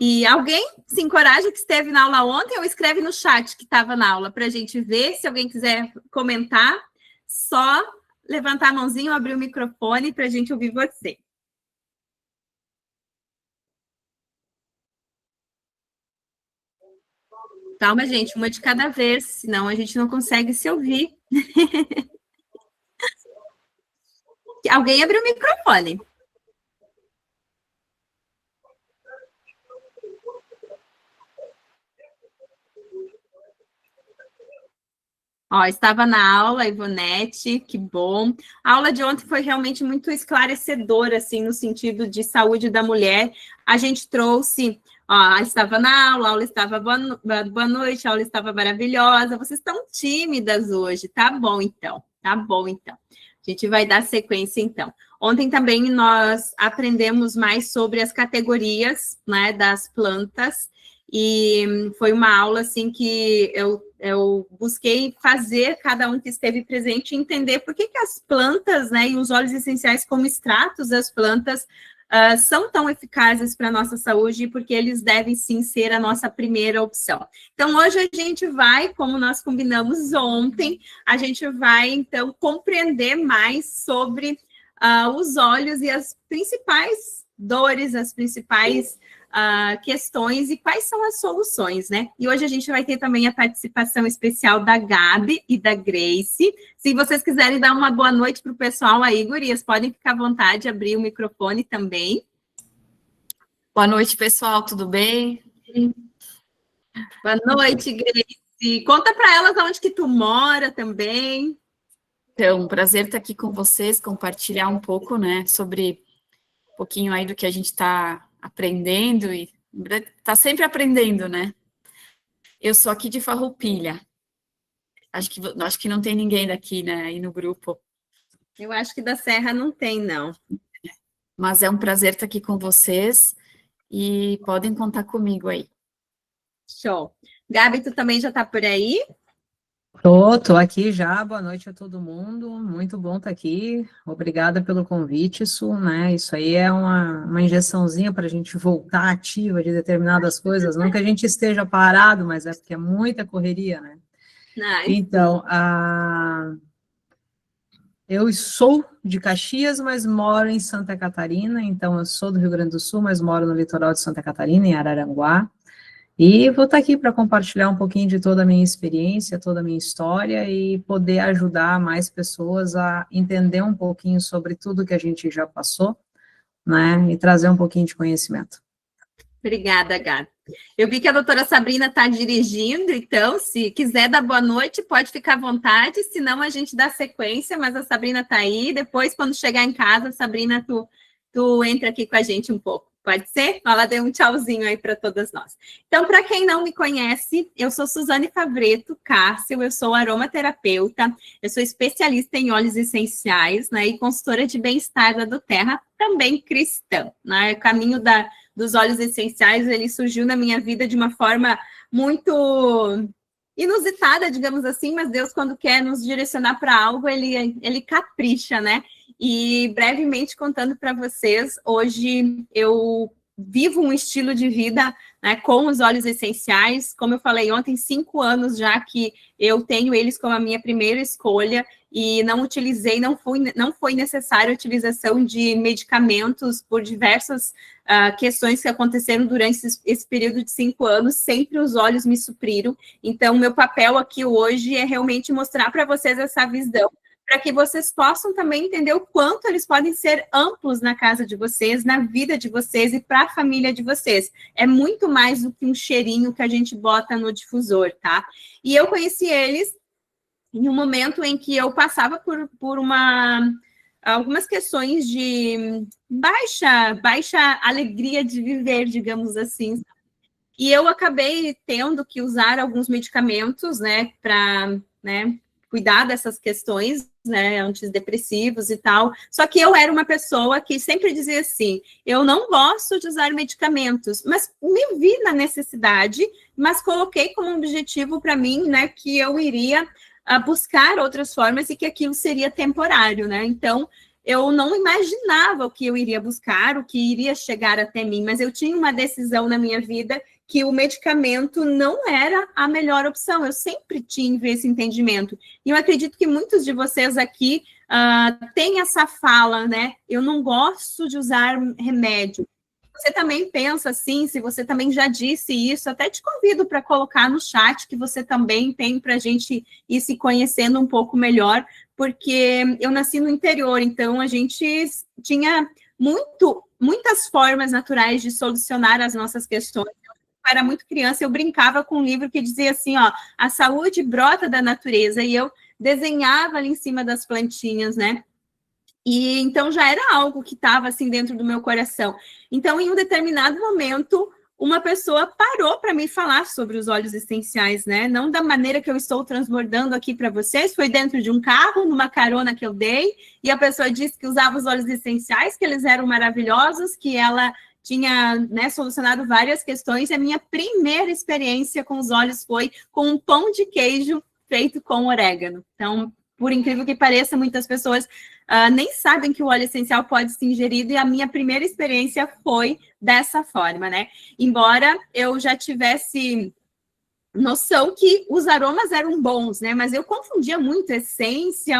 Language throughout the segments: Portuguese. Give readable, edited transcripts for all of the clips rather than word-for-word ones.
E alguém se encoraja que esteve na aula ontem ou escreve no chat que estava na aula para a gente ver. Se alguém quiser comentar, só levantar a mãozinha ou abrir o microfone para a gente ouvir você. Calma, gente, uma de cada vez, senão a gente não consegue se ouvir. Alguém abriu o microfone. Ó, estava na aula, Ivonete, que bom. A aula de ontem foi realmente muito esclarecedora, assim, no sentido de saúde da mulher. A gente trouxe, ó, estava na aula, a aula estava boa noite, a aula estava maravilhosa. Vocês estão tímidas hoje, tá bom, então. Tá bom, então. A gente vai dar sequência, então. Ontem também nós aprendemos mais sobre as categorias, né, das plantas, e foi uma aula, assim, que eu busquei fazer cada um que esteve presente entender por que as plantas, né, e os óleos essenciais como extratos das plantas são tão eficazes para a nossa saúde e porque eles devem, sim, ser a nossa primeira opção. Então, hoje a gente vai, como nós combinamos ontem, a gente vai, então, compreender mais sobre os óleos e as principais dores, as principais questões e quais são as soluções, né? E hoje a gente vai ter também a participação especial da Gabi e da Grace. Se vocês quiserem dar uma boa noite para o pessoal aí, gurias, podem ficar à vontade, abrir o microfone também. Boa noite, pessoal, tudo bem? Boa noite, Grace. Conta para elas onde que tu mora também. Então, prazer estar aqui com vocês, compartilhar um pouco, né, sobre um pouquinho aí do que a gente está aprendendo e está sempre aprendendo, né? Eu sou aqui de Farroupilha. Acho que não tem ninguém daqui, né, aí no grupo. Eu acho que da Serra não tem, não. Mas é um prazer estar aqui com vocês e podem contar comigo aí. Show. Gabi, tu também já está por aí? Tô aqui já, boa noite a todo mundo, muito bom estar aqui, obrigada pelo convite, né, isso aí é uma injeçãozinha para a gente voltar ativa de determinadas coisas, não que a gente esteja parado, mas é porque é muita correria, né. Então, eu sou de Caxias, mas moro em Santa Catarina, então eu sou do Rio Grande do Sul, mas moro no litoral de Santa Catarina, em Araranguá. E vou estar aqui para compartilhar um pouquinho de toda a minha experiência, toda a minha história e poder ajudar mais pessoas a entender um pouquinho sobre tudo que a gente já passou, né, e trazer um pouquinho de conhecimento. Obrigada, Gabi. Eu vi que a doutora Sabrina está dirigindo, então, se quiser dar boa noite, pode ficar à vontade, senão a gente dá sequência, mas a Sabrina está aí, depois, quando chegar em casa, Sabrina, tu entra aqui com a gente um pouco. Pode ser? Ela deu um tchauzinho aí para todas nós. Então, para quem não me conhece, eu sou Suzane Favreto Cássio, eu sou aromaterapeuta, eu sou especialista em óleos essenciais, né, e consultora de bem-estar da doTERRA, também cristã, né, o caminho dos óleos essenciais, ele surgiu na minha vida de uma forma muito inusitada, digamos assim, mas Deus, quando quer nos direcionar para algo, ele capricha, né? E brevemente contando para vocês, hoje eu vivo um estilo de vida, né, com os óleos essenciais, como eu falei ontem, 5 anos já que eu tenho eles como a minha primeira escolha e não utilizei, não foi necessária a utilização de medicamentos por diversas questões que aconteceram durante esse período de 5 anos, sempre os óleos me supriram. Então, meu papel aqui hoje é realmente mostrar para vocês essa visão, para que vocês possam também entender o quanto eles podem ser amplos na casa de vocês, na vida de vocês e para a família de vocês. É muito mais do que um cheirinho que a gente bota no difusor, tá? E eu conheci eles em um momento em que eu passava por algumas questões de baixa alegria de viver, digamos assim. E eu acabei tendo que usar alguns medicamentos, né, para, né, cuidar dessas questões, né, antidepressivos e tal. Só que eu era uma pessoa que sempre dizia assim, eu não gosto de usar medicamentos, mas me vi na necessidade, mas coloquei como objetivo para mim, né, que eu iria buscar outras formas e que aquilo seria temporário, né? Então, eu não imaginava o que eu iria buscar, o que iria chegar até mim, mas eu tinha uma decisão na minha vida que o medicamento não era a melhor opção. Eu sempre tive esse entendimento. E eu acredito que muitos de vocês aqui têm essa fala, né? Eu não gosto de usar remédio. Você também pensa assim, se você também já disse isso, até te convido para colocar no chat que você também tem para a gente ir se conhecendo um pouco melhor, porque eu nasci no interior, então a gente tinha muitas formas naturais de solucionar as nossas questões. Eu era muito criança, eu brincava com um livro que dizia assim, ó, a saúde brota da natureza, e eu desenhava ali em cima das plantinhas, né? E então já era algo que estava assim dentro do meu coração. Então, em um determinado momento, uma pessoa parou para me falar sobre os óleos essenciais, né? Não da maneira que eu estou transbordando aqui para vocês, foi dentro de um carro, numa carona que eu dei, e a pessoa disse que usava os óleos essenciais, que eles eram maravilhosos, que ela tinha, né, solucionado várias questões. E a minha primeira experiência com os óleos foi com um pão de queijo feito com orégano. Então, por incrível que pareça, muitas pessoas nem sabem que o óleo essencial pode ser ingerido, e a minha primeira experiência foi dessa forma, né? Embora eu já tivesse noção que os aromas eram bons, né? Mas eu confundia muito essência,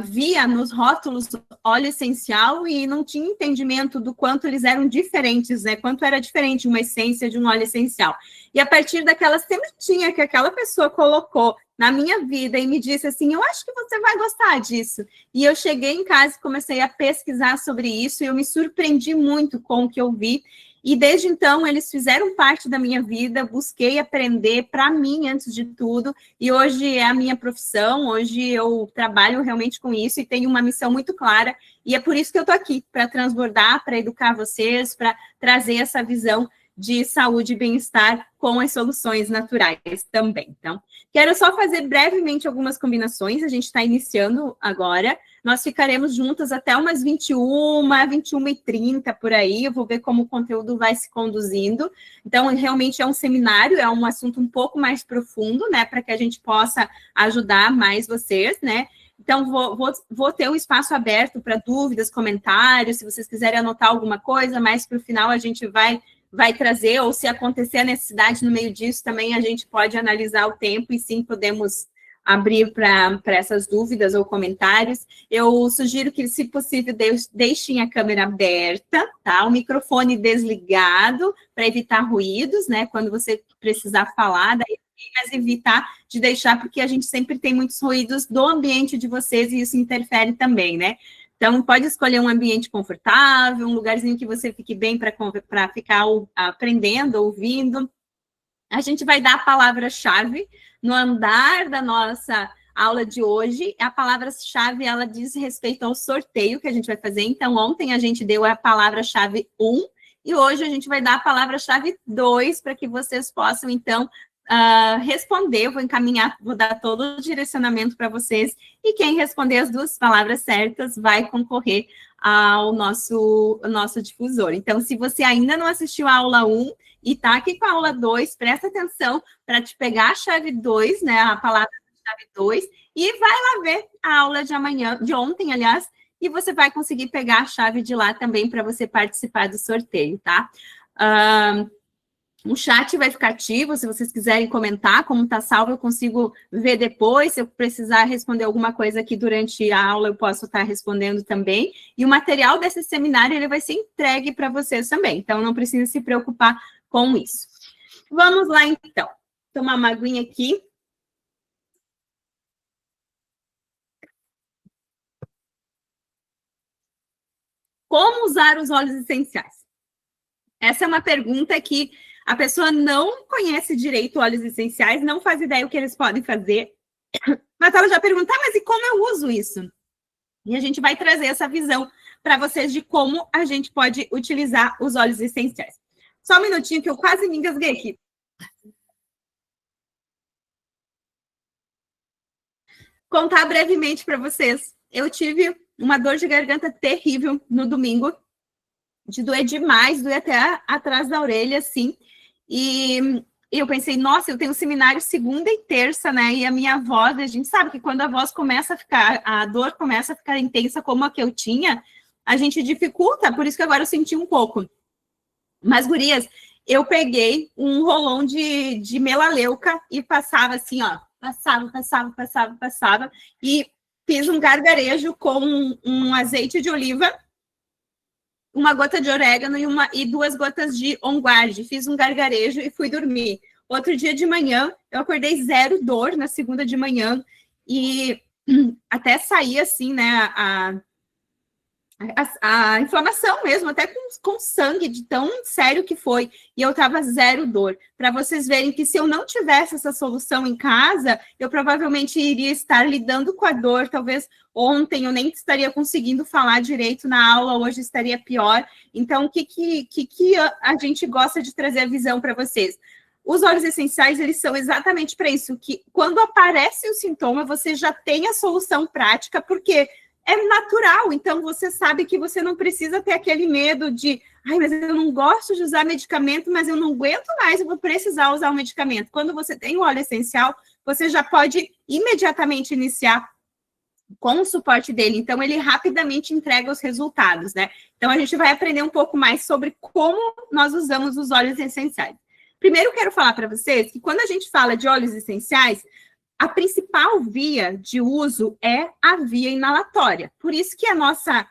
via nos rótulos óleo essencial e não tinha entendimento do quanto eles eram diferentes, né? Quanto era diferente uma essência de um óleo essencial. E a partir daquela sementinha que aquela pessoa colocou na minha vida e me disse assim, eu acho que você vai gostar disso. E eu cheguei em casa e comecei a pesquisar sobre isso, e eu me surpreendi muito com o que eu vi. E desde então, eles fizeram parte da minha vida, busquei aprender para mim antes de tudo, e hoje é a minha profissão, hoje eu trabalho realmente com isso e tenho uma missão muito clara, e é por isso que eu estou aqui, para transbordar, para educar vocês, para trazer essa visão de saúde e bem-estar com as soluções naturais também. Então, quero só fazer brevemente algumas combinações, a gente está iniciando agora, nós ficaremos juntas até umas 21h30 por aí, eu vou ver como o conteúdo vai se conduzindo. Então, realmente é um seminário, é um assunto um pouco mais profundo, né, para que a gente possa ajudar mais vocês, né. Então, vou ter um espaço aberto para dúvidas, comentários, se vocês quiserem anotar alguma coisa, mas para o final a gente vai trazer, ou se acontecer a necessidade no meio disso, também a gente pode analisar o tempo e sim podemos abrir para essas dúvidas ou comentários. Eu sugiro que, se possível, deixem a câmera aberta, tá? O microfone desligado, para evitar ruídos, né? Quando você precisar falar, daí, mas evitar de deixar, porque a gente sempre tem muitos ruídos do ambiente de vocês e isso interfere também, né? Então, pode escolher um ambiente confortável, um lugarzinho que você fique bem para ficar aprendendo, ouvindo. A gente vai dar a palavra-chave no andar da nossa aula de hoje. A palavra-chave, ela diz respeito ao sorteio que a gente vai fazer. Então, ontem a gente deu a palavra-chave 1 e hoje a gente vai dar a palavra-chave 2 para que vocês possam, então, responder. Eu vou encaminhar, vou dar todo o direcionamento para vocês, e quem responder as duas palavras certas vai concorrer ao nosso difusor. Então, se você ainda não assistiu a aula 1 e está aqui com a aula 2, presta atenção para te pegar a chave 2, né, a palavra-chave 2, e vai lá ver a aula de amanhã, de ontem, aliás, e você vai conseguir pegar a chave de lá também para você participar do sorteio, tá? O chat vai ficar ativo, se vocês quiserem comentar, como está salvo, eu consigo ver depois. Se eu precisar responder alguma coisa aqui durante a aula, eu posso estar respondendo também. E o material desse seminário, ele vai ser entregue para vocês também, então não precisa se preocupar com isso. Vamos lá, então. Tomar uma aguinha aqui. Como usar os óleos essenciais? Essa é uma pergunta que a pessoa não conhece direito óleos essenciais, não faz ideia o que eles podem fazer, mas ela já pergunta, mas e como eu uso isso? E a gente vai trazer essa visão para vocês de como a gente pode utilizar os óleos essenciais. Só um minutinho que eu quase me engasguei aqui. Contar brevemente para vocês. Eu tive uma dor de garganta terrível no domingo, de doer demais, doer até atrás da orelha, assim. E E eu pensei, nossa, eu tenho seminário segunda e terça, né? E a minha voz, a gente sabe que quando a voz começa a ficar, a dor começa a ficar intensa como a que eu tinha, a gente dificulta, por isso que agora eu senti um pouco. Mas, gurias, eu peguei um rolão de melaleuca e passava assim, ó, passava, e fiz um gargarejo com um azeite de oliva, uma gota de orégano e 2 gotas de on guard. Fiz um gargarejo e fui dormir. Outro dia de manhã, eu acordei 0 dor na segunda de manhã e até saí assim, né, a inflamação mesmo, até com sangue, de tão sério que foi, e eu tava 0 dor. Para vocês verem que se eu não tivesse essa solução em casa, eu provavelmente iria estar lidando com a dor, talvez ontem eu nem estaria conseguindo falar direito na aula, hoje estaria pior. Então, o que a gente gosta de trazer a visão para vocês? Os óleos essenciais, eles são exatamente para isso, que quando aparece o sintoma, você já tem a solução prática, porque é natural, então você sabe que você não precisa ter aquele medo de, ai, mas eu não gosto de usar medicamento, mas eu não aguento mais, eu vou precisar usar o medicamento. Quando você tem o óleo essencial, você já pode imediatamente iniciar com o suporte dele, então ele rapidamente entrega os resultados, né? Então a gente vai aprender um pouco mais sobre como nós usamos os óleos essenciais. Primeiro, eu quero falar para vocês que quando a gente fala de óleos essenciais, a principal via de uso é a via inalatória. Por isso que a nossa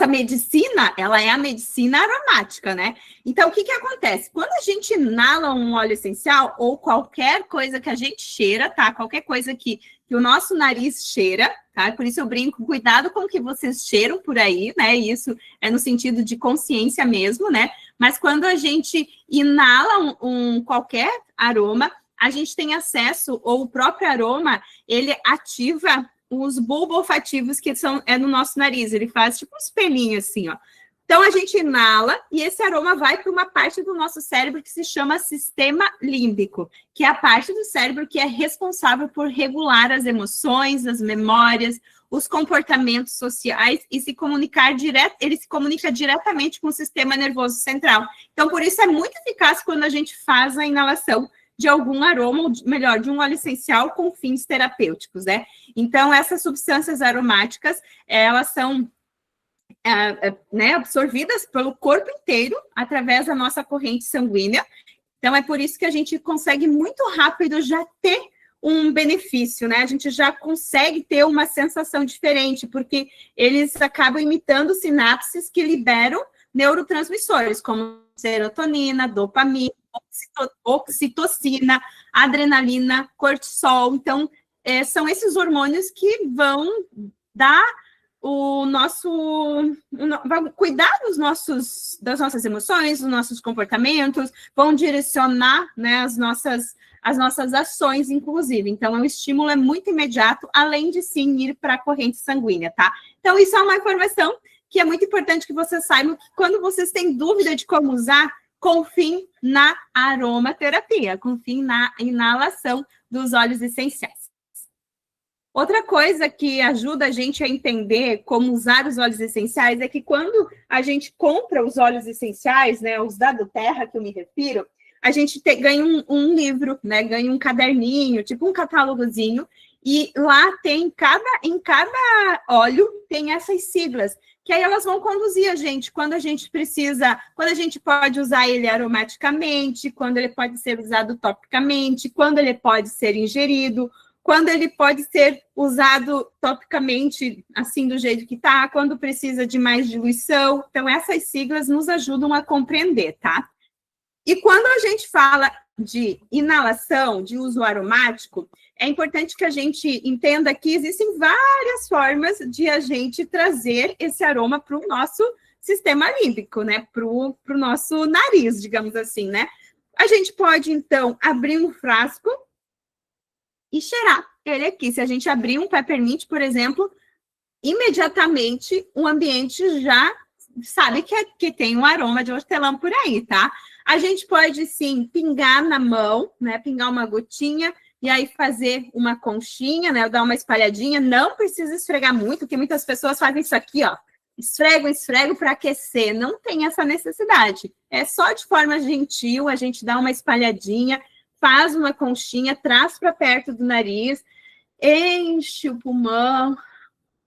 medicina, ela é a medicina aromática, né? Então, o que acontece? Quando a gente inala um óleo essencial ou qualquer coisa que a gente cheira, tá? Qualquer coisa que o nosso nariz cheira, tá? Por isso eu brinco, cuidado com o que vocês cheiram por aí, né? Isso é no sentido de consciência mesmo, né? Mas quando a gente inala qualquer aroma, a gente tem acesso, ou o próprio aroma, ele ativa os bulbos olfativos que é no nosso nariz. Ele faz tipo um espelhinho assim, ó. Então, a gente inala e esse aroma vai para uma parte do nosso cérebro que se chama sistema límbico, que é a parte do cérebro que é responsável por regular as emoções, as memórias, os comportamentos sociais e ele se comunica diretamente com o sistema nervoso central. Então, por isso é muito eficaz quando a gente faz a inalação de algum aroma, ou melhor, de um óleo essencial com fins terapêuticos, né? Então, essas substâncias aromáticas, elas são absorvidas pelo corpo inteiro através da nossa corrente sanguínea. Então, é por isso que a gente consegue muito rápido já ter um benefício, né? A gente já consegue ter uma sensação diferente, porque eles acabam imitando sinapses que liberam neurotransmissores, como serotonina, dopamina, oxitocina, adrenalina, cortisol. Então, são esses hormônios que vão dar vão cuidar das nossas emoções, dos nossos comportamentos, vão direcionar, né, as nossas ações, inclusive. Então, o estímulo é muito imediato, além de sim ir para a corrente sanguínea, tá? Então, isso é uma informação que é muito importante que vocês saibam, que quando vocês têm dúvida de como usar, confiem na aromaterapia, confiem na inalação dos óleos essenciais. Outra coisa que ajuda a gente a entender como usar os óleos essenciais é que quando a gente compra os óleos essenciais, né, os da doTERRA que eu me refiro, a gente ganha um livro, né, ganha um caderninho, tipo um catálogozinho, e lá tem, em cada óleo tem essas siglas, que aí elas vão conduzir a gente quando a gente precisa, quando a gente pode usar ele aromaticamente, quando ele pode ser usado topicamente, quando ele pode ser ingerido, quando ele pode ser usado topicamente, assim, do jeito que está, quando precisa de mais diluição. Então, essas siglas nos ajudam a compreender, tá? E quando a gente fala de inalação, de uso aromático, é importante que a gente entenda que existem várias formas de a gente trazer esse aroma para o nosso sistema límbico, né? Para o nosso nariz, digamos assim, né? A gente pode, então, abrir um frasco e cheirar ele aqui. Se a gente abrir um peppermint, por exemplo, imediatamente o ambiente já sabe que tem um aroma de hortelã por aí, tá? A gente pode, sim, pingar na mão, né? Pingar uma gotinha e aí fazer uma conchinha, né? Dar uma espalhadinha. Não precisa esfregar muito, porque muitas pessoas fazem isso aqui, ó. esfrego para aquecer. Não tem essa necessidade. É só de forma gentil, a gente dá uma espalhadinha, faz uma conchinha, traz para perto do nariz, enche o pulmão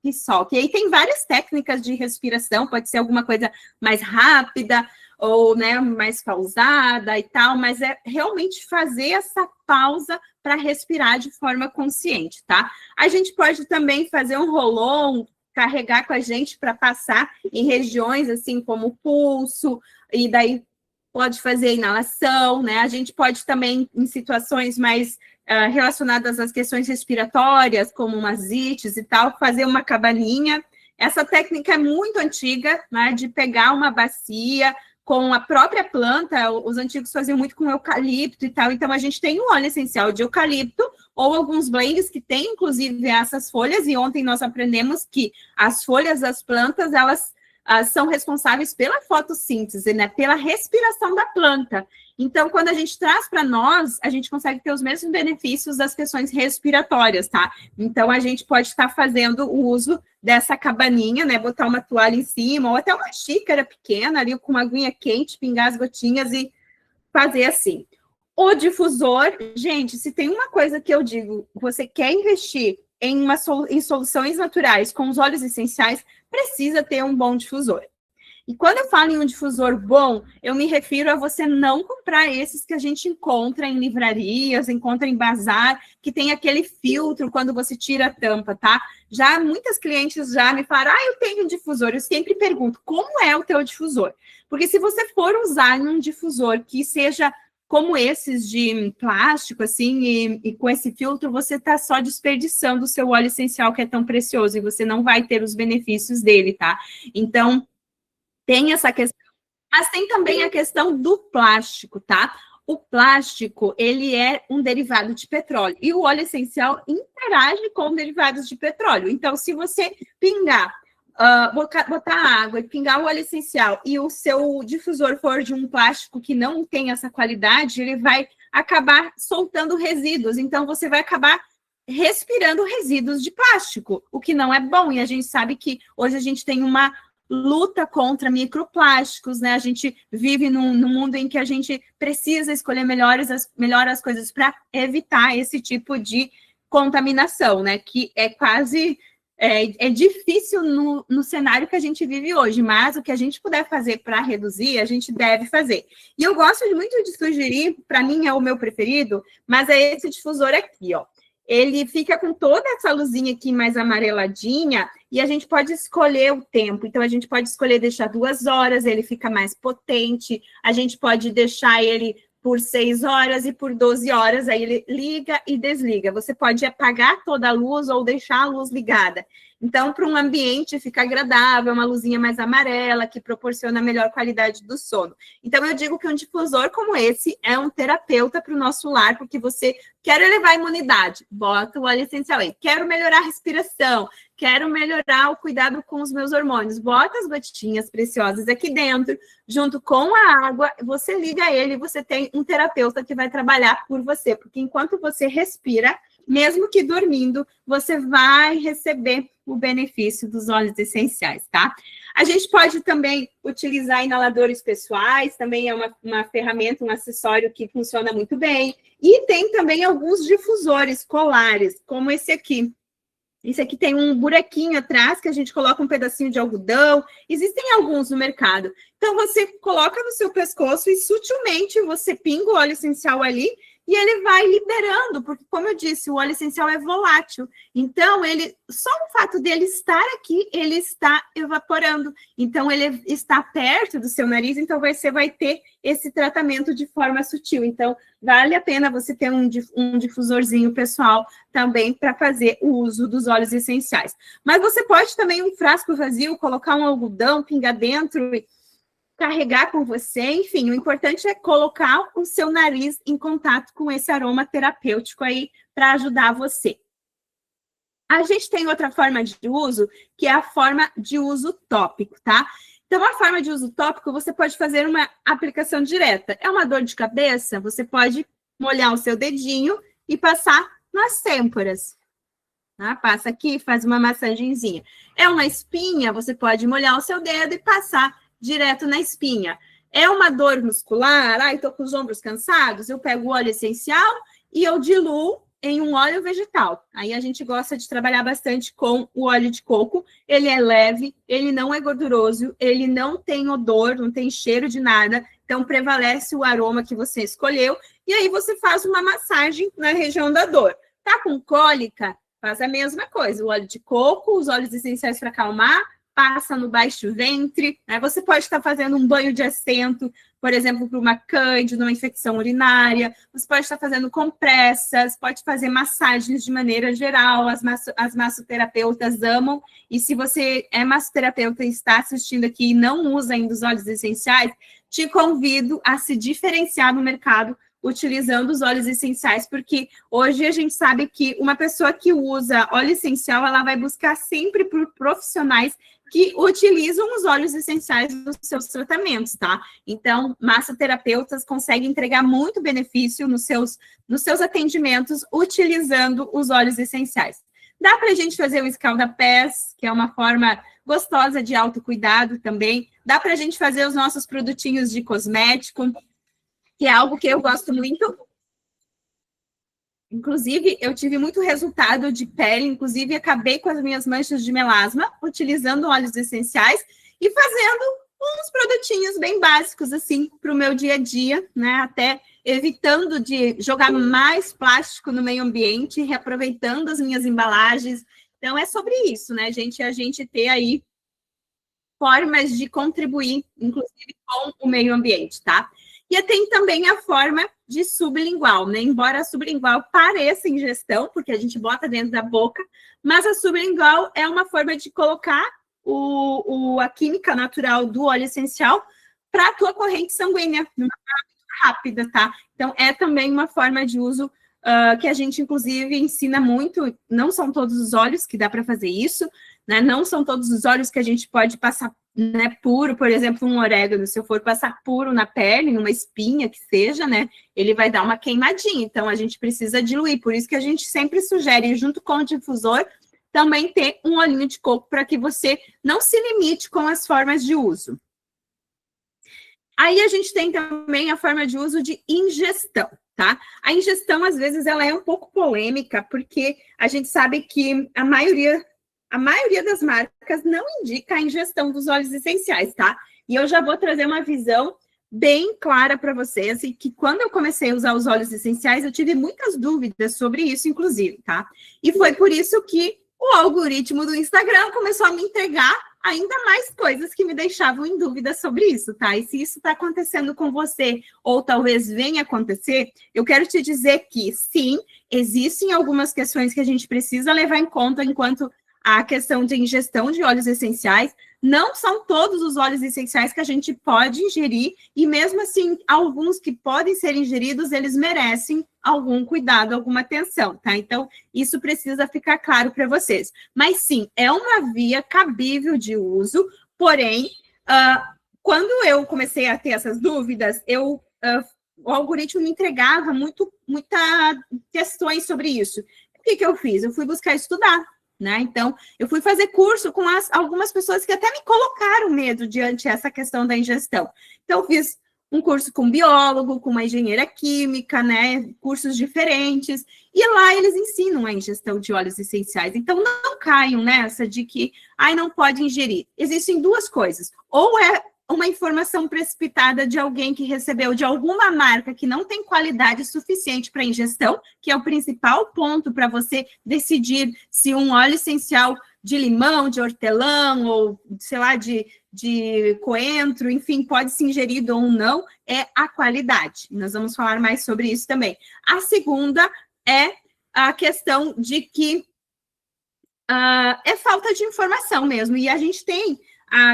e solta. E aí tem várias técnicas de respiração, pode ser alguma coisa mais rápida ou, né, mais pausada e tal, mas é realmente fazer essa pausa para respirar de forma consciente, tá? A gente pode também fazer um roll-on, carregar com a gente para passar em regiões assim como o pulso, e daí pode fazer inalação, né? A gente pode também, em situações mais relacionadas às questões respiratórias, como umas e tal, fazer uma cabaninha. Essa técnica é muito antiga, né? De pegar uma bacia com a própria planta, os antigos faziam muito com eucalipto e tal, então a gente tem um óleo essencial de eucalipto, ou alguns blends que tem, inclusive, essas folhas, e ontem nós aprendemos que as folhas das plantas, elas são responsáveis pela fotossíntese, né, pela respiração da planta. Então, quando a gente traz para nós, a gente consegue ter os mesmos benefícios das questões respiratórias, tá? Então, a gente pode estar fazendo o uso dessa cabaninha, né, botar uma toalha em cima, ou até uma xícara pequena ali com uma aguinha quente, pingar as gotinhas e fazer assim. O difusor, gente, se tem uma coisa que eu digo, você quer investir em soluções naturais com os óleos essenciais, precisa ter um bom difusor. E quando eu falo em um difusor bom, eu me refiro a você não comprar esses que a gente encontra em livrarias, encontra em bazar, que tem aquele filtro quando você tira a tampa, tá? Já muitas clientes já me falaram, eu tenho um difusor. Eu sempre pergunto, como é o teu difusor? Porque se você for usar um difusor que seja como esses de plástico, assim, e com esse filtro, você está só desperdiçando o seu óleo essencial que é tão precioso, e você não vai ter os benefícios dele, tá? Então, tem essa questão, mas tem também a questão do plástico, tá? O plástico, ele é um derivado de petróleo, e o óleo essencial interage com derivados de petróleo. Então, se você pingar, botar água e pingar o óleo essencial e o seu difusor for de um plástico que não tem essa qualidade, ele vai acabar soltando resíduos. Então, você vai acabar respirando resíduos de plástico, o que não é bom. E a gente sabe que hoje a gente tem uma luta contra microplásticos, né? A gente vive num mundo em que a gente precisa escolher melhor as coisas para evitar esse tipo de contaminação, né? Que é quase... É difícil no cenário que a gente vive hoje, mas o que a gente puder fazer para reduzir, a gente deve fazer. E eu gosto muito de sugerir, para mim é o meu preferido, mas é esse difusor aqui, ó. Ele fica com toda essa luzinha aqui mais amareladinha, e a gente pode escolher o tempo. Então, a gente pode escolher deixar 2 horas, ele fica mais potente. A gente pode deixar ele por 6 horas e por 12 horas, aí ele liga e desliga. Você pode apagar toda a luz ou deixar a luz ligada. Então, para um ambiente fica agradável, uma luzinha mais amarela, que proporciona melhor qualidade do sono. Então, eu digo que um difusor como esse é um terapeuta para o nosso lar, porque você quer elevar a imunidade, bota o óleo essencial aí. Quero melhorar a respiração, quero melhorar o cuidado com os meus hormônios. Bota as gotinhas preciosas aqui dentro, junto com a água, você liga ele e você tem um terapeuta que vai trabalhar por você, porque enquanto você respira, mesmo que dormindo, você vai receber o benefício dos óleos essenciais, tá? A gente pode também utilizar inaladores pessoais, também é uma ferramenta, um acessório que funciona muito bem. E tem também alguns difusores colares, como esse aqui. Esse aqui tem um buraquinho atrás que a gente coloca um pedacinho de algodão. Existem alguns no mercado. Então, você coloca no seu pescoço e sutilmente você pinga o óleo essencial ali e ele vai liberando, porque, como eu disse, o óleo essencial é volátil. Então, só o fato dele estar aqui, ele está evaporando. Então, ele está perto do seu nariz, então você vai ter esse tratamento de forma sutil. Então, vale a pena você ter um difusorzinho pessoal também para fazer o uso dos óleos essenciais. Mas você pode também, um frasco vazio, colocar um algodão, pingar dentro e carregar com você, enfim, o importante é colocar o seu nariz em contato com esse aroma terapêutico aí para ajudar você. A gente tem outra forma de uso, que é a forma de uso tópico, tá? Então, a forma de uso tópico, você pode fazer uma aplicação direta. É uma dor de cabeça? Você pode molhar o seu dedinho e passar nas têmporas. tá? Passa aqui, faz uma massagenzinha. É uma espinha, você pode molhar o seu dedo e passar direto na espinha. É uma dor muscular, ai, tô com os ombros cansados, eu pego o óleo essencial e eu diluo em um óleo vegetal. Aí a gente gosta de trabalhar bastante com o óleo de coco. Ele é leve, ele não é gorduroso, ele não tem odor, não tem cheiro de nada. Então, prevalece o aroma que você escolheu. E aí você faz uma massagem na região da dor. Tá com cólica? Faz a mesma coisa. O óleo de coco, os óleos essenciais para acalmar, passa no baixo ventre. Né? Você pode estar fazendo um banho de assento, por exemplo, para uma cândida, uma infecção urinária. Você pode estar fazendo compressas, pode fazer massagens de maneira geral. As massoterapeutas amam. E se você é massoterapeuta e está assistindo aqui e não usa ainda os óleos essenciais, te convido a se diferenciar no mercado utilizando os óleos essenciais, porque hoje a gente sabe que uma pessoa que usa óleo essencial, ela vai buscar sempre por profissionais que utilizam os óleos essenciais nos seus tratamentos, tá? Então, massoterapeutas conseguem entregar muito benefício nos seus atendimentos utilizando os óleos essenciais. Dá para a gente fazer um escalda-pés, que é uma forma gostosa de autocuidado também. Dá para a gente fazer os nossos produtinhos de cosmético, que é algo que eu gosto muito. Inclusive, eu tive muito resultado de pele, inclusive acabei com as minhas manchas de melasma, utilizando óleos essenciais e fazendo uns produtinhos bem básicos, assim, para o meu dia a dia, né? Até evitando de jogar mais plástico no meio ambiente, reaproveitando as minhas embalagens. Então, é sobre isso, né, gente? A gente ter aí formas de contribuir, inclusive, com o meio ambiente, tá? E tem também a forma de sublingual, né? Embora a sublingual pareça ingestão, porque a gente bota dentro da boca, mas a sublingual é uma forma de colocar a química natural do óleo essencial para a tua corrente sanguínea, de uma forma muito rápida, tá? Então, é também uma forma de uso que a gente, inclusive, ensina muito. Não são todos os óleos que dá para fazer isso, né? Não são todos os óleos que a gente pode passar, né, puro, por exemplo, um orégano, se eu for passar puro na pele, numa espinha que seja, né, ele vai dar uma queimadinha, então a gente precisa diluir, por isso que a gente sempre sugere, junto com o difusor, também ter um olhinho de coco, para que você não se limite com as formas de uso. Aí a gente tem também a forma de uso de ingestão, tá? A ingestão, às vezes, ela é um pouco polêmica, porque a gente sabe que a maioria das marcas não indica a ingestão dos óleos essenciais, tá? E eu já vou trazer uma visão bem clara para vocês, e que quando eu comecei a usar os óleos essenciais, eu tive muitas dúvidas sobre isso, inclusive, tá? E foi por isso que o algoritmo do Instagram começou a me entregar ainda mais coisas que me deixavam em dúvida sobre isso, tá? E se isso está acontecendo com você, ou talvez venha acontecer, eu quero te dizer que, sim, existem algumas questões que a gente precisa levar em conta enquanto a questão de ingestão de óleos essenciais. Não são todos os óleos essenciais que a gente pode ingerir, e mesmo assim, alguns que podem ser ingeridos, eles merecem algum cuidado, alguma atenção, tá? Então, isso precisa ficar claro para vocês. Mas sim, é uma via cabível de uso, porém, quando eu comecei a ter essas dúvidas, o algoritmo me entregava muitas questões sobre isso. O que eu fiz? Eu fui buscar estudar, né? Então, eu fui fazer curso com algumas pessoas que até me colocaram medo diante dessa questão da ingestão. Então, eu fiz um curso com biólogo, com uma engenheira química, né? Cursos diferentes. E lá eles ensinam a ingestão de óleos essenciais. Então, não caiam nessa de que, não pode ingerir. Existem duas coisas. Ou é uma informação precipitada de alguém que recebeu de alguma marca que não tem qualidade suficiente para ingestão, que é o principal ponto para você decidir se um óleo essencial de limão, de hortelã, ou, sei lá, de coentro, enfim, pode ser ingerido ou não, é a qualidade. Nós vamos falar mais sobre isso também. A segunda é a questão de que é falta de informação mesmo, e a gente tem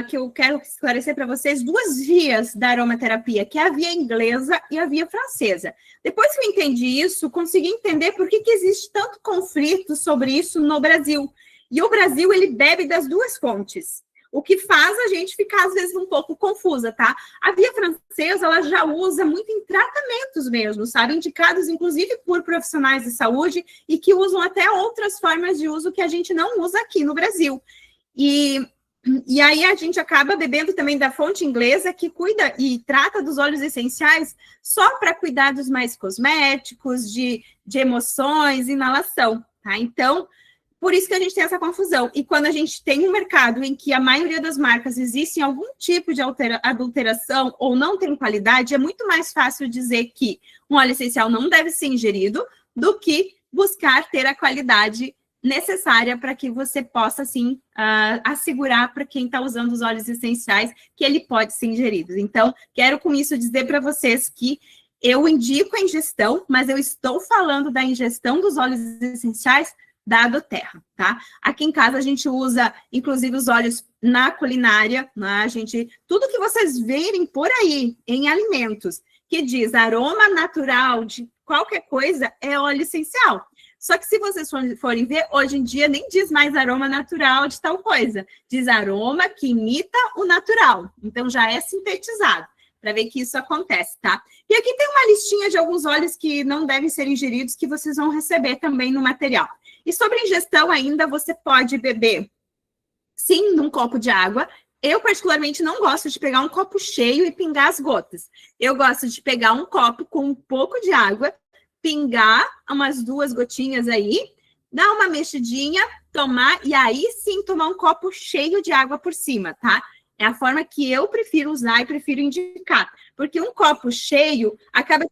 que eu quero esclarecer para vocês, duas vias da aromaterapia, que é a via inglesa e a via francesa. Depois que eu entendi isso, consegui entender por que existe tanto conflito sobre isso no Brasil. E o Brasil, ele bebe das duas fontes. o que faz a gente ficar, às vezes, um pouco confusa, tá? A via francesa, ela já usa muito em tratamentos mesmo, sabe? Indicados, inclusive, por profissionais de saúde e que usam até outras formas de uso que a gente não usa aqui no Brasil. E aí a gente acaba bebendo também da fonte inglesa, que cuida e trata dos óleos essenciais só para cuidados mais cosméticos, de emoções, inalação, tá? Então, por isso que a gente tem essa confusão. E quando a gente tem um mercado em que a maioria das marcas existem algum tipo de adulteração ou não tem qualidade, é muito mais fácil dizer que um óleo essencial não deve ser ingerido do que buscar ter a qualidade necessária para que você possa, assim, assegurar para quem está usando os óleos essenciais que ele pode ser ingerido. Então, quero com isso dizer para vocês que eu indico a ingestão, mas eu estou falando da ingestão dos óleos essenciais da doTERRA, tá? Aqui em casa a gente usa, inclusive, os óleos na culinária, né? Tudo que vocês verem por aí em alimentos que diz aroma natural de qualquer coisa é óleo essencial. Só que se vocês forem ver, hoje em dia nem diz mais aroma natural de tal coisa. Diz aroma que imita o natural. Então, já é sintetizado, para ver que isso acontece, tá? E aqui tem uma listinha de alguns óleos que não devem ser ingeridos, que vocês vão receber também no material. E sobre ingestão ainda, você pode beber, sim, num copo de água. Eu, particularmente, não gosto de pegar um copo cheio e pingar as gotas. Eu gosto de pegar um copo com um pouco de água, pingar umas 2 gotinhas aí, dar uma mexidinha, tomar, e aí sim tomar um copo cheio de água por cima, tá? É a forma que eu prefiro usar e prefiro indicar, porque um copo cheio acaba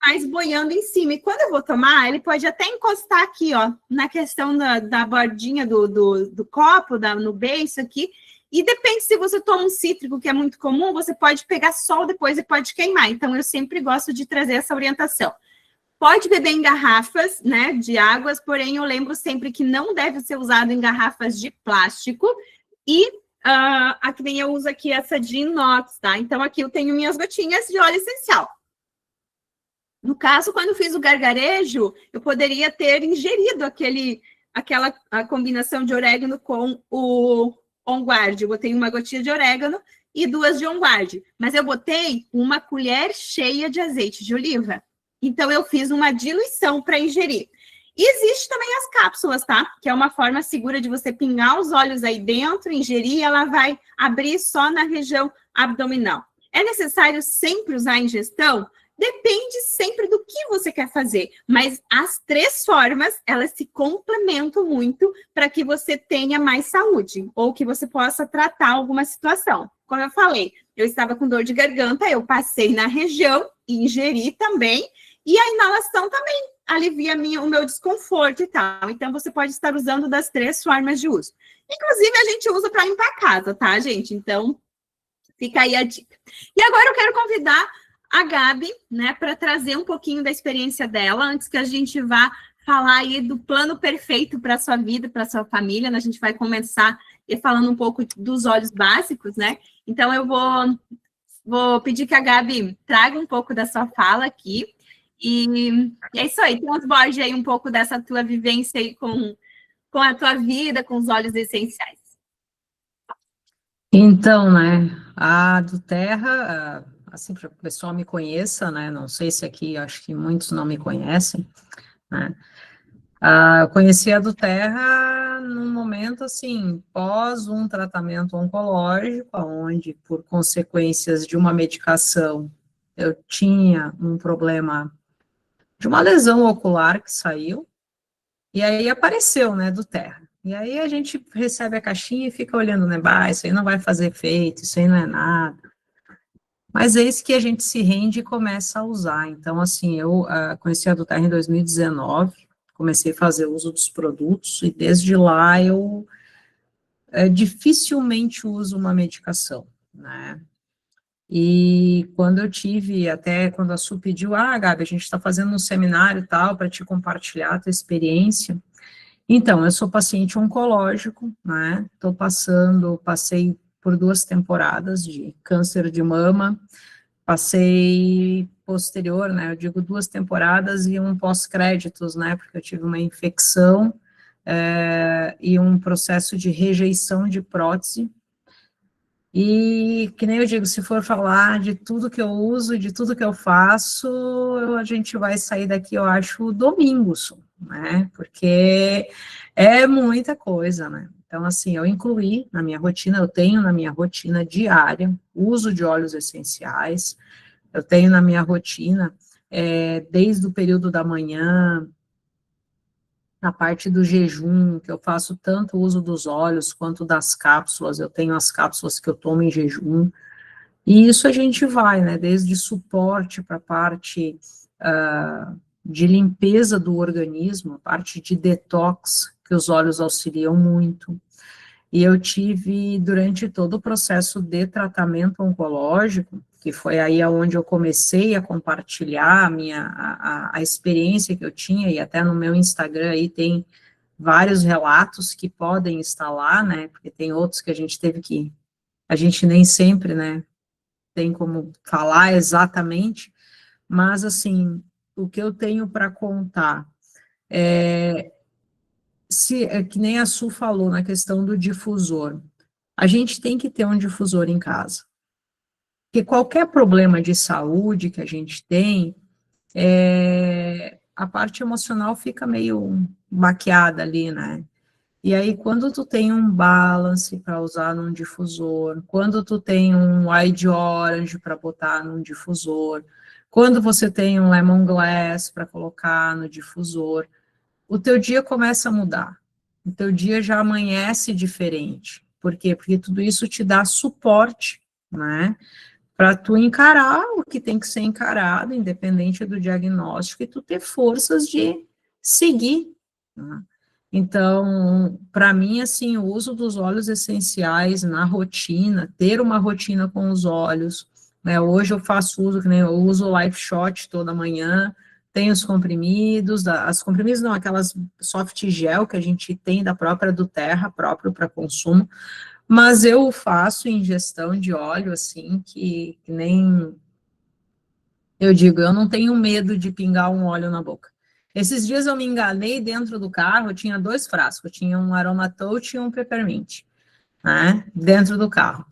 mais boiando em cima, e quando eu vou tomar, ele pode até encostar aqui, ó, na questão da bordinha do copo, no beiço aqui, e depende se você toma um cítrico, que é muito comum, você pode pegar sol depois e pode queimar, então eu sempre gosto de trazer essa orientação. Pode beber em garrafas, né, de águas, porém eu lembro sempre que não deve ser usado em garrafas de plástico. E aqui nem eu uso aqui essa de inox, tá? Então aqui eu tenho minhas gotinhas de óleo essencial. No caso, quando eu fiz o gargarejo, eu poderia ter ingerido aquela combinação de orégano com o On Guard. Eu botei uma gotinha de orégano e 2 de On Guard. Mas eu botei uma colher cheia de azeite de oliva. Então, eu fiz uma diluição para ingerir. E existe também as cápsulas, tá? Que é uma forma segura de você pingar os óleos aí dentro, ingerir, e ela vai abrir só na região abdominal. É necessário sempre usar a ingestão? Depende sempre do que você quer fazer. Mas as 3 formas, elas se complementam muito para que você tenha mais saúde, ou que você possa tratar alguma situação. Como eu falei, eu estava com dor de garganta, eu passei na região e ingeri também. E a inalação também alivia o meu desconforto e tal. Então, você pode estar usando das 3 formas de uso. Inclusive, a gente usa para limpar a casa, tá, gente? Então, fica aí a dica. E agora eu quero convidar a Gabi, né, para trazer um pouquinho da experiência dela, antes que a gente vá falar aí do plano perfeito para a sua vida, para a sua família. A gente vai começar falando um pouco dos óleos básicos, né? Então, eu vou pedir que a Gabi traga um pouco da sua fala aqui. E é isso aí, transborde aí um pouco dessa tua vivência aí com a tua vida, com os óleos essenciais. Então, né, a doTERRA, assim, para que o pessoal me conheça, né, não sei se aqui, acho que muitos não me conhecem, né, eu conheci a doTERRA num momento, assim, pós um tratamento oncológico, onde, por consequências de uma medicação, eu tinha um problema de uma lesão ocular que saiu, e aí apareceu, né, doTERRA. E aí a gente recebe a caixinha e fica olhando, né, isso aí não vai fazer efeito, isso aí não é nada. Mas é isso que a gente se rende e começa a usar. Então, assim, eu conheci a doTERRA em 2019, comecei a fazer uso dos produtos, e desde lá eu dificilmente uso uma medicação, né. E quando eu tive, até quando a Su pediu, Gabi, a gente está fazendo um seminário e tal, para te compartilhar a tua experiência. Então, eu sou paciente oncológico, né, passei por 2 temporadas de câncer de mama, passei posterior, né, eu digo 2 temporadas e um pós-créditos, né, porque eu tive uma infecção e um processo de rejeição de prótese, E, que nem eu digo, se for falar de tudo que eu uso, de tudo que eu faço, a gente vai sair daqui, eu acho, domingo, só, né? Porque é muita coisa, né? Então, assim, eu incluí na minha rotina, eu tenho na minha rotina diária uso de óleos essenciais, eu tenho na minha rotina, desde o período da manhã, na parte do jejum, que eu faço tanto uso dos óleos quanto das cápsulas, eu tenho as cápsulas que eu tomo em jejum, e isso a gente vai, né, desde suporte para a parte de limpeza do organismo, a parte de detox, que os óleos auxiliam muito, e eu tive, durante todo o processo de tratamento oncológico, que foi aí onde eu comecei a compartilhar a experiência que eu tinha, e até no meu Instagram aí tem vários relatos que podem estar lá, né, porque tem outros que a gente teve que, a gente nem sempre, né, tem como falar exatamente, mas, assim, o que eu tenho para contar é que nem a Su falou na questão do difusor, a gente tem que ter um difusor em casa, porque qualquer problema de saúde que a gente tem, a parte emocional fica meio baqueada ali, né? E aí, quando tu tem um balance para usar num difusor, quando tu tem um eye de orange para botar num difusor, quando você tem um lemongrass para colocar no difusor, o teu dia começa a mudar. O teu dia já amanhece diferente. Por quê? Porque tudo isso te dá suporte, né? Para tu encarar o que tem que ser encarado, independente do diagnóstico, e tu ter forças de seguir, né? Então, para mim, assim, o uso dos óleos essenciais na rotina, ter uma rotina com os óleos, né? Hoje eu faço uso, que nem eu uso o Life Shot toda manhã, tem os comprimidos, as comprimidos não, aquelas soft gel que a gente tem da própria do Terra, próprio para consumo, mas eu faço ingestão de óleo, assim, que nem eu digo, eu não tenho medo de pingar um óleo na boca. Esses dias eu me enganei dentro do carro, eu tinha 2 frascos, tinha um aromatouch e um peppermint, né, dentro do carro.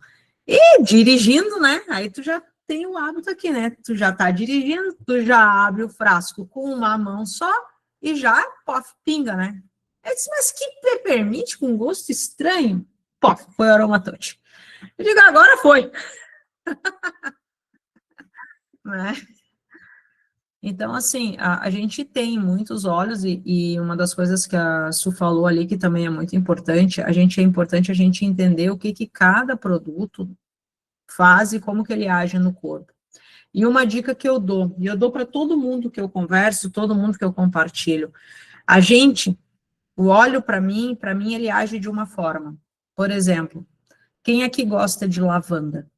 E dirigindo, né, aí tu já tem o hábito aqui, né, tu já tá dirigindo, tu já abre o frasco com uma mão só e já, pof, pinga, né. Eu disse, mas que peppermint com gosto estranho? Pof, foi o aromatouch. Eu digo, agora foi, né. Então, assim, a gente tem muitos óleos, e uma das coisas que a Su falou ali, que também é muito importante, é importante a gente entender o que cada produto faz e como que ele age no corpo. E uma dica que eu dou, e eu dou para todo mundo que eu converso, todo mundo que eu compartilho, o óleo para mim, ele age de uma forma. Por exemplo, quem aqui gosta de lavanda?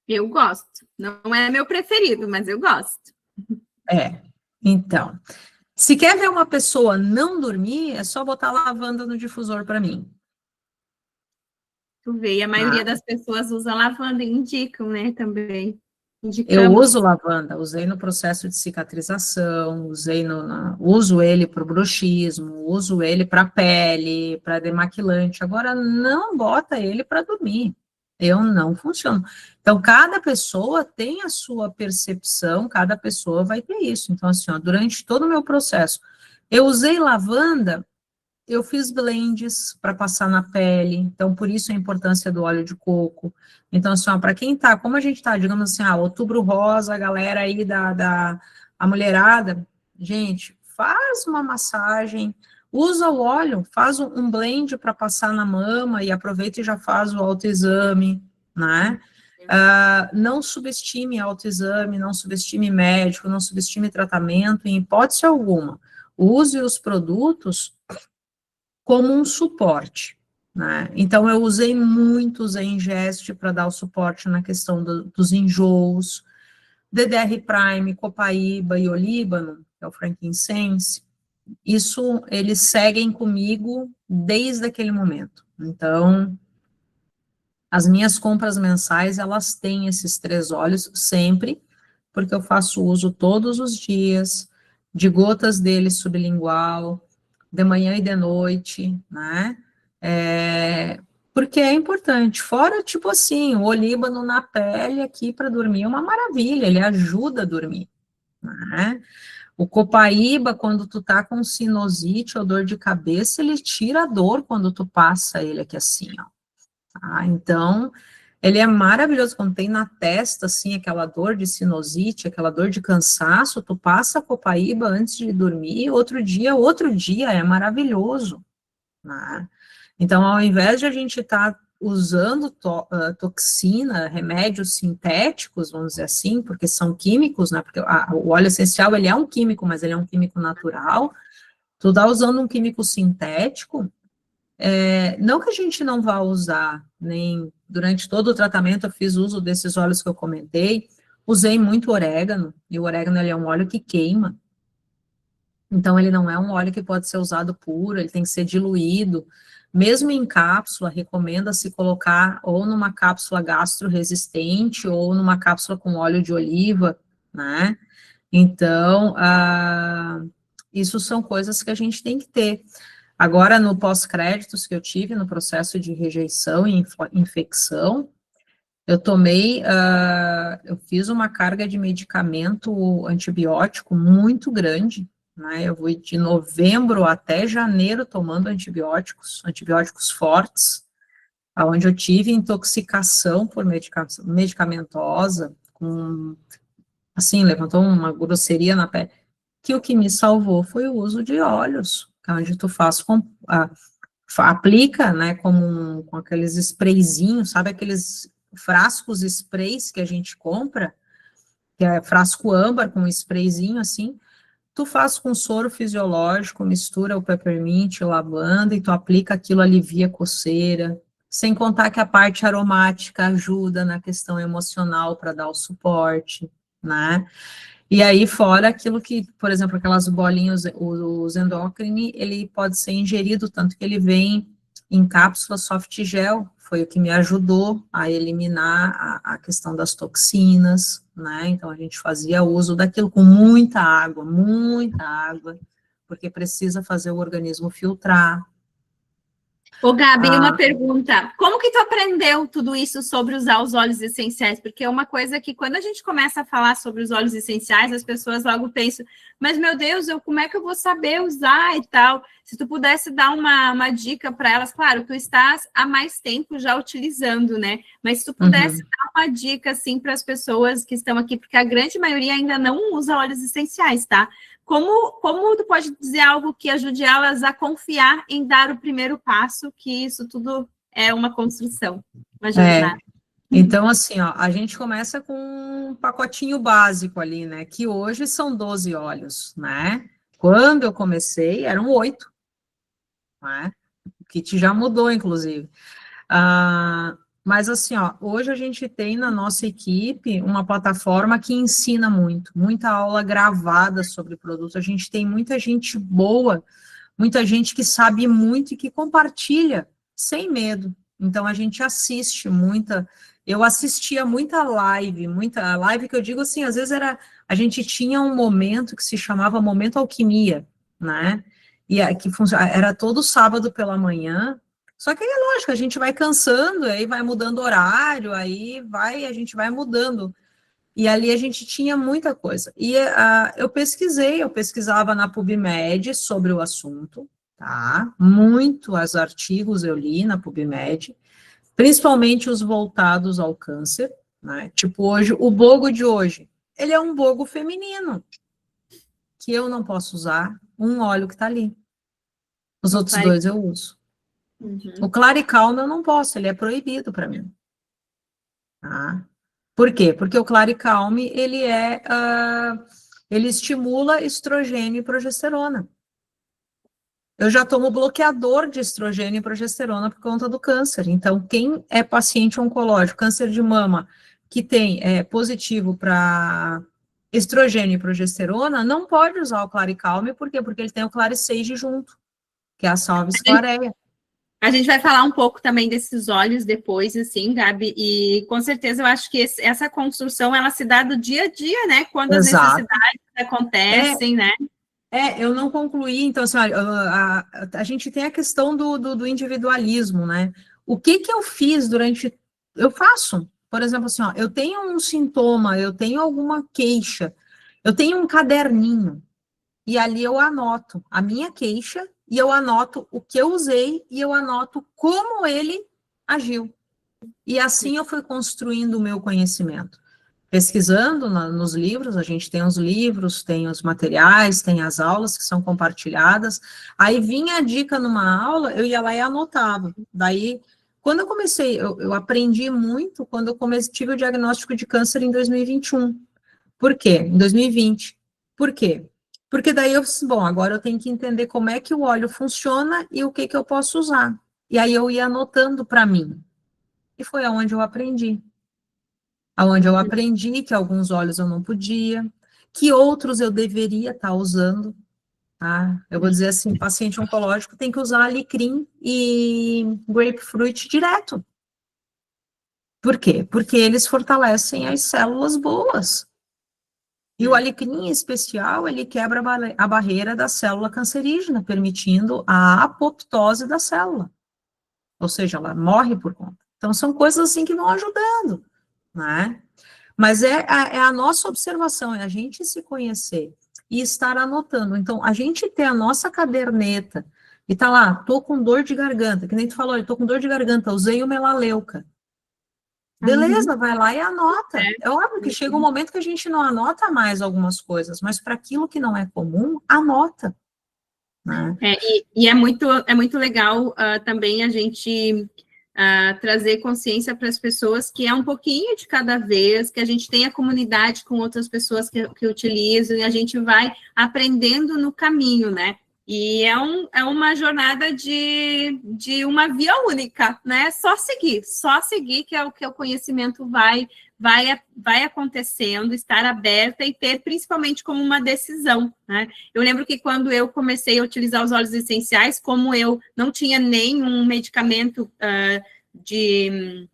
Eu gosto. Não é meu preferido, mas eu gosto. Então, se quer ver uma pessoa não dormir, é só botar lavanda no difusor para mim. Tu vê, e a maioria das pessoas usa lavanda e indicam, né, também. Eu Indicamos. uso lavanda, usei no processo de cicatrização, uso ele para o bruxismo, uso ele para pele, para demaquilante. Agora, não bota ele para dormir. Eu não funciono. Então, cada pessoa tem a sua percepção, cada pessoa vai ter isso. Então, assim, ó, durante todo o meu processo, eu usei lavanda, eu fiz blends para passar na pele, então por isso a importância do óleo de coco. Então, assim, para quem tá, como a gente tá, digamos assim, outubro rosa, a galera aí a mulherada, gente, faz uma massagem, usa o óleo, faz um blend para passar na mama e aproveita e já faz o autoexame, né? Não subestime autoexame, não subestime médico, não subestime tratamento, em hipótese alguma. Use os produtos como um suporte, né? Então, eu usei muito o Zengest para dar o suporte na questão dos enjoos, DDR Prime, Copaíba e Olíbano, que é o frankincense, isso, eles seguem comigo desde aquele momento. Então, as minhas compras mensais, elas têm esses 3 óleos sempre, porque eu faço uso todos os dias, de gotas dele sublingual, de manhã e de noite, né? porque é importante. Fora, tipo assim, o olíbano na pele aqui para dormir é uma maravilha, ele ajuda a dormir, né? O copaíba, quando tu tá com sinusite ou dor de cabeça, ele tira a dor quando tu passa ele aqui assim, ó. Tá? Então, ele é maravilhoso quando tem na testa, assim, aquela dor de sinusite, aquela dor de cansaço, tu passa a copaíba antes de dormir, outro dia, é maravilhoso, né? Então, ao invés de a gente estar usando toxina, remédios sintéticos, vamos dizer assim, porque são químicos, né? Porque o óleo essencial, ele é um químico, mas ele é um químico natural. Tu tá usando um químico sintético, não que a gente não vá usar, nem durante todo o tratamento eu fiz uso desses óleos que eu comentei, usei muito orégano, e o orégano ele é um óleo que queima, então ele não é um óleo que pode ser usado puro, ele tem que ser diluído, mesmo em cápsula, recomenda-se colocar ou numa cápsula gastro-resistente, ou numa cápsula com óleo de oliva, né? Então, isso são coisas que a gente tem que ter. Agora, no pós-créditos que eu tive, no processo de rejeição e infecção, eu fiz uma carga de medicamento antibiótico muito grande, né? Eu fui de novembro até janeiro tomando antibióticos fortes, onde eu tive intoxicação por medicamentosa, assim, levantou uma grosseria na pele, que o que me salvou foi o uso de óleos, onde tu aplica, né, com aqueles sprayzinhos, sabe aqueles frascos sprays que a gente compra, que é frasco âmbar com sprayzinho assim, tu faz com soro fisiológico, mistura o peppermint, lavanda, e tu aplica aquilo, alivia a coceira, sem contar que a parte aromática ajuda na questão emocional para dar o suporte, né? E aí, fora aquilo que, por exemplo, aquelas bolinhas, os endócrine, ele pode ser ingerido, tanto que ele vem em cápsula soft gel, foi o que me ajudou a eliminar a questão das toxinas, né? Então, a gente fazia uso daquilo com muita água, porque precisa fazer o organismo filtrar. Ô, Gabi, uma pergunta. Como que tu aprendeu tudo isso sobre usar os óleos essenciais? Porque é uma coisa que, quando a gente começa a falar sobre os óleos essenciais, as pessoas logo pensam, mas, meu Deus, como é que eu vou saber usar e tal? Se tu pudesse dar uma dica para elas, claro, tu estás há mais tempo já utilizando, né? Mas se tu pudesse dar uma dica, assim, para as pessoas que estão aqui, porque a grande maioria ainda não usa óleos essenciais, tá? Como tu pode dizer algo que ajude elas a confiar em dar o primeiro passo, que isso tudo é uma construção, uma jornada? Então, assim, ó, a gente começa com um pacotinho básico ali, né, que hoje são 12 óleos, né? Quando eu comecei, eram 8, né? O kit já mudou, inclusive. Mas assim, ó, hoje a gente tem na nossa equipe uma plataforma que ensina muita aula gravada sobre o produto. A gente tem muita gente boa, muita gente que sabe muito e que compartilha sem medo. Então a gente assiste eu assistia muita live que eu digo assim, às vezes a gente tinha um momento que se chamava Momento Alquimia, né? E era todo sábado pela manhã. Só que é lógico, a gente vai cansando, aí vai mudando o horário, a gente vai mudando. E ali a gente tinha muita coisa. E eu pesquisava na PubMed sobre o assunto, tá? Muitos artigos eu li na PubMed, principalmente os voltados ao câncer, né? Tipo hoje, o bogo de hoje, ele é um bogo feminino, que eu não posso usar um óleo que tá ali. Os outros dois eu uso. O Claricalme eu não posso, ele é proibido para mim. Tá? Por quê? Porque o Claricalme, ele estimula estrogênio e progesterona. Eu já tomo bloqueador de estrogênio e progesterona por conta do câncer. Então, quem é paciente oncológico, câncer de mama, que tem positivo para estrogênio e progesterona, não pode usar o Claricalme, por quê? Porque ele tem o Claricage junto, que é a Salves Clareia. A gente vai falar um pouco também desses óleos depois, assim, Gabi, e com certeza eu acho que essa construção, ela se dá do dia a dia, né? Quando as necessidades acontecem, né? Eu não concluí, então, assim, a gente tem a questão do individualismo, né? O que eu fiz durante... Eu faço, por exemplo, assim, ó, eu tenho um sintoma, eu tenho alguma queixa, eu tenho um caderninho, e ali eu anoto a minha queixa, e eu anoto o que eu usei, e eu anoto como ele agiu. E assim eu fui construindo o meu conhecimento. Pesquisando nos livros, a gente tem os livros, tem os materiais, tem as aulas que são compartilhadas. Aí vinha a dica numa aula, eu ia lá e anotava. Daí, quando eu comecei, eu aprendi muito quando eu tive o diagnóstico de câncer em 2021. Por quê? Em 2020. Por quê? Porque daí eu disse, bom, agora eu tenho que entender como é que o óleo funciona e o que eu posso usar. E aí eu ia anotando para mim. E foi aonde eu aprendi. Aonde eu aprendi que alguns óleos eu não podia, que outros eu deveria estar usando, tá? Eu vou dizer assim, paciente oncológico tem que usar alecrim e grapefruit direto. Por quê? Porque eles fortalecem as células boas. E o alecrim, em especial, ele quebra a barreira da célula cancerígena, permitindo a apoptose da célula. Ou seja, ela morre por conta. Então, são coisas assim que vão ajudando, né? Mas é a nossa observação, é a gente se conhecer e estar anotando. Então, a gente ter a nossa caderneta e tá lá, tô com dor de garganta, que nem tu falou, eu tô com dor de garganta, usei o melaleuca. Beleza, vai lá e anota. É óbvio que chega um momento que a gente não anota mais algumas coisas, mas para aquilo que não é comum, anota. Né? E é muito legal também a gente trazer consciência para as pessoas que é um pouquinho de cada vez, que a gente tem a comunidade com outras pessoas que utilizam e a gente vai aprendendo no caminho, né? E é uma jornada de uma via única, né? Só seguir que é o que o conhecimento vai acontecendo, estar aberta e ter principalmente como uma decisão, né? Eu lembro que quando eu comecei a utilizar os óleos essenciais, como eu não tinha nenhum medicamento de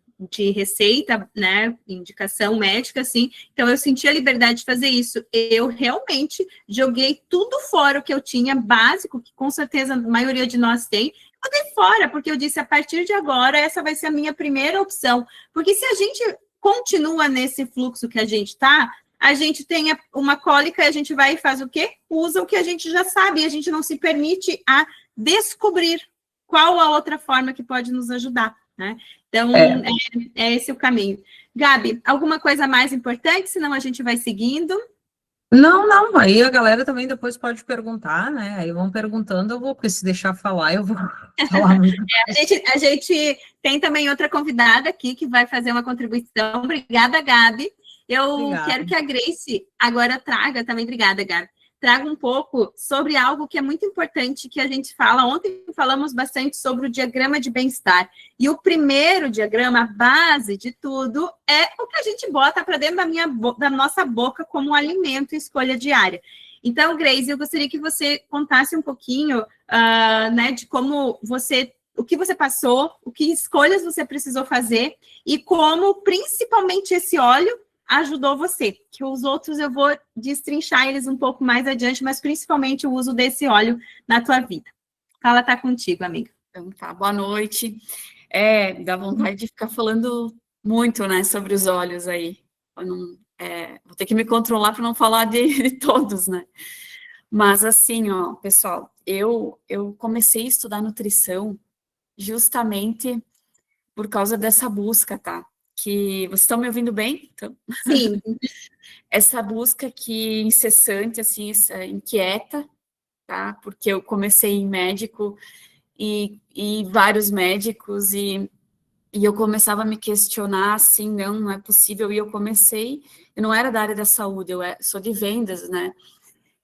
receita, né, indicação médica, assim, então eu senti a liberdade de fazer isso. Eu realmente joguei tudo fora o que eu tinha, básico, que com certeza a maioria de nós tem, eu dei fora, porque eu disse, a partir de agora, essa vai ser a minha primeira opção, porque se a gente continua nesse fluxo que a gente está, a gente tem uma cólica e a gente vai e faz o quê? Usa o que a gente já sabe, e a gente não se permite a descobrir qual a outra forma que pode nos ajudar, né? Então, é esse o caminho. Gabi, alguma coisa mais importante, senão a gente vai seguindo? Não, aí a galera também depois pode perguntar, né? Aí vão perguntando, eu vou, porque se deixar falar, eu vou falar muito. A gente tem também outra convidada aqui que vai fazer uma contribuição. Obrigada, Gabi. Quero que a Grace agora traga também, obrigada, Gabi, traga um pouco sobre algo que é muito importante que a gente fala. Ontem falamos bastante sobre o diagrama de bem-estar. E o primeiro diagrama, a base de tudo, é o que a gente bota para dentro da nossa boca como um alimento e escolha diária. Então, Grace, eu gostaria que você contasse um pouquinho, né, de como o que você passou, o que escolhas você precisou fazer e como, principalmente, esse óleo ajudou você, que os outros eu vou destrinchar eles um pouco mais adiante, mas principalmente o uso desse óleo na tua vida. Fala, tá contigo, amiga. Então tá, boa noite. Dá vontade de ficar falando muito, né, sobre os óleos aí. Vou ter que me controlar para não falar de todos, né? Mas assim, ó, pessoal, eu comecei a estudar nutrição justamente por causa dessa busca, tá? Que vocês estão me ouvindo bem? Então, sim. Essa busca que incessante, assim, inquieta, tá? Porque eu comecei em médico e vários médicos e eu começava a me questionar, assim, não é possível. E eu não era da área da saúde, eu sou de vendas, né?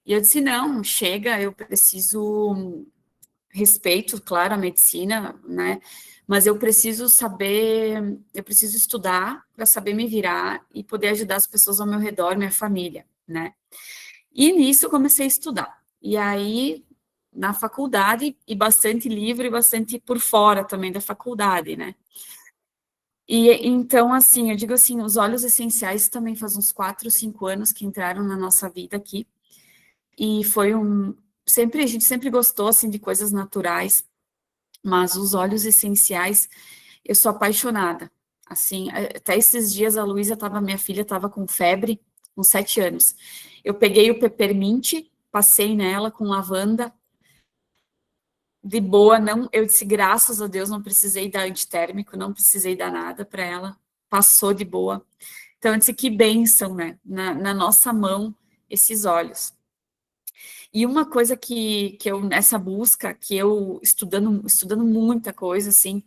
E eu disse, não, chega, eu preciso respeito, claro, a medicina, né? Mas eu preciso estudar para saber me virar e poder ajudar as pessoas ao meu redor, minha família, né? E nisso eu comecei a estudar. E aí, na faculdade, e bastante livro e bastante por fora também da faculdade, né? E então, assim, eu digo assim, os óleos essenciais também faz uns 4, 5 anos que entraram na nossa vida aqui. E foi a gente sempre gostou, assim, de coisas naturais, mas os óleos essenciais, eu sou apaixonada. Assim, até esses dias minha filha estava com febre, com 7 anos. Eu peguei o peppermint, passei nela com lavanda, de boa, não, eu disse, graças a Deus, não precisei dar antitérmico, não precisei dar nada para ela, passou de boa. Então, eu disse, que bênção, né, na nossa mão, esses óleos. E uma coisa que eu, nessa busca, que eu, estudando muita coisa, assim,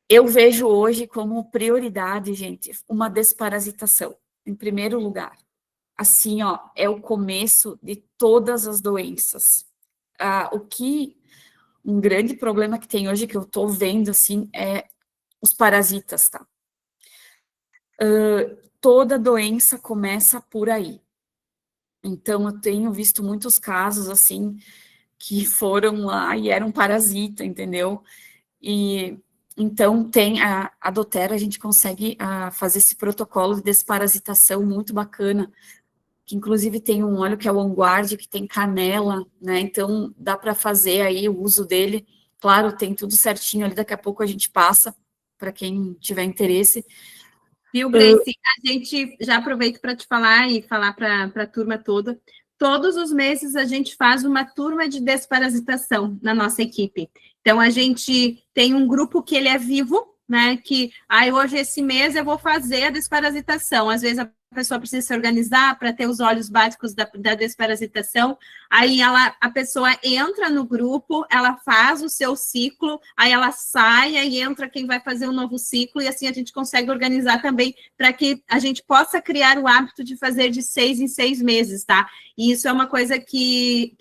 eu vejo hoje como prioridade, gente, uma desparasitação, em primeiro lugar. Assim, ó, é o começo de todas as doenças. Um grande problema que tem hoje, que eu tô vendo, assim, é os parasitas, tá? Toda doença começa por aí. Então, eu tenho visto muitos casos, assim, que foram lá e eram parasita, entendeu? E então tem a doTERRA, a gente consegue fazer esse protocolo de desparasitação muito bacana, que inclusive tem um óleo que é o OnGuard, que tem canela, né? Então dá para fazer aí o uso dele. Claro, tem tudo certinho ali, daqui a pouco a gente passa para quem tiver interesse. Viu, Grace? A gente já aproveita para te falar e falar para a turma toda. Todos os meses a gente faz uma turma de desparasitação na nossa equipe. Então, a gente tem um grupo que ele é vivo, né? Que hoje, esse mês, eu vou fazer a desparasitação. Às vezes, a pessoa precisa se organizar para ter os óleos básicos da desparasitação. Aí a pessoa entra no grupo, ela faz o seu ciclo, aí ela sai, aí entra quem vai fazer um novo ciclo, e assim a gente consegue organizar também para que a gente possa criar o hábito de fazer de 6 em 6 meses, tá? E isso é uma coisa que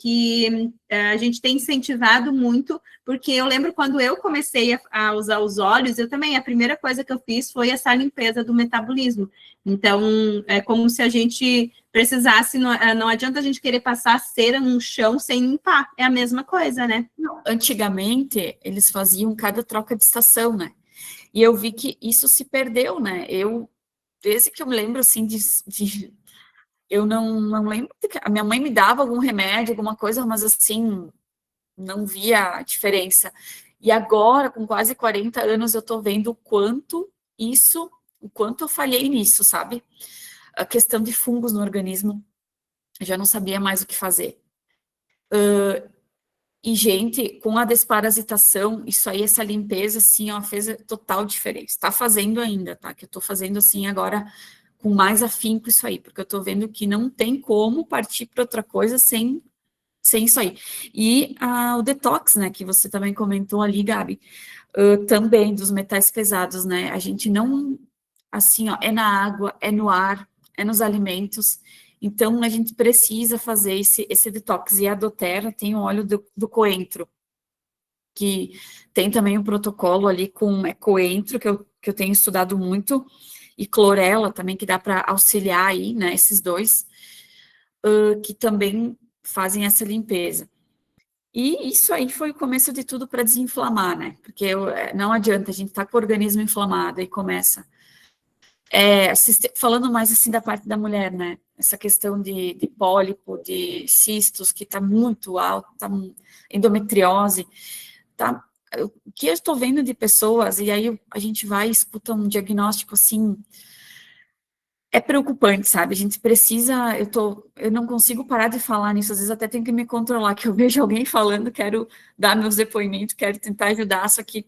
a gente tem incentivado muito, porque eu lembro quando eu comecei a usar os óleos, eu também, a primeira coisa que eu fiz foi essa limpeza do metabolismo. Então, é como se a gente precisasse, não adianta a gente querer passar cera num chão sem limpar, é a mesma coisa, né? Antigamente, eles faziam cada troca de estação, né? E eu vi que isso se perdeu, né? Desde que eu me lembro, assim, eu não lembro, a minha mãe me dava algum remédio, alguma coisa, mas assim, não via a diferença. E agora, com quase 40 anos, eu tô vendo o quanto eu falhei nisso, sabe? A questão de fungos no organismo, eu já não sabia mais o que fazer. E, gente, com a desparasitação, isso aí, essa limpeza, assim, ó, fez total diferença. Tá fazendo ainda, tá? Que eu tô fazendo, assim, agora com mais afinco isso aí, porque eu tô vendo que não tem como partir para outra coisa sem isso aí. E o detox, né, que você também comentou ali, Gabi, também dos metais pesados, né, a gente não, assim, ó, é na água, é no ar, é nos alimentos, então a gente precisa fazer esse detox, e a doTERRA tem o óleo do coentro, que tem também um protocolo ali com coentro, que eu tenho estudado muito, e clorela também, que dá para auxiliar aí, né, esses dois, que também fazem essa limpeza. E isso aí foi o começo de tudo para desinflamar, né? Porque não adianta, a gente tá com o organismo inflamado e começa. Falando mais assim da parte da mulher, né? Essa questão de pólipo, de cistos, que tá muito alto, endometriose, tá? O que eu estou vendo de pessoas, e aí a gente vai e escuta um diagnóstico assim, é preocupante, sabe? A gente precisa, eu não consigo parar de falar nisso, às vezes até tenho que me controlar, que eu vejo alguém falando, quero dar meus depoimentos, quero tentar ajudar, só que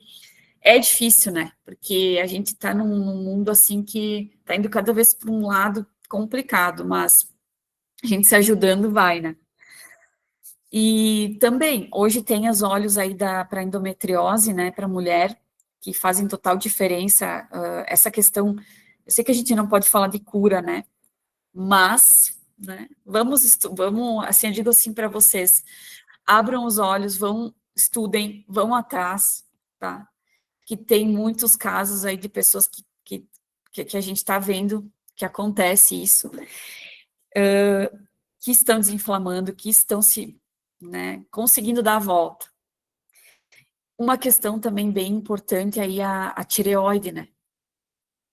é difícil, né? Porque a gente está num mundo assim que está indo cada vez para um lado complicado, mas a gente se ajudando vai, né? E também, hoje tem os óleos aí para endometriose, né, para mulher, que fazem total diferença, essa questão, eu sei que a gente não pode falar de cura, né, mas, né, vamos, assim, eu digo assim para vocês, abram os olhos, estudem, vão atrás, tá, que tem muitos casos aí de pessoas que a gente está vendo que acontece isso, que estão desinflamando, que estão né, conseguindo dar a volta. Uma questão também bem importante aí a tireoide, né?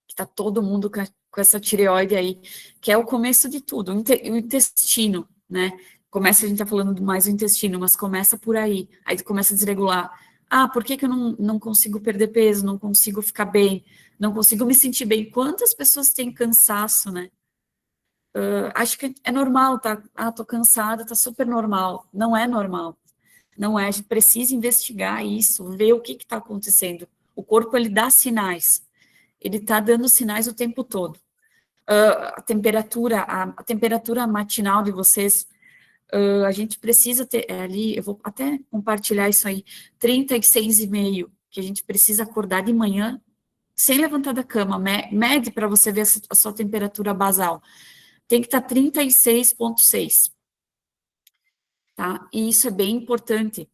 Que tá todo mundo com essa tireoide aí, que é o começo de tudo, o intestino, né? A gente tá falando mais do intestino, mas começa por aí começa a desregular por que eu não consigo perder peso, não consigo ficar bem, não consigo me sentir bem? Quantas pessoas têm cansaço, né? Acho que é normal, tá? Tô cansada, tá super normal. Não é normal. Não é, a gente precisa investigar isso, ver o que está acontecendo. O corpo, ele dá sinais. Ele está dando sinais o tempo todo. A temperatura matinal de vocês, a gente precisa ter ali, eu vou até compartilhar isso aí, 36,5, que a gente precisa acordar de manhã, sem levantar da cama, mede para você ver a sua temperatura basal. Tem que estar 36,6, tá? E isso é bem importante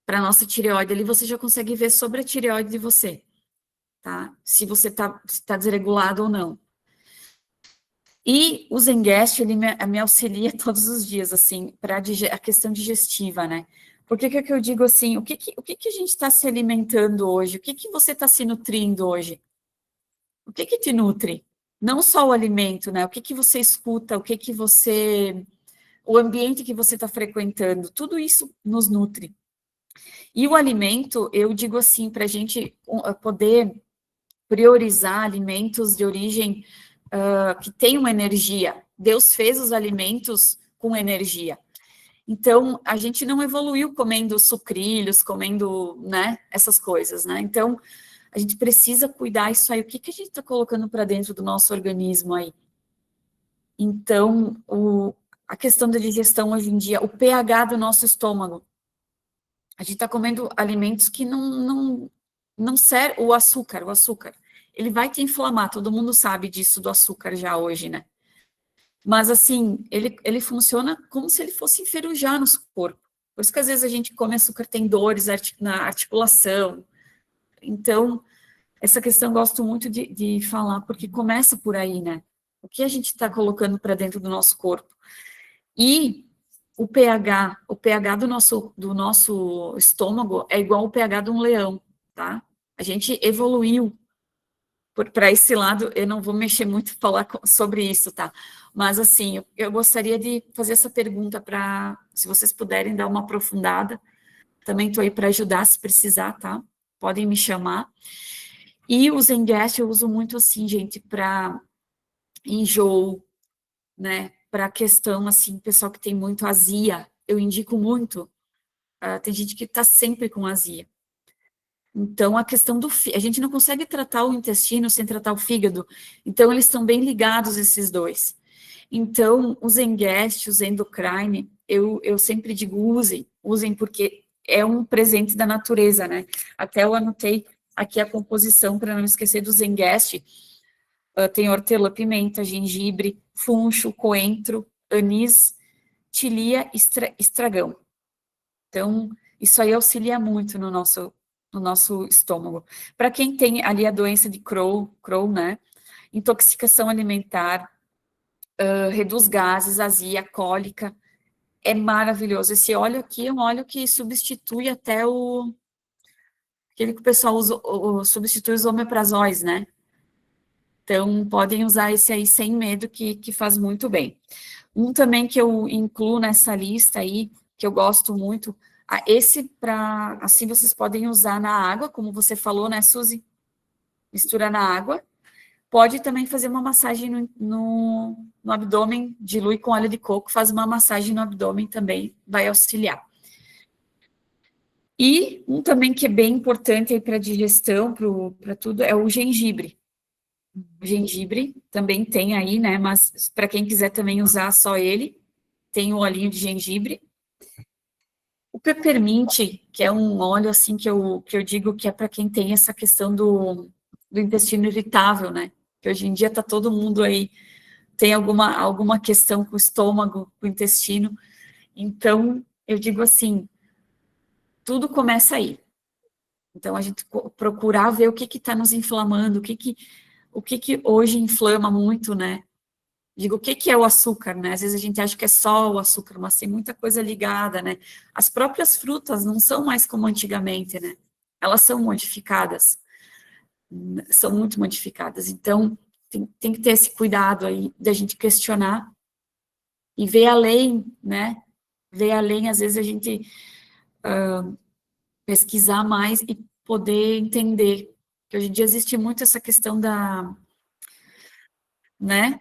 para a nossa tireoide. Ali você já consegue ver sobre a tireoide de você, tá? Se você tá desregulado ou não. E o Zengest, ele me auxilia todos os dias, assim, para a questão digestiva, né? Porque que eu digo assim, o que a gente está se alimentando hoje? O que você está se nutrindo hoje? O que te nutre? Não só o alimento, né? O que você escuta, o ambiente que você está frequentando, tudo isso nos nutre. E o alimento, eu digo assim, para a gente poder priorizar alimentos de origem que tenham energia. Deus fez os alimentos com energia. Então, a gente não evoluiu comendo sucrilhos, comendo, né, essas coisas, né? Então, a gente precisa cuidar isso aí. O que a gente está colocando para dentro do nosso organismo aí? Então, a questão da digestão hoje em dia, o pH do nosso estômago. A gente está comendo alimentos que não servem. O açúcar, ele vai te inflamar, todo mundo sabe disso do açúcar já hoje, né? Mas, assim, ele funciona como se ele fosse enferrujar nosso corpo. Por isso que, às vezes, a gente come açúcar, tem dores na articulação. Então, essa questão eu gosto muito de falar, porque começa por aí, né? O que a gente está colocando para dentro do nosso corpo. E o pH do nosso estômago é igual ao pH de um leão, tá? A gente evoluiu para esse lado, eu não vou mexer muito falar sobre isso, tá? Mas, assim, eu gostaria de fazer essa pergunta se vocês puderem dar uma aprofundada. Também estou aí para ajudar, se precisar, tá? Podem me chamar. E o Zengest eu uso muito, assim, gente, para enjoo, né? Para questão, assim, pessoal que tem muito azia, eu indico muito. Tem gente que está sempre com azia. Então, a questão a gente não consegue tratar o intestino sem tratar o fígado. Então, eles estão bem ligados, esses dois. Então, o Zengest, o Zendocrine, eu sempre digo, usem porque é um presente da natureza, né? Até eu anotei aqui a composição, para não esquecer do Zengest. Tem hortelã-pimenta, gengibre, funcho, coentro, anis, tilia, estragão. Então, isso aí auxilia muito no nosso estômago. Para quem tem ali a doença de Crohn, né? Intoxicação alimentar, reduz gases, azia, cólica, é maravilhoso. Esse óleo aqui é um óleo que substitui até aquele que o pessoal usa, substitui os omeprazóis, né? Então, podem usar esse aí sem medo, que faz muito bem. Um também que eu incluo nessa lista aí, que eu gosto muito, esse assim vocês podem usar na água, como você falou, né, Suzy? Mistura na água. Pode também fazer uma massagem no abdômen, dilui com óleo de coco, faz uma massagem no abdômen também, vai auxiliar. E um também que é bem importante aí para digestão, para tudo, é o gengibre. O gengibre também tem aí, né, mas para quem quiser também usar só ele, tem o olhinho de gengibre. O peppermint, que é um óleo, assim, que eu digo que é para quem tem essa questão do intestino irritável, né? Que hoje em dia está todo mundo aí, tem alguma questão com o estômago, com o intestino. Então, eu digo assim, tudo começa aí. Então, a gente procurar ver o que está nos inflamando, o que hoje inflama muito, né? Digo, o que é o açúcar, né? Às vezes a gente acha que é só o açúcar, mas tem muita coisa ligada, né? As próprias frutas não são mais como antigamente, né? Elas são modificadas, são muito modificadas. Então, tem que ter esse cuidado aí da gente questionar e ver além, né? Ver além, às vezes a gente pesquisar mais e poder entender. Que hoje em dia existe muito essa questão né,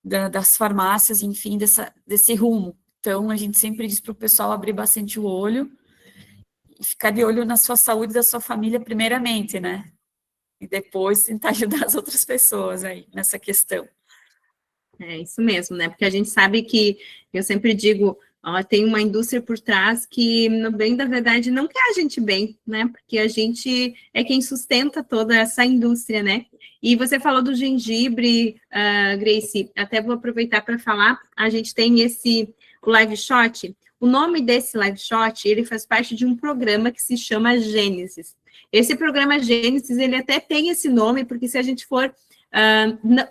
das farmácias, enfim, desse rumo. Então, a gente sempre diz para o pessoal abrir bastante o olho e ficar de olho na sua saúde e da sua família primeiramente, né? E depois tentar ajudar as outras pessoas aí nessa questão. É isso mesmo, né? Porque a gente sabe que, eu sempre digo, ó, tem uma indústria por trás que, no bem da verdade, não quer a gente bem, né? Porque a gente é quem sustenta toda essa indústria, né? E você falou do gengibre, Grace, até vou aproveitar para falar, a gente tem o Live Shot. O nome desse Live Shot, ele faz parte de um programa que se chama Gênesis. Esse programa Gênesis, ele até tem esse nome, porque se a gente for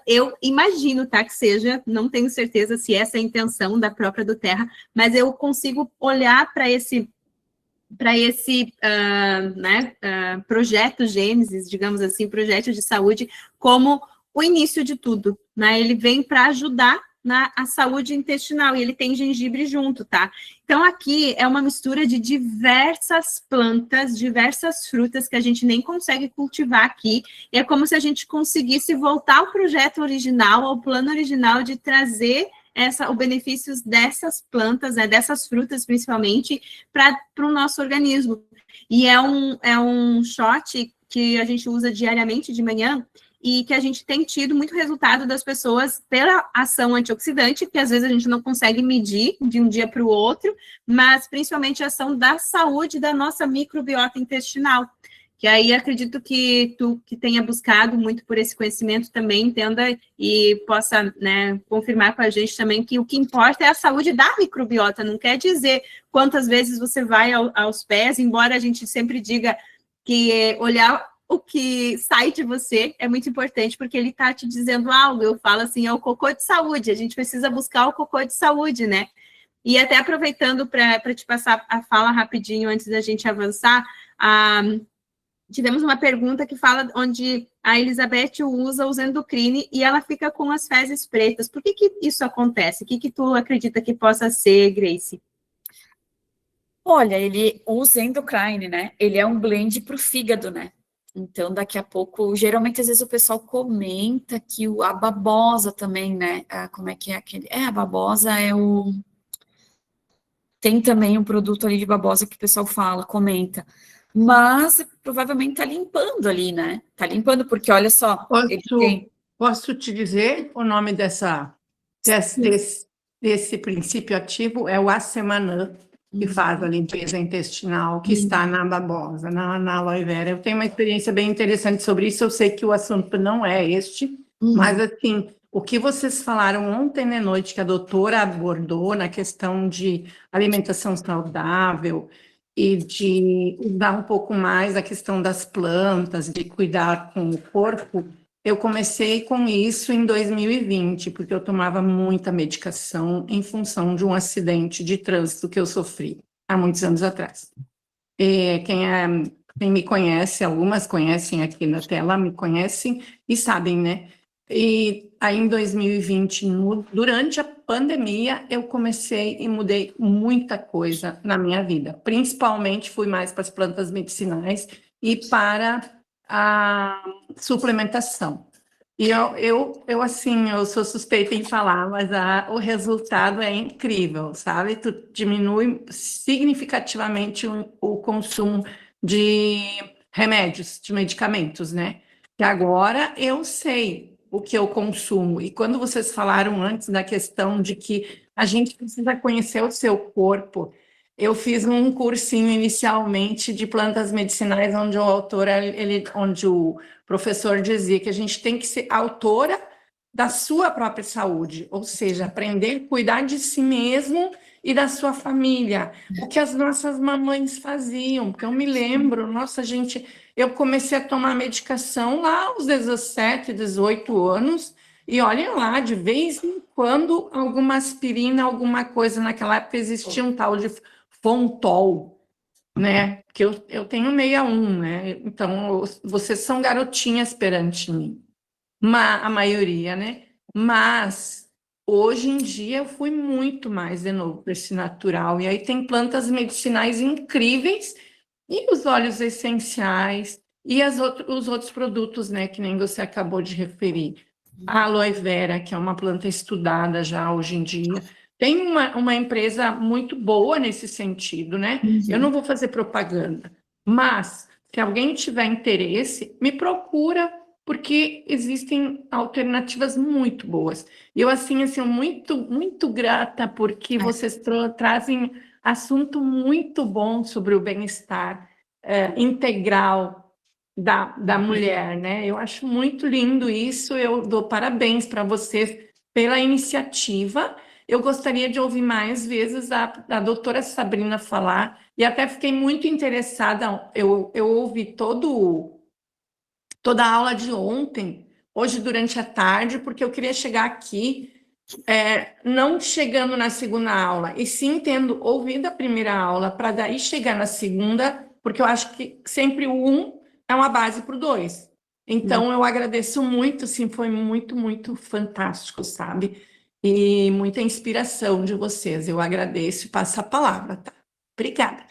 eu imagino, tá, que seja, não tenho certeza se essa é a intenção da própria do Terra, mas eu consigo olhar para esse projeto Gênesis, digamos assim, projeto de saúde, como o início de tudo, né? Ele vem para ajudar a saúde intestinal, e ele tem gengibre junto, tá? Então, aqui é uma mistura de diversas plantas, diversas frutas que a gente nem consegue cultivar aqui, e é como se a gente conseguisse voltar ao projeto original, ao plano original de trazer os benefícios dessas plantas, né, dessas frutas principalmente, para o nosso organismo. E é um shot que a gente usa diariamente de manhã, e que a gente tem tido muito resultado das pessoas pela ação antioxidante, que às vezes a gente não consegue medir de um dia para o outro, mas principalmente a ação da saúde da nossa microbiota intestinal. Que aí acredito que tu que tenha buscado muito por esse conhecimento também entenda e possa, né, confirmar com a gente também que o que importa é a saúde da microbiota, não quer dizer quantas vezes você vai aos pés, embora a gente sempre diga que olhar o que sai de você é muito importante, porque ele está te dizendo algo. Eu falo assim, é o cocô de saúde, a gente precisa buscar o cocô de saúde, né? E até aproveitando para te passar a fala rapidinho antes da gente avançar, tivemos uma pergunta que fala onde a Elizabeth usa os endocrine e ela fica com as fezes pretas. Por que isso acontece? O que tu acredita que possa ser, Grace? Olha, ele usa endocrine, né? Ele é um blend para o fígado, né? Então, daqui a pouco, geralmente, às vezes o pessoal comenta que a babosa também, né? Como é que é aquele? A babosa é o... Tem também um produto ali de babosa que o pessoal fala, comenta. Mas, provavelmente, tá limpando ali, né? Tá limpando, porque, olha só... Posso te dizer o nome desse princípio ativo? É o Acemanã, que faz a limpeza intestinal, que está na babosa, na aloe vera. Eu tenho uma experiência bem interessante sobre isso, eu sei que o assunto não é este, mas, assim, o que vocês falaram ontem de noite, que a doutora abordou na questão de alimentação saudável e de usar um pouco mais a questão das plantas, de cuidar com o corpo, eu comecei com isso em 2020, porque eu tomava muita medicação em função de um acidente de trânsito que eu sofri há muitos anos atrás. E quem me conhece, algumas conhecem aqui na tela, me conhecem e sabem, né? E aí em 2020, durante a pandemia, eu comecei e mudei muita coisa na minha vida. Principalmente fui mais para as plantas medicinais e para a suplementação. E eu sou suspeita em falar, mas o resultado é incrível, sabe? Tu diminui significativamente o consumo de remédios, de medicamentos, né? Que agora eu sei o que eu consumo. E quando vocês falaram antes da questão de que a gente precisa conhecer o seu corpo, eu fiz um cursinho inicialmente de plantas medicinais, onde onde o professor dizia que a gente tem que ser autora da sua própria saúde, ou seja, aprender a cuidar de si mesmo e da sua família, o que as nossas mamães faziam, porque eu me lembro, eu comecei a tomar medicação lá aos 17, 18 anos, e olhem lá, de vez em quando, alguma aspirina, alguma coisa, naquela época existia um tal de Fontol, né? Que eu tenho 61, né? Então, vocês são garotinhas perante mim, a maioria, né? Mas, hoje em dia, eu fui muito mais de novo para esse natural. E aí tem plantas medicinais incríveis E os óleos essenciais e os outros produtos, né, que nem você acabou de referir. A aloe vera, que é uma planta estudada já hoje em dia. Tem uma empresa muito boa nesse sentido, né? Eu não vou fazer propaganda, mas se alguém tiver interesse, me procura, porque existem alternativas muito boas. E eu, assim, muito, muito grata, porque vocês trazem assunto muito bom sobre o bem-estar integral da mulher, né? Eu acho muito lindo isso, eu dou parabéns para vocês pela iniciativa. Eu gostaria de ouvir mais vezes a doutora Sabrina falar, e até fiquei muito interessada, eu ouvi toda a aula de ontem, hoje durante a tarde, porque eu queria chegar aqui, não chegando na segunda aula, e sim tendo ouvido a primeira aula, para daí chegar na segunda, porque eu acho que sempre o 1 é uma base para o 2. Então, eu agradeço muito, sim, foi muito, muito fantástico, sabe? E muita inspiração de vocês. Eu agradeço e passo a palavra, tá? Obrigada.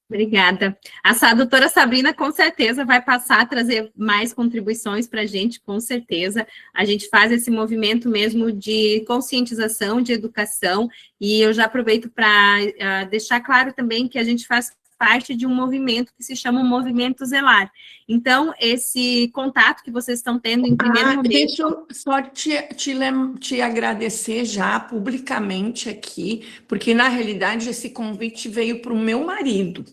Obrigada. A doutora Sabrina, com certeza, vai passar a trazer mais contribuições para a gente, com certeza. A gente faz esse movimento mesmo de conscientização, de educação, e eu já aproveito para deixar claro também que a gente faz parte de um movimento que se chama o Movimento Zelar. Então, esse contato que vocês estão tendo em primeiro momento... Deixa eu só te agradecer já publicamente aqui, porque, na realidade, esse convite veio para o meu marido,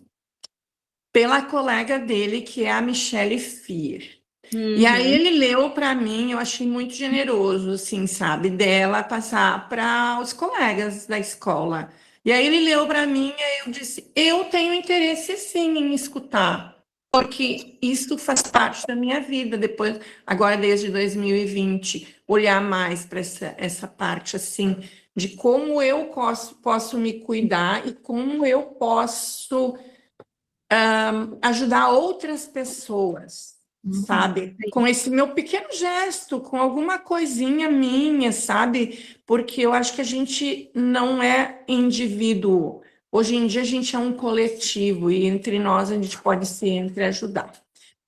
pela colega dele, que é a Michelle Fier. E aí ele leu para mim, eu achei muito generoso, assim, sabe, dela passar para os colegas da escola. E aí ele leu para mim e aí eu disse, eu tenho interesse sim em escutar, porque isso faz parte da minha vida, depois, agora desde 2020, olhar mais para essa parte, assim, de como eu posso me cuidar e como eu posso ajudar outras pessoas, sabe? Com esse meu pequeno gesto, com alguma coisinha minha, sabe? Porque eu acho que a gente não é indivíduo. Hoje em dia a gente é um coletivo e entre nós a gente pode se entreajudar.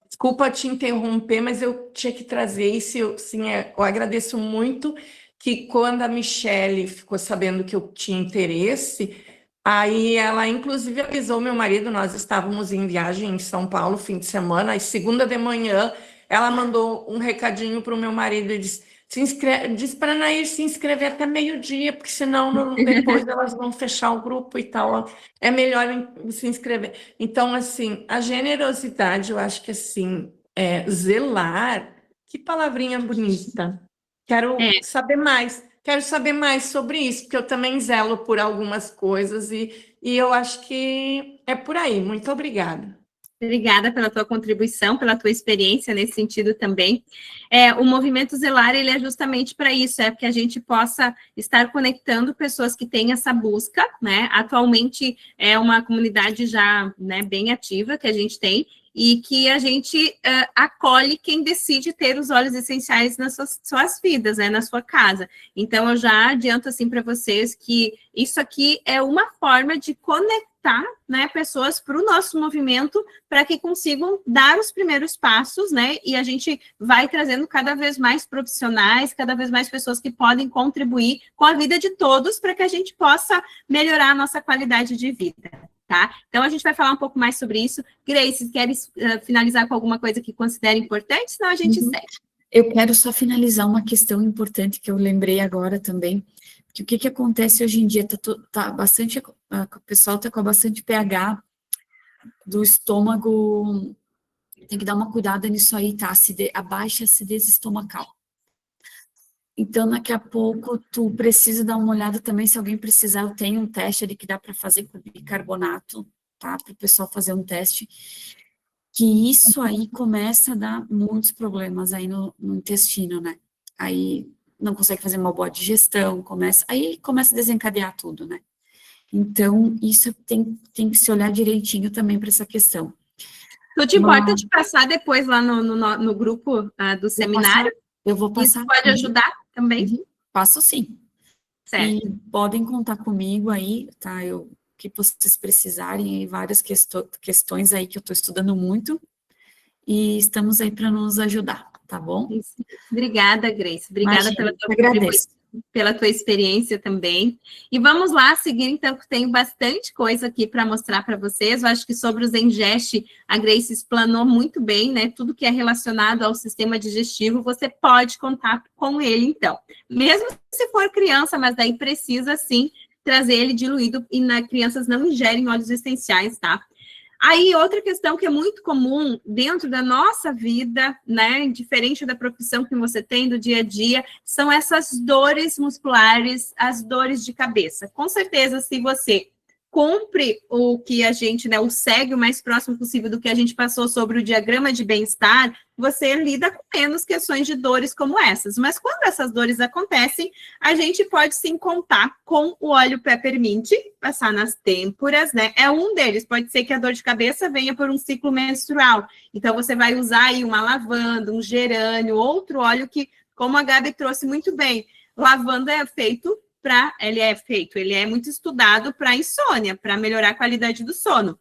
Desculpa te interromper, mas eu tinha que trazer isso. Eu agradeço muito que quando a Michelle ficou sabendo que eu tinha interesse, aí ela, inclusive, avisou meu marido, nós estávamos em viagem em São Paulo, fim de semana, e segunda de manhã, ela mandou um recadinho para o meu marido e disse para a Anair se inscrever até meio-dia, porque senão depois elas vão fechar o grupo e tal, é melhor se inscrever. Então, assim, a generosidade, eu acho que, assim, zelar, que palavrinha bonita. Quero saber mais sobre isso, porque eu também zelo por algumas coisas e eu acho que é por aí. Muito obrigada. Obrigada pela tua contribuição, pela tua experiência nesse sentido também. O Movimento Zelar, ele é justamente para isso, que a gente possa estar conectando pessoas que têm essa busca, né? Atualmente é uma comunidade já, né, bem ativa que a gente tem, e que a gente acolhe quem decide ter os óleos essenciais nas suas vidas, né, na sua casa. Então, eu já adianto assim para vocês que isso aqui é uma forma de conectar, né, pessoas para o nosso movimento, para que consigam dar os primeiros passos, né, e a gente vai trazendo cada vez mais profissionais, cada vez mais pessoas que podem contribuir com a vida de todos, para que a gente possa melhorar a nossa qualidade de vida. Tá? Então, a gente vai falar um pouco mais sobre isso. Grace, queres finalizar com alguma coisa que considere importante? Senão a gente segue. Eu quero só finalizar uma questão importante que eu lembrei agora também, que o que acontece hoje em dia, o pessoal está com bastante pH do estômago, tem que dar uma cuidada nisso aí, tá? A baixa acidez estomacal. Então, daqui a pouco, tu precisa dar uma olhada também, se alguém precisar, eu tenho um teste ali que dá para fazer com bicarbonato, tá? Para o pessoal fazer um teste, que isso aí começa a dar muitos problemas aí no intestino, né? Aí não consegue fazer uma boa digestão, aí começa a desencadear tudo, né? Então, isso tem que se olhar direitinho também para essa questão. Tu te importa de passar depois lá no grupo do seminário? Eu vou passar. Isso pode ajudar também? Passo sim. Certo. E podem contar comigo aí, tá? que vocês precisarem, aí várias questões aí que eu estou estudando muito, e estamos aí para nos ajudar, tá bom? Obrigada, Grace. Obrigada agradeço. Pela tua experiência também. E vamos lá seguir, então, que tem bastante coisa aqui para mostrar para vocês. Eu acho que sobre o Zengest, a Grace explanou muito bem, né? Tudo que é relacionado ao sistema digestivo, você pode contar com ele, então. Mesmo se for criança, mas daí precisa, sim, trazer ele diluído, e crianças não ingerem óleos essenciais, tá? Aí, outra questão que é muito comum dentro da nossa vida, né, diferente da profissão que você tem do dia a dia, são essas dores musculares, as dores de cabeça. Com certeza, se você cumpre o que a gente, né, o segue o mais próximo possível do que a gente passou sobre o diagrama de bem-estar, você lida com menos questões de dores como essas. Mas quando essas dores acontecem, a gente pode sim contar com o óleo Peppermint, passar nas têmporas, né? É um deles. Pode ser que a dor de cabeça venha por um ciclo menstrual. Então, você vai usar aí uma lavanda, um gerânio, outro óleo que, como a Gabi trouxe muito bem, lavanda ele é muito estudado para insônia, para melhorar a qualidade do sono.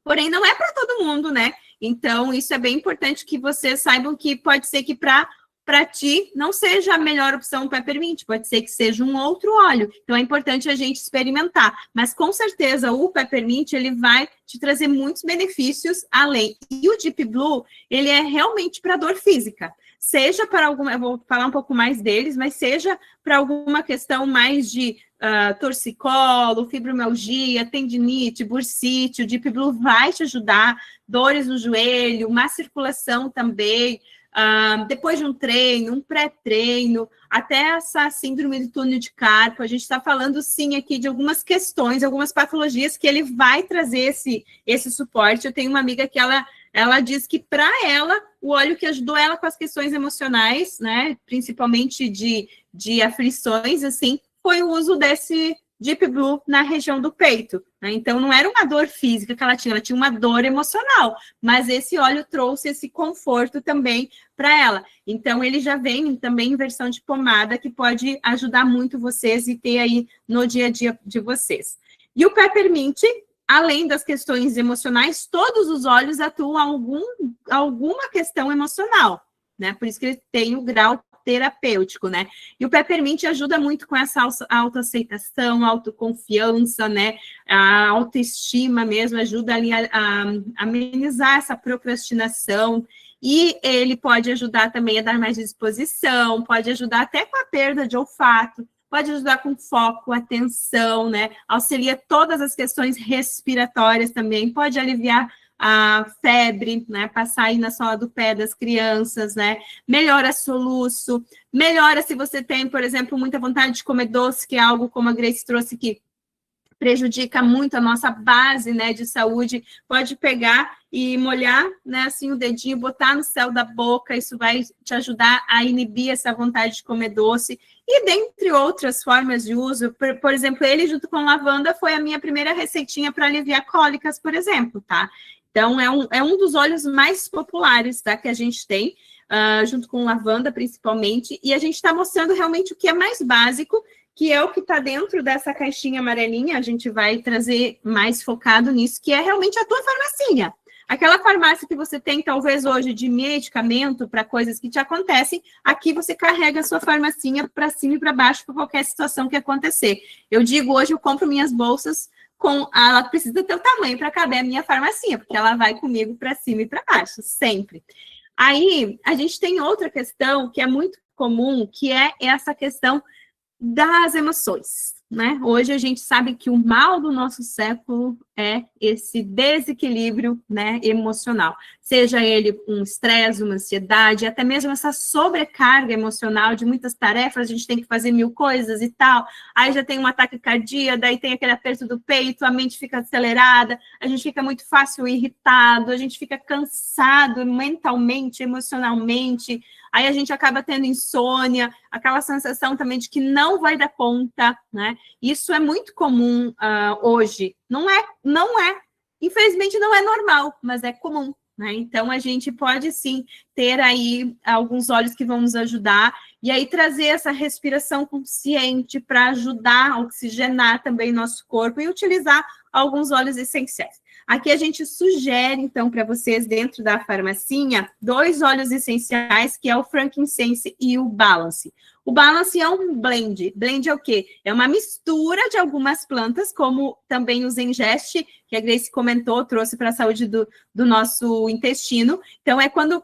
Porém, não é para todo mundo, né? Então, isso é bem importante que vocês saibam que pode ser que para ti não seja a melhor opção o Peppermint, pode ser que seja um outro óleo. Então, é importante a gente experimentar. Mas, com certeza, o Peppermint, ele vai te trazer muitos benefícios além. E o Deep Blue, ele é realmente para dor física. Seja para alguma, eu vou falar um pouco mais deles, mas seja para alguma questão mais de torcicolo, fibromialgia, tendinite, bursite, o Deep Blue vai te ajudar, dores no joelho, má circulação também, depois de um treino, um pré-treino, até essa síndrome do túnel de carpo, a gente está falando sim aqui de algumas questões, algumas patologias que ele vai trazer esse suporte. Eu tenho uma amiga que ela diz que, para ela, o óleo que ajudou ela com as questões emocionais, né, principalmente de aflições, assim, foi o uso desse Deep Blue na região do peito, né? Então, não era uma dor física que ela tinha uma dor emocional, mas esse óleo trouxe esse conforto também para ela. Então, ele já vem também em versão de pomada, que pode ajudar muito vocês e ter aí no dia a dia de vocês. E o Peppermint, além das questões emocionais, todos os óleos atuam alguma questão emocional, né? Por isso que ele tem o grau terapêutico, né? E o Peppermint ajuda muito com essa autoaceitação, autoconfiança, né? A autoestima mesmo, ajuda ali a amenizar essa procrastinação. E ele pode ajudar também a dar mais disposição, pode ajudar até com a perda de olfato, pode ajudar com foco, atenção, né? Auxilia todas as questões respiratórias também, pode aliviar a febre, né? Passar aí na sola do pé das crianças, né? Melhora soluço, melhora se você tem, por exemplo, muita vontade de comer doce, que é algo como a Grace trouxe que prejudica muito a nossa base, né, de saúde. Pode pegar e molhar, né, assim, o dedinho, botar no céu da boca, isso vai te ajudar a inibir essa vontade de comer doce, e dentre outras formas de uso, por exemplo, ele junto com lavanda foi a minha primeira receitinha para aliviar cólicas, por exemplo, tá? Então, é um dos óleos mais populares, tá, que a gente tem, junto com lavanda, principalmente, e a gente está mostrando realmente o que é mais básico, que é o que está dentro dessa caixinha amarelinha, a gente vai trazer mais focado nisso, que é realmente a tua farmacinha. Aquela farmácia que você tem, talvez, hoje, de medicamento para coisas que te acontecem, aqui você carrega a sua farmacinha para cima e para baixo para qualquer situação que acontecer. Eu digo, hoje eu compro minhas bolsas ela precisa ter o tamanho para caber a minha farmacinha, porque ela vai comigo para cima e para baixo, sempre. Aí, a gente tem outra questão que é muito comum, que é essa questão das emoções, né? Hoje a gente sabe que o mal do nosso século é esse desequilíbrio, né, emocional. Seja ele um estresse, uma ansiedade, até mesmo essa sobrecarga emocional de muitas tarefas, a gente tem que fazer 1000 coisas e tal, aí já tem um ataque cardíaco, daí tem aquele aperto do peito, a mente fica acelerada, a gente fica muito fácil irritado, a gente fica cansado mentalmente, emocionalmente, aí a gente acaba tendo insônia, aquela sensação também de que não vai dar conta, né? Isso é muito comum hoje. Não é, infelizmente não é normal, mas é comum, né? Então, a gente pode sim ter aí alguns óleos que vão nos ajudar, e aí trazer essa respiração consciente para ajudar a oxigenar também nosso corpo, e utilizar alguns óleos essenciais. Aqui a gente sugere, então, para vocês, dentro da farmacinha, 2 óleos essenciais, que é o frankincense e o balance. O balance é um blend. Blend é o quê? É uma mistura de algumas plantas, como também o Zengest, que a Grace comentou, trouxe para a saúde do nosso intestino. Então, é quando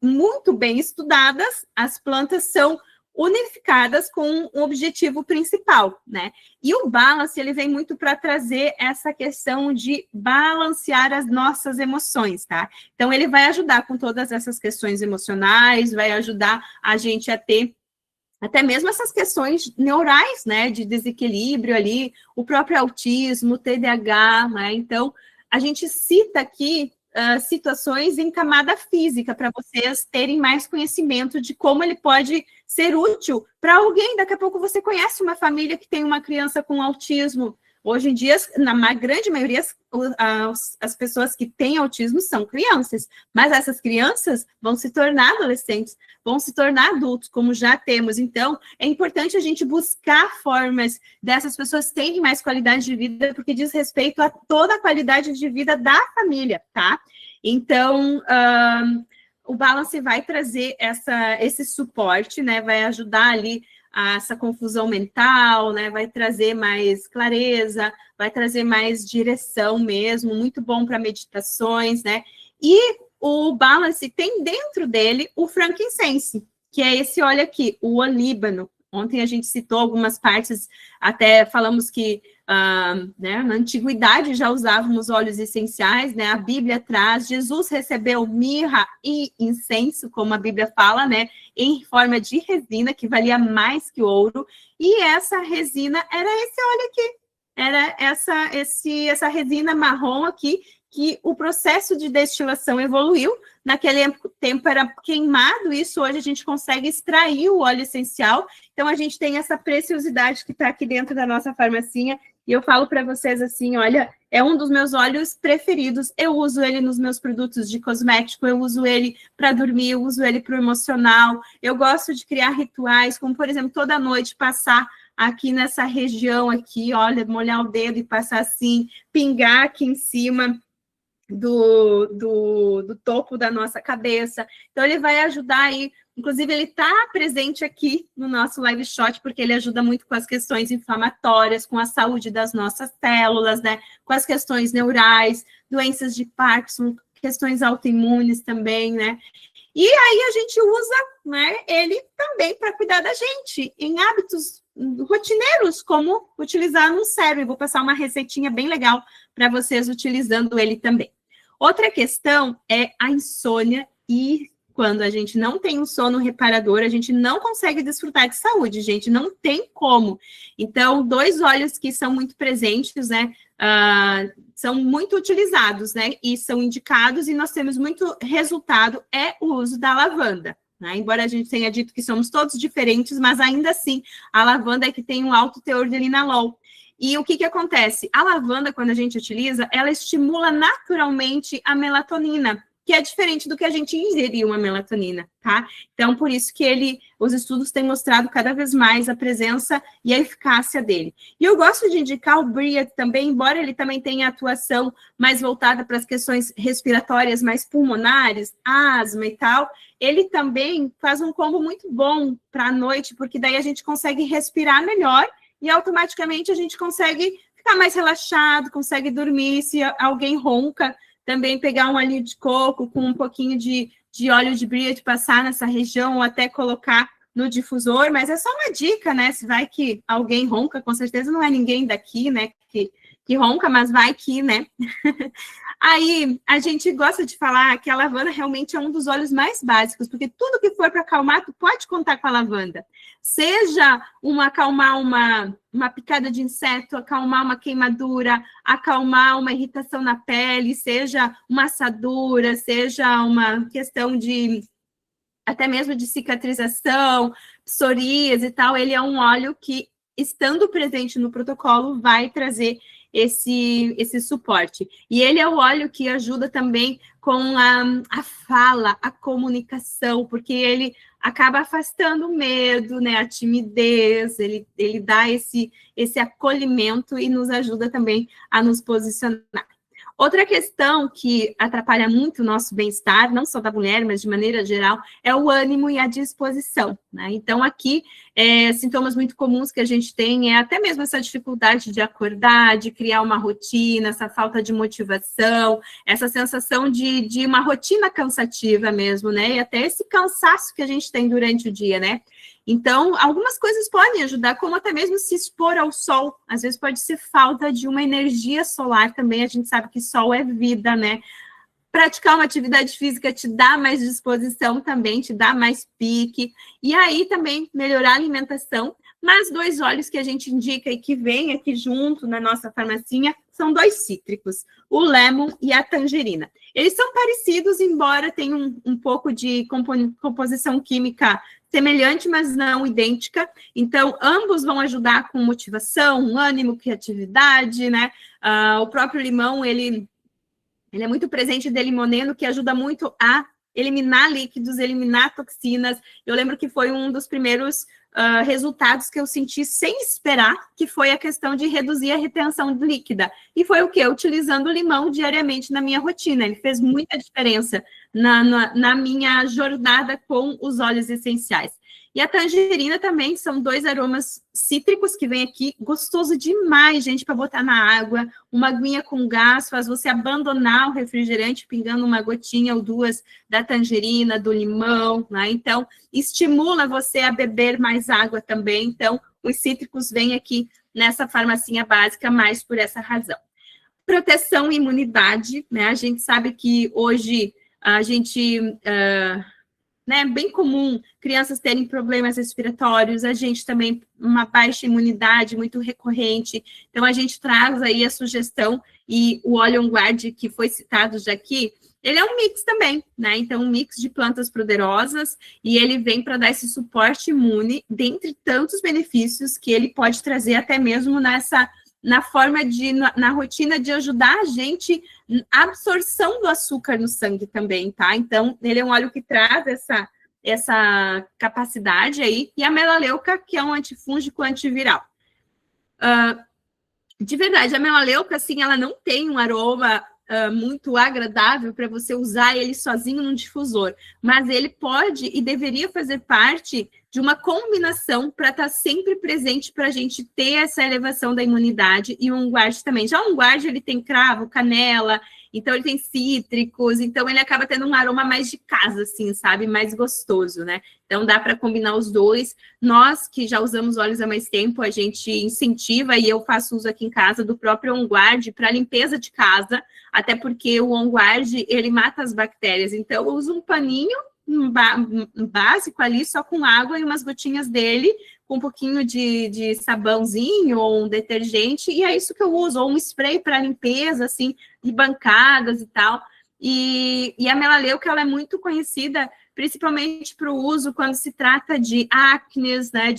muito bem estudadas, as plantas são unificadas com um objetivo principal, né? E o balance, ele vem muito para trazer essa questão de balancear as nossas emoções, tá? Então, ele vai ajudar com todas essas questões emocionais, vai ajudar a gente a ter até mesmo essas questões neurais, né? De desequilíbrio ali, o próprio autismo, o TDAH, né? Então, a gente cita aqui situações em camada física, para vocês terem mais conhecimento de como ele pode ser útil para alguém. Daqui a pouco você conhece uma família que tem uma criança com autismo. Hoje em dia, na grande maioria, as pessoas que têm autismo são crianças, mas essas crianças vão se tornar adolescentes, vão se tornar adultos, como já temos. Então, é importante a gente buscar formas dessas pessoas terem mais qualidade de vida, porque diz respeito a toda a qualidade de vida da família, tá? Então, o Balance vai trazer esse suporte, né? Vai ajudar ali essa confusão mental, né? Vai trazer mais clareza, vai trazer mais direção mesmo, muito bom para meditações, né? E o Balance tem dentro dele o frankincense, que é esse óleo aqui, o olíbano. Ontem a gente citou algumas partes, até falamos que né, na antiguidade já usávamos óleos essenciais, né? A Bíblia traz, Jesus recebeu mirra e incenso, como a Bíblia fala, né? Em forma de resina, que valia mais que ouro, e essa resina era esse óleo aqui, era essa resina marrom aqui, que o processo de destilação evoluiu. Naquele tempo era queimado, isso hoje a gente consegue extrair o óleo essencial. Então, a gente tem essa preciosidade que está aqui dentro da nossa farmacinha. E eu falo para vocês assim, olha, é um dos meus óleos preferidos. Eu uso ele nos meus produtos de cosmético, eu uso ele para dormir, eu uso ele para o emocional. Eu gosto de criar rituais, como, por exemplo, toda noite passar aqui nessa região aqui, olha, molhar o dedo e passar assim, pingar aqui em cima do topo da nossa cabeça. Então, ele vai ajudar aí, inclusive ele está presente aqui no nosso live shot, porque ele ajuda muito com as questões inflamatórias, com a saúde das nossas células, né, com as questões neurais, doenças de Parkinson, questões autoimunes também, né, e aí a gente usa, né, ele também para cuidar da gente, em hábitos rotineiros, como utilizar no cérebro. Vou passar uma receitinha bem legal para vocês utilizando ele também. Outra questão é a insônia, e quando a gente não tem um sono reparador, a gente não consegue desfrutar de saúde, gente, não tem como. Então, 2 óleos que são muito presentes, né, são muito utilizados, né, e são indicados, e nós temos muito resultado, é o uso da lavanda. Né? Embora a gente tenha dito que somos todos diferentes, mas ainda assim, a lavanda é que tem um alto teor de linalol. E o que acontece? A lavanda, quando a gente utiliza, ela estimula naturalmente a melatonina, que é diferente do que a gente ingerir uma melatonina, tá? Então, por isso que os estudos têm mostrado cada vez mais a presença e a eficácia dele. E eu gosto de indicar o Briat também, embora ele também tenha atuação mais voltada para as questões respiratórias, mais pulmonares, asma e tal, ele também faz um combo muito bom para a noite, porque daí a gente consegue respirar melhor e automaticamente a gente consegue ficar mais relaxado, consegue dormir. Se alguém ronca, também pegar um óleo de coco com um pouquinho de óleo de Briat, passar nessa região, ou até colocar no difusor, mas é só uma dica, né? Se vai que alguém ronca, com certeza não é ninguém daqui, né, que ronca, mas vai que, né? Aí, a gente gosta de falar que a lavanda realmente é um dos óleos mais básicos, porque tudo que for para acalmar, tu pode contar com a lavanda. Seja acalmar uma picada de inseto, acalmar uma queimadura, acalmar uma irritação na pele, seja uma assadura, seja uma questão de até mesmo de cicatrização, psoríase e tal. Ele é um óleo que, estando presente no protocolo, vai trazer esse suporte. E ele é o óleo que ajuda também com a fala, a comunicação, porque ele acaba afastando o medo, né, a timidez, ele dá esse acolhimento e nos ajuda também a nos posicionar. Outra questão que atrapalha muito o nosso bem-estar, não só da mulher, mas de maneira geral, é o ânimo e a disposição, né? Então, aqui, sintomas muito comuns que a gente tem é até mesmo essa dificuldade de acordar, de criar uma rotina, essa falta de motivação, essa sensação de uma rotina cansativa mesmo, né? E até esse cansaço que a gente tem durante o dia, né? Então, algumas coisas podem ajudar, como até mesmo se expor ao sol. Às vezes pode ser falta de uma energia solar também, a gente sabe que sol é vida, né? Praticar uma atividade física te dá mais disposição também, te dá mais pique. E aí também melhorar a alimentação. Mas 2 óleos que a gente indica e que vem aqui junto na nossa farmacinha são 2 cítricos, o lemon e a tangerina. Eles são parecidos, embora tenham um pouco de composição química semelhante, mas não idêntica. Então, ambos vão ajudar com motivação, ânimo, criatividade, né? O próprio limão, ele é muito presente de limoneno, que ajuda muito a eliminar líquidos, eliminar toxinas. Eu lembro que foi um dos primeiros resultados que eu senti sem esperar, que foi a questão de reduzir a retenção líquida. E foi o quê? Utilizando o limão diariamente na minha rotina. Ele fez muita diferença na minha jornada com os óleos essenciais. E a tangerina também, são 2 aromas cítricos que vem aqui, gostoso demais, gente, para botar na água. Uma aguinha com gás faz você abandonar o refrigerante, pingando uma gotinha ou 2 da tangerina, do limão, né? Então, estimula você a beber mais água também. Então, os cítricos vêm aqui nessa farmacinha básica mais por essa razão. Proteção e imunidade, né? A gente sabe que hoje a gente... né, bem comum crianças terem problemas respiratórios, a gente também, uma baixa imunidade muito recorrente, então a gente traz aí a sugestão, e o óleo On Guard, que foi citado já aqui, ele é um mix também, né, então um mix de plantas poderosas, e ele vem para dar esse suporte imune, dentre tantos benefícios que ele pode trazer até mesmo na forma de, na rotina de ajudar a gente, a absorção do açúcar no sangue também, tá? Então, ele é um óleo que traz essa capacidade aí, e a melaleuca, que é um antifúngico antiviral. De verdade, a melaleuca, assim, ela não tem um aroma muito agradável para você usar ele sozinho num difusor, mas ele pode e deveria fazer parte de uma combinação para estar sempre presente para a gente ter essa elevação da imunidade, e o On Guard também. Já o On Guard, ele tem cravo, canela, então ele tem cítricos, então ele acaba tendo um aroma mais de casa, assim, sabe? Mais gostoso, né? Então dá para combinar os 2. Nós, que já usamos óleos há mais tempo, a gente incentiva, e eu faço uso aqui em casa do próprio On Guard para limpeza de casa, até porque o On Guard, ele mata as bactérias. Então eu uso um paninho básico ali, só com água e umas gotinhas dele, com um pouquinho de sabãozinho ou um detergente, e é isso que eu uso, ou um spray para limpeza, assim, de bancadas e tal. E a melaleuca, ela é muito conhecida, principalmente para o uso quando se trata de acnes, né,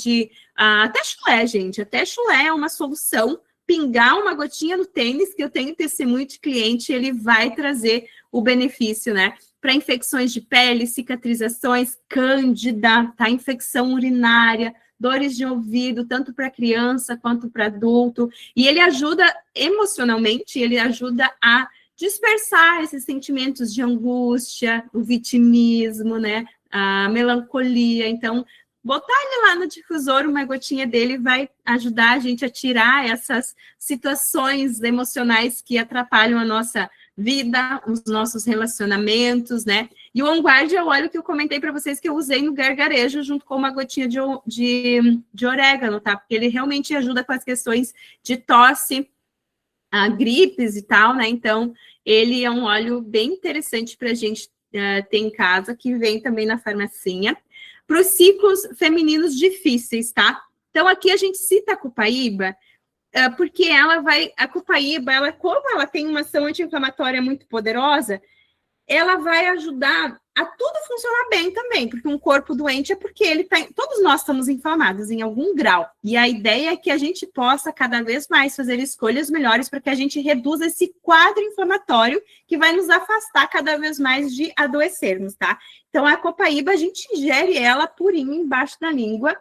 até chulé, gente, até chulé é uma solução. Pingar uma gotinha no tênis, que eu tenho testemunho de cliente, ele vai trazer o benefício, né? Para infecções de pele, cicatrizações, cândida, tá? Infecção urinária, dores de ouvido, tanto para criança quanto para adulto. E ele ajuda emocionalmente, ele ajuda a dispersar esses sentimentos de angústia, o vitimismo, né? A melancolia. Então, botar ele lá no difusor, uma gotinha dele vai ajudar a gente a tirar essas situações emocionais que atrapalham a nossa vida, os nossos relacionamentos, né? E o On Guard é o óleo que eu comentei para vocês que eu usei no gargarejo junto com uma gotinha de orégano, tá? Porque ele realmente ajuda com as questões de tosse, gripes e tal, né? Então, ele é um óleo bem interessante para a gente ter em casa, que vem também na farmacinha. Para os ciclos femininos difíceis, tá? Então, aqui a gente cita a copaíba, porque a copaíba, como ela tem uma ação anti-inflamatória muito poderosa, ela vai ajudar a tudo funcionar bem também, porque um corpo doente é porque ele tá, todos nós estamos inflamados em algum grau, e a ideia é que a gente possa cada vez mais fazer escolhas melhores para que a gente reduza esse quadro inflamatório que vai nos afastar cada vez mais de adoecermos, tá? Então, a copaíba, a gente ingere ela purinha embaixo da língua,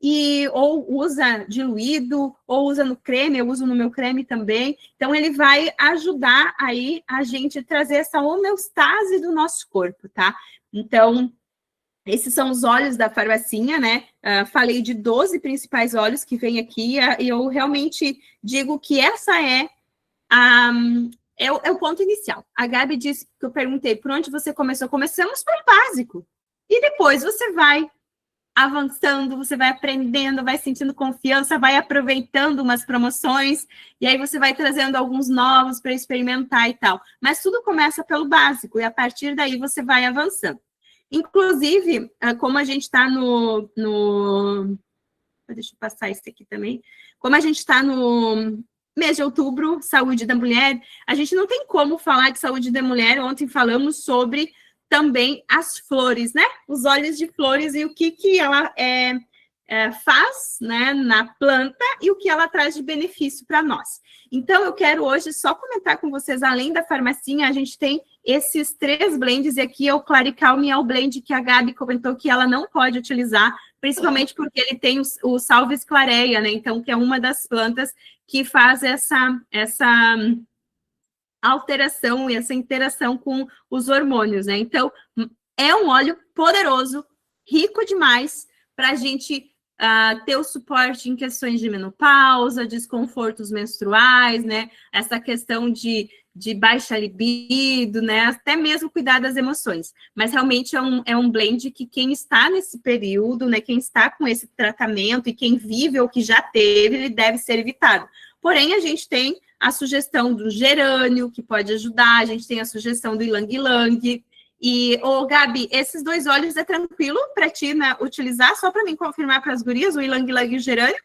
e ou usa diluído, ou usa no creme, eu uso no meu creme também. Então, ele vai ajudar aí a gente trazer essa homeostase do nosso corpo, tá? Então, esses são os óleos da farmacinha, né? Falei de 12 principais óleos que vem aqui, e eu realmente digo que essa é o ponto inicial. A Gabi disse que eu perguntei por onde você começou. Começamos pelo básico. E depois você vai avançando, você vai aprendendo, vai sentindo confiança, vai aproveitando umas promoções, e aí você vai trazendo alguns novos para experimentar e tal. Mas tudo começa pelo básico, e a partir daí você vai avançando. Inclusive, como a gente está deixa eu passar isso aqui também. Como a gente está no mês de outubro, saúde da mulher, a gente não tem como falar de saúde da mulher. Ontem falamos sobre também as flores, né? Os óleos de flores e o que ela faz, né, na planta e o que ela traz de benefício para nós. Então, eu quero hoje só comentar com vocês, além da farmacinha, a gente tem esses 3 blends, e aqui é o Claricalme, é o blend que a Gabi comentou que ela não pode utilizar, principalmente porque ele tem o Salves clareia, né? Então, que é uma das plantas que faz essa alteração e essa interação com os hormônios, né? Então, é um óleo poderoso, rico demais, para a gente ter o suporte em questões de menopausa, desconfortos menstruais, né? Essa questão de baixa libido, né? Até mesmo cuidar das emoções. Mas realmente é um blend que quem está nesse período, né? Quem está com esse tratamento e quem vive ou que já teve, ele deve ser evitado. Porém, a gente tem a sugestão do gerânio, que pode ajudar, a gente tem a sugestão do ylang-ylang. E, Gabi, esses 2 óleos é tranquilo para ti, né, utilizar? Só para mim confirmar para as gurias, o ylang-ylang e o gerânio?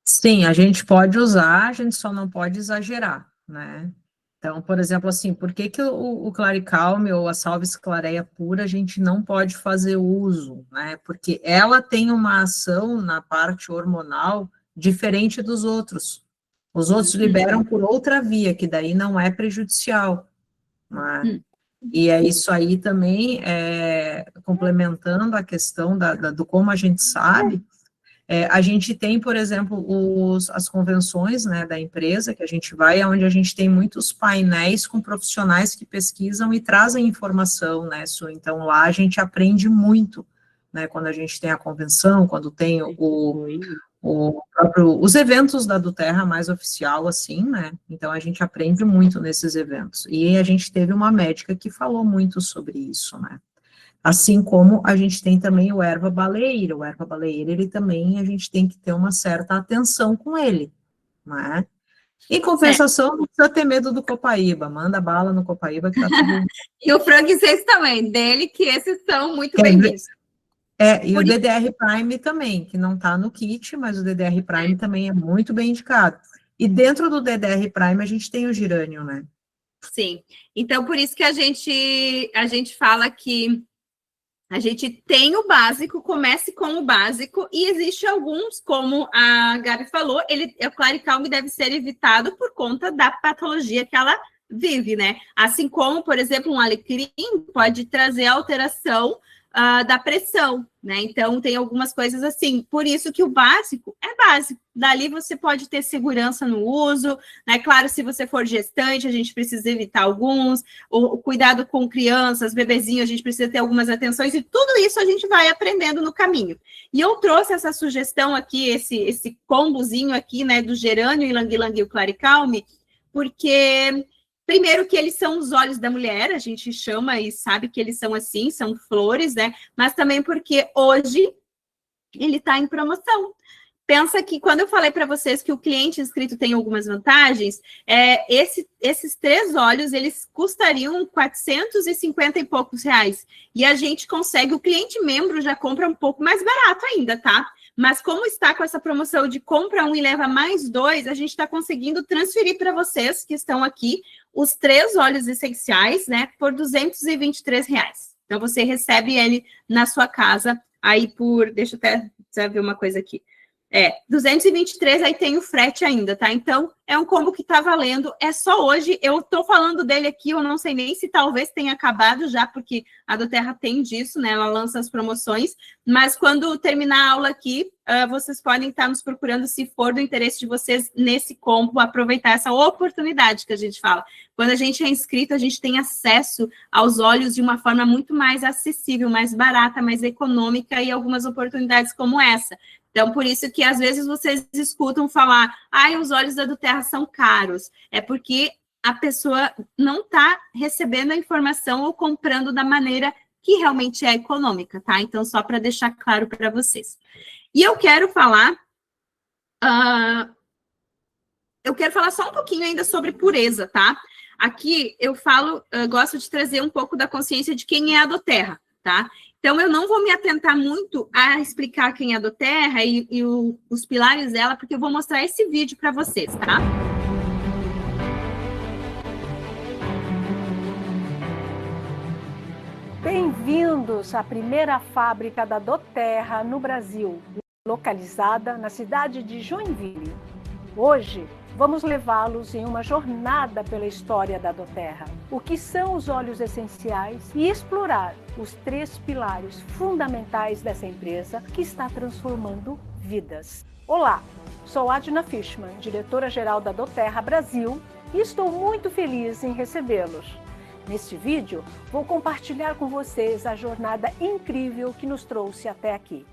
Sim, a gente pode usar, a gente só não pode exagerar, né? Então, por exemplo, assim, por que o Claricalme ou a Salves Clareia pura a gente não pode fazer uso, né? Porque ela tem uma ação na parte hormonal diferente dos outros. Os outros liberam por outra via, que daí não é prejudicial, né? E é isso aí também, complementando a questão do como a gente sabe, a gente tem, por exemplo, as convenções, né, da empresa, que a gente vai, onde a gente tem muitos painéis com profissionais que pesquisam e trazem informação, né, então lá a gente aprende muito, né, quando a gente tem a convenção, quando tem os eventos da Duterra mais oficial, assim, né, então a gente aprende muito nesses eventos, e a gente teve uma médica que falou muito sobre isso, né, assim como a gente tem também o erva baleeira, ele também, a gente tem que ter uma certa atenção com ele, né, em compensação, não precisa ter medo do copaíba, manda bala no copaíba que tá tudo... E o francês também, dele, que esses são muito bem-vindos. E o DDR Prime também, que não está no kit, mas o DDR Prime também é muito bem indicado. E dentro do DDR Prime a gente tem o gerânio, né? Sim. Então, por isso que a gente fala que a gente tem o básico, comece com o básico, e existe alguns, como a Gabi falou, o Claricalme deve ser evitado por conta da patologia que ela vive, né? Assim como, por exemplo, um alecrim pode trazer alteração da pressão, né? Então, tem algumas coisas assim. Por isso que o básico é básico. Dali você pode ter segurança no uso, né? Claro, se você for gestante, a gente precisa evitar alguns. O cuidado com crianças, bebezinhos, a gente precisa ter algumas atenções. E tudo isso a gente vai aprendendo no caminho. E eu trouxe essa sugestão aqui, esse combozinho aqui, né? Do gerânio, ylang-ylang e o Claricalme, porque... Primeiro que eles são os olhos da mulher, a gente chama e sabe que eles são assim, são flores, né? Mas também porque hoje ele está em promoção. Pensa que quando eu falei para vocês que o cliente inscrito tem algumas vantagens, esses 3 óleos, eles custariam 450 e poucos reais. E a gente consegue, o cliente membro já compra um pouco mais barato ainda, tá? Mas como está com essa promoção de compra 1 e leva mais 2, a gente está conseguindo transferir para vocês que estão aqui os 3 óleos essenciais, né, por R$ 223. Então, você recebe ele na sua casa, aí deixa eu até ver uma coisa aqui. 223, aí tem o frete ainda, tá? Então, é um combo que tá valendo, é só hoje, eu tô falando dele aqui, eu não sei nem se talvez tenha acabado já, porque a doTERRA tem disso, né? Ela lança as promoções, mas quando terminar a aula aqui, vocês podem estar nos procurando, se for do interesse de vocês, nesse combo, aproveitar essa oportunidade que a gente fala. Quando a gente é inscrito, a gente tem acesso aos óleos de uma forma muito mais acessível, mais barata, mais econômica e algumas oportunidades como essa. Então, por isso que às vezes vocês escutam falar, os óleos da doTERRA são caros. É porque a pessoa não está recebendo a informação ou comprando da maneira que realmente é econômica, tá? Então, só para deixar claro para vocês. E eu quero falar só um pouquinho ainda sobre pureza, tá? Aqui eu gosto de trazer um pouco da consciência de quem é a doTERRA, tá? Então, eu não vou me atentar muito a explicar quem é a doTERRA e os pilares dela, porque eu vou mostrar esse vídeo para vocês, tá? Bem-vindos à primeira fábrica da doTERRA no Brasil, localizada na cidade de Joinville. Hoje, vamos levá-los em uma jornada pela história da doTERRA, o que são os óleos essenciais e explorar os 3 pilares fundamentais dessa empresa que está transformando vidas. Olá, sou Adna Fishman, diretora-geral da doTERRA Brasil, e estou muito feliz em recebê-los. Neste vídeo, vou compartilhar com vocês a jornada incrível que nos trouxe até aqui.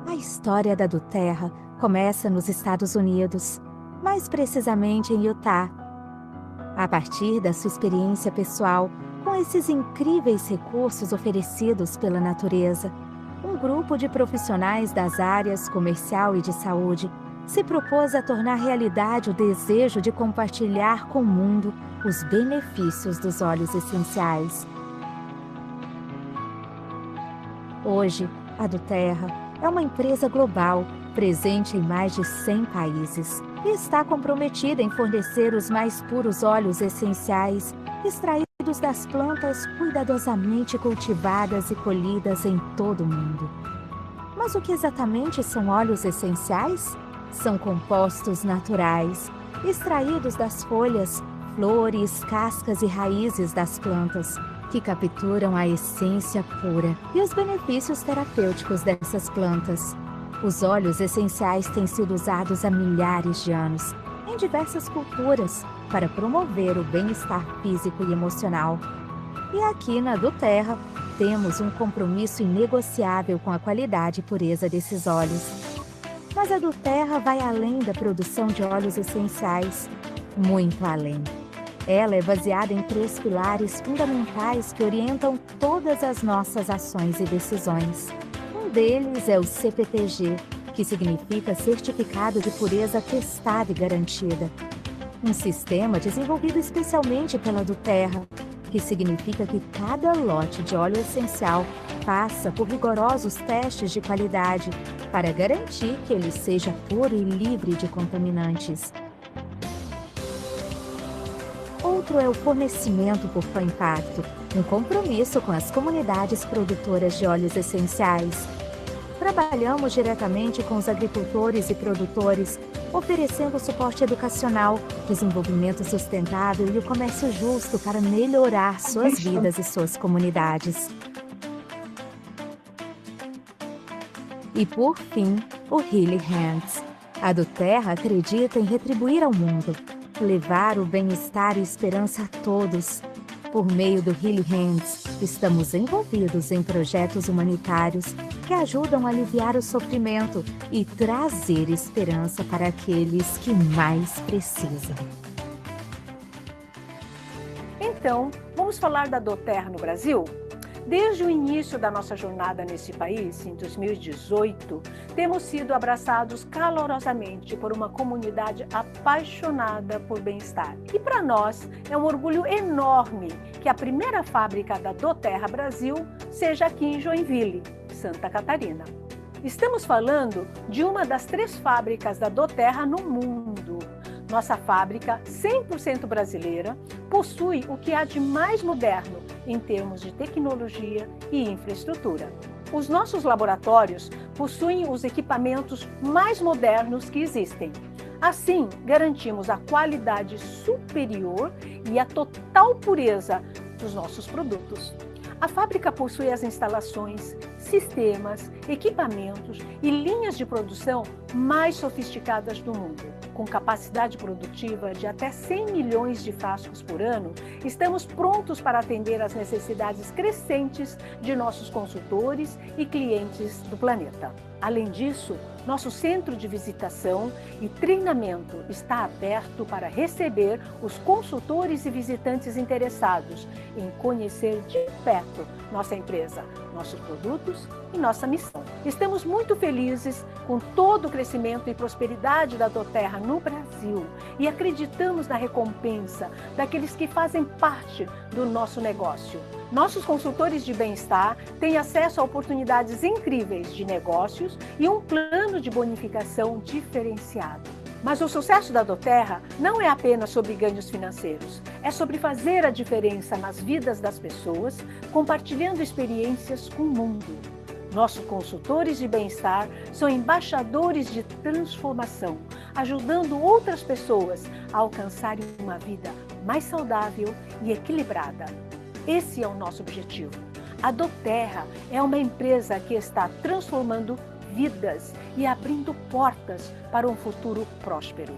A história da doTERRA começa nos Estados Unidos, mais precisamente em Utah. A partir da sua experiência pessoal com esses incríveis recursos oferecidos pela natureza, um grupo de profissionais das áreas comercial e de saúde se propôs a tornar realidade o desejo de compartilhar com o mundo os benefícios dos óleos essenciais. Hoje, a doTERRA é uma empresa global, presente em mais de 100 países, e está comprometida em fornecer os mais puros óleos essenciais, extraídos das plantas cuidadosamente cultivadas e colhidas em todo o mundo. Mas o que exatamente são óleos essenciais? São compostos naturais, extraídos das folhas, flores, cascas e raízes das plantas, que capturam a essência pura e os benefícios terapêuticos dessas plantas. Os óleos essenciais têm sido usados há milhares de anos, em diversas culturas, para promover o bem-estar físico e emocional. E aqui na doTERRA, temos um compromisso inegociável com a qualidade e pureza desses óleos. Mas a doTERRA vai além da produção de óleos essenciais, muito além. Ela é baseada em 3 pilares fundamentais que orientam todas as nossas ações e decisões. Um deles é o CPTG, que significa Certificado de Pureza Testada e Garantida. Um sistema desenvolvido especialmente pela doTERRA, que significa que cada lote de óleo essencial passa por rigorosos testes de qualidade para garantir que ele seja puro e livre de contaminantes. Outro é o fornecimento por impacto, um compromisso com as comunidades produtoras de óleos essenciais. Trabalhamos diretamente com os agricultores e produtores, oferecendo suporte educacional, desenvolvimento sustentável e o comércio justo para melhorar suas vidas e suas comunidades. E por fim, o Healing Hands. A doTERRA acredita em retribuir ao mundo, levar o bem-estar e esperança a todos. Por meio do Healing Hands, estamos envolvidos em projetos humanitários que ajudam a aliviar o sofrimento e trazer esperança para aqueles que mais precisam. Então, vamos falar da doTERRA no Brasil? Desde o início da nossa jornada nesse país, em 2018, temos sido abraçados calorosamente por uma comunidade apaixonada por bem-estar. E para nós é um orgulho enorme que a primeira fábrica da doTERRA Brasil seja aqui em Joinville, Santa Catarina. Estamos falando de uma das 3 fábricas da doTERRA no mundo. Nossa fábrica, 100% brasileira, possui o que há de mais moderno em termos de tecnologia e infraestrutura. Os nossos laboratórios possuem os equipamentos mais modernos que existem. Assim, garantimos a qualidade superior e a total pureza dos nossos produtos. A fábrica possui as instalações, sistemas, equipamentos e linhas de produção mais sofisticadas do mundo. Com capacidade produtiva de até 100 milhões de frascos por ano, estamos prontos para atender às necessidades crescentes de nossos consultores e clientes do planeta. Além disso, nosso centro de visitação e treinamento está aberto para receber os consultores e visitantes interessados em conhecer de perto nossa empresa, nossos produtos e nossa missão. Estamos muito felizes com todo o crescimento e prosperidade da doTERRA no Brasil e acreditamos na recompensa daqueles que fazem parte do nosso negócio. Nossos consultores de bem-estar têm acesso a oportunidades incríveis de negócios e um plano de bonificação diferenciado. Mas o sucesso da doTERRA não é apenas sobre ganhos financeiros, é sobre fazer a diferença nas vidas das pessoas, compartilhando experiências com o mundo. Nossos consultores de bem-estar são embaixadores de transformação, ajudando outras pessoas a alcançarem uma vida mais saudável e equilibrada. Esse é o nosso objetivo. A doTERRA é uma empresa que está transformando vidas e abrindo portas para um futuro próspero.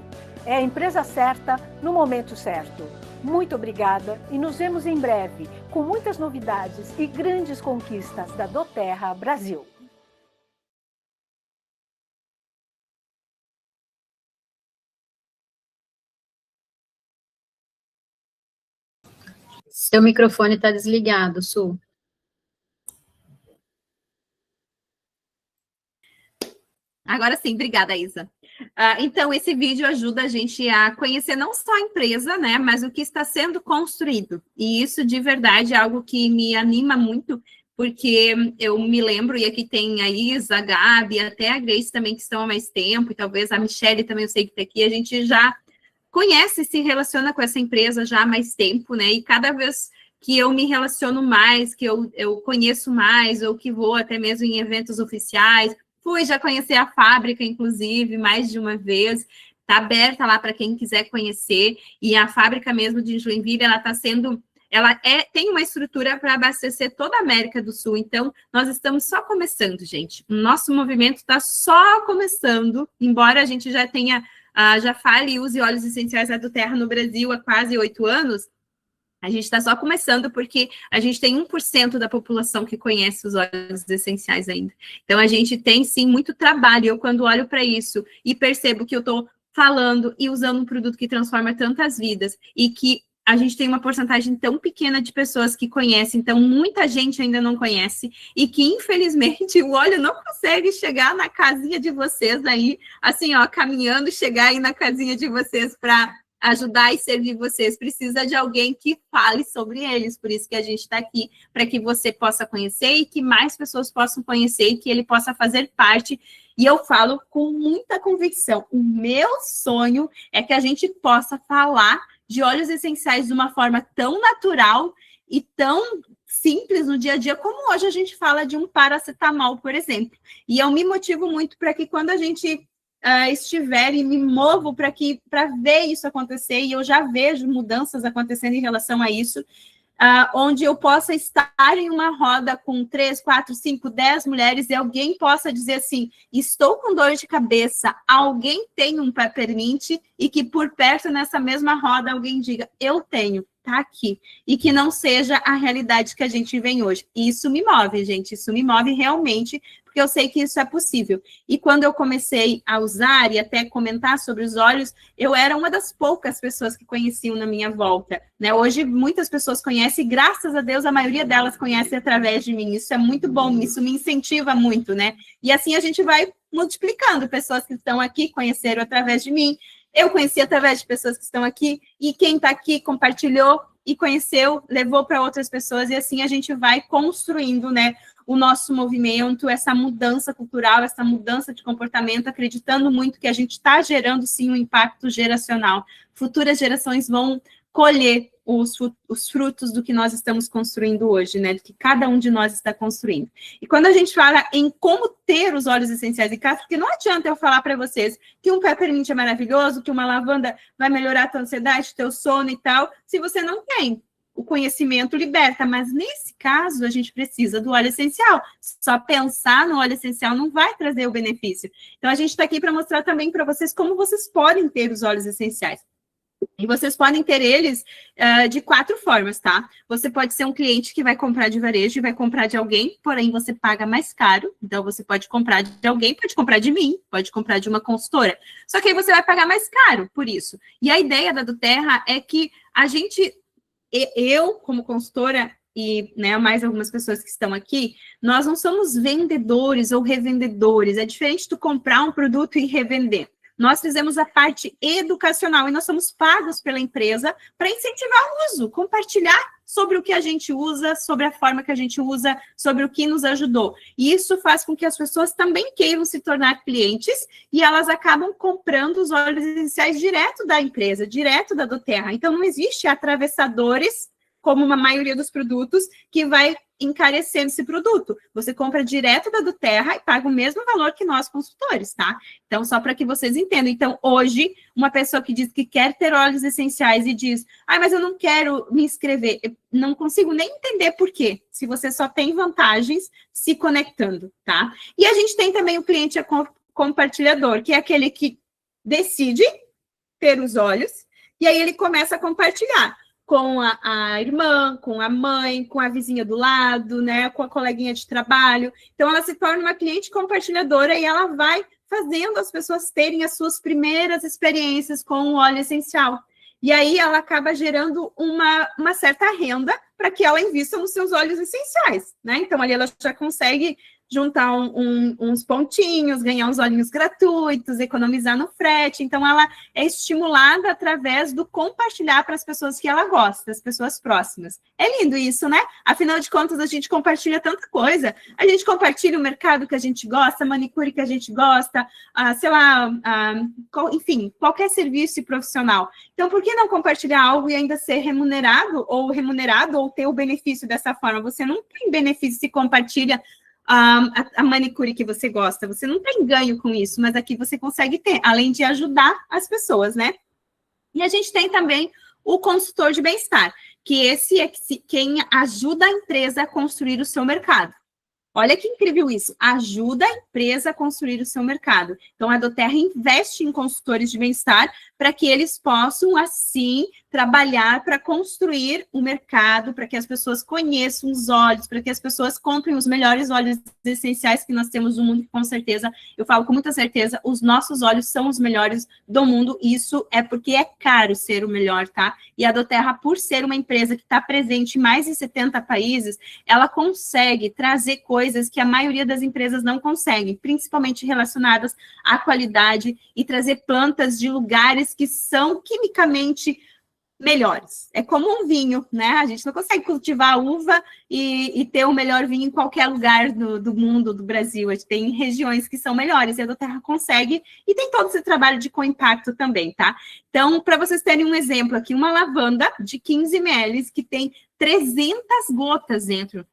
É a empresa certa no momento certo. Muito obrigada e nos vemos em breve com muitas novidades e grandes conquistas da doTERRA Brasil. Seu microfone está desligado, Su. Agora sim, obrigada, Isa. Então, esse vídeo ajuda a gente a conhecer não só a empresa, né, mas o que está sendo construído. E isso, de verdade, é algo que me anima muito, porque eu me lembro, e aqui tem a Isa, a Gabi, até a Grace também, que estão há mais tempo, e talvez a Michelle também, eu sei que está aqui, a gente já conhece e se relaciona com essa empresa já há mais tempo, né, e cada vez que eu me relaciono mais, que eu conheço mais, ou que vou até mesmo em eventos oficiais, fui já conhecer a fábrica, inclusive, mais de uma vez, está aberta lá para quem quiser conhecer, e a fábrica mesmo de Joinville, ela está sendo, tem uma estrutura para abastecer toda a América do Sul, então nós estamos só começando, gente, o nosso movimento está só começando, embora a gente já tenha, já fale e use óleos essenciais da doTERRA no Brasil há quase 8 anos, a gente está só começando porque a gente tem 1% da população que conhece os óleos essenciais ainda. Então, a gente tem, sim, muito trabalho. Eu, quando olho para isso e percebo que eu estou falando e usando um produto que transforma tantas vidas e que a gente tem uma porcentagem tão pequena de pessoas que conhecem, então muita gente ainda não conhece e que, infelizmente, o óleo não consegue chegar na casinha de vocês aí, assim, ó, caminhando, chegar aí na casinha de vocês para ajudar e servir vocês, precisa de alguém que fale sobre eles, por isso que a gente está aqui, para que você possa conhecer e que mais pessoas possam conhecer e que ele possa fazer parte, e eu falo com muita convicção, o meu sonho é que a gente possa falar de óleos essenciais de uma forma tão natural e tão simples no dia a dia, como hoje a gente fala de um paracetamol, por exemplo, e eu me motivo muito para que quando a gente estiver e me movo para ver isso acontecer, e eu já vejo mudanças acontecendo em relação a isso, onde eu possa estar em uma roda com 3, 4, 5, 10 mulheres e alguém possa dizer assim, estou com dor de cabeça, alguém tem um peppermint e que por perto nessa mesma roda alguém diga, eu tenho. está aqui, e que não seja a realidade que a gente vem hoje. E isso me move, gente, isso me move realmente, porque eu sei que isso é possível. E quando eu comecei a usar e até comentar sobre os olhos, eu era uma das poucas pessoas que conheciam na minha volta, né? Hoje, muitas pessoas conhecem, e graças a Deus, a maioria delas conhece através de mim. Isso é muito bom, isso me incentiva muito, né? E assim a gente vai multiplicando. Pessoas que estão aqui conheceram através de mim, eu conheci através de pessoas que estão aqui, e quem está aqui compartilhou e conheceu, levou para outras pessoas, e assim a gente vai construindo, né, o nosso movimento, essa mudança cultural, essa mudança de comportamento, acreditando muito que a gente está gerando, sim, um impacto geracional. Futuras gerações vão colher os frutos do que nós estamos construindo hoje, né, do que cada um de nós está construindo. E quando a gente fala em como ter os óleos essenciais em casa, porque não adianta eu falar para vocês que um peppermint é maravilhoso, que uma lavanda vai melhorar a tua ansiedade, teu sono e tal, se você não tem. O conhecimento liberta, mas nesse caso a gente precisa do óleo essencial. Só pensar no óleo essencial não vai trazer o benefício. Então a gente está aqui para mostrar também para vocês como vocês podem ter os óleos essenciais. E vocês podem ter eles de 4 formas, tá? Você pode ser um cliente que vai comprar de varejo e vai comprar de alguém, porém você paga mais caro. Então, você pode comprar de alguém, pode comprar de mim, pode comprar de uma consultora. Só que aí você vai pagar mais caro por isso. E a ideia da doTERRA é que a gente, eu como consultora, e né, mais algumas pessoas que estão aqui, nós não somos vendedores ou revendedores. É diferente tu comprar um produto e revender. Nós fizemos a parte educacional e nós somos pagos pela empresa para incentivar o uso, compartilhar sobre o que a gente usa, sobre a forma que a gente usa, sobre o que nos ajudou. E isso faz com que as pessoas também queiram se tornar clientes e elas acabam comprando os óleos essenciais direto da empresa, direto da doTERRA. Então, não existe atravessadores, como uma maioria dos produtos, que vai encarecendo esse produto. Você compra direto da doTERRA e paga o mesmo valor que nós, consultores, tá? Então, só para que vocês entendam. Então, hoje, uma pessoa que diz que quer ter óleos essenciais e diz, mas eu não quero me inscrever, eu não consigo nem entender por quê, se você só tem vantagens se conectando, tá? E a gente tem também o cliente compartilhador, que é aquele que decide ter os óleos, e aí ele começa a compartilhar com a irmã, com a mãe, com a vizinha do lado, né, com a coleguinha de trabalho. Então, ela se torna uma cliente compartilhadora e ela vai fazendo as pessoas terem as suas primeiras experiências com o óleo essencial. E aí, ela acaba gerando uma certa renda para que ela invista nos seus óleos essenciais, né? Então, ali ela já consegue juntar uns pontinhos, ganhar uns olhinhos gratuitos, economizar no frete. Então, ela é estimulada através do compartilhar para as pessoas que ela gosta, as pessoas próximas. É lindo isso, né? Afinal de contas, a gente compartilha tanta coisa. A gente compartilha o mercado que a gente gosta, a manicure que a gente gosta, sei lá, enfim, qualquer serviço profissional. Então, por que não compartilhar algo e ainda ser remunerado ou ter o benefício dessa forma? Você não tem benefício se compartilha a manicure que você gosta, você não tem ganho com isso, mas aqui você consegue ter, além de ajudar as pessoas, né? E a gente tem também o consultor de bem-estar, que esse é quem ajuda a empresa a construir o seu mercado. Olha que incrível isso, ajuda a empresa a construir o seu mercado. Então, a doTERRA investe em consultores de bem-estar para que eles possam, assim, trabalhar para construir o mercado, para que as pessoas conheçam os óleos, para que as pessoas comprem os melhores óleos essenciais que nós temos no mundo, com certeza, eu falo com muita certeza, os nossos óleos são os melhores do mundo, isso é porque é caro ser o melhor, tá? E a doTERRA, por ser uma empresa que está presente em mais de 70 países, ela consegue trazer coisas que a maioria das empresas não conseguem, principalmente relacionadas à qualidade e trazer plantas de lugares que são quimicamente melhores. É como um vinho, né? A gente não consegue cultivar a uva e ter o melhor vinho em qualquer lugar do mundo, do Brasil. A gente tem regiões que são melhores e a doTERRA consegue, e tem todo esse trabalho de co-impacto também, tá? Então, para vocês terem um exemplo aqui, uma lavanda de 15 ml que tem 300 gotas dentro.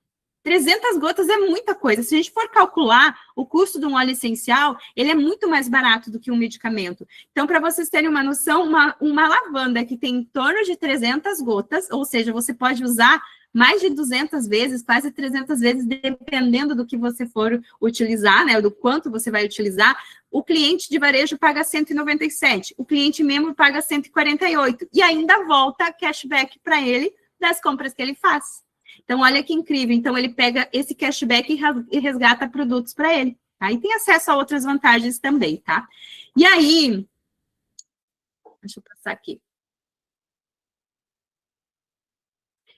300 gotas é muita coisa. Se a gente for calcular o custo de um óleo essencial, ele é muito mais barato do que um medicamento. Então, para vocês terem uma noção, uma lavanda que tem em torno de 300 gotas, ou seja, você pode usar mais de 200 vezes, quase 300 vezes, dependendo do que você for utilizar, né, do quanto você vai utilizar. O cliente de varejo paga 197, o cliente membro paga 148, e ainda volta cashback para ele das compras que ele faz. Então, olha que incrível. Então, ele pega esse cashback e resgata produtos para ele. Tá? E tem acesso a outras vantagens também, tá? E aí, deixa eu passar aqui.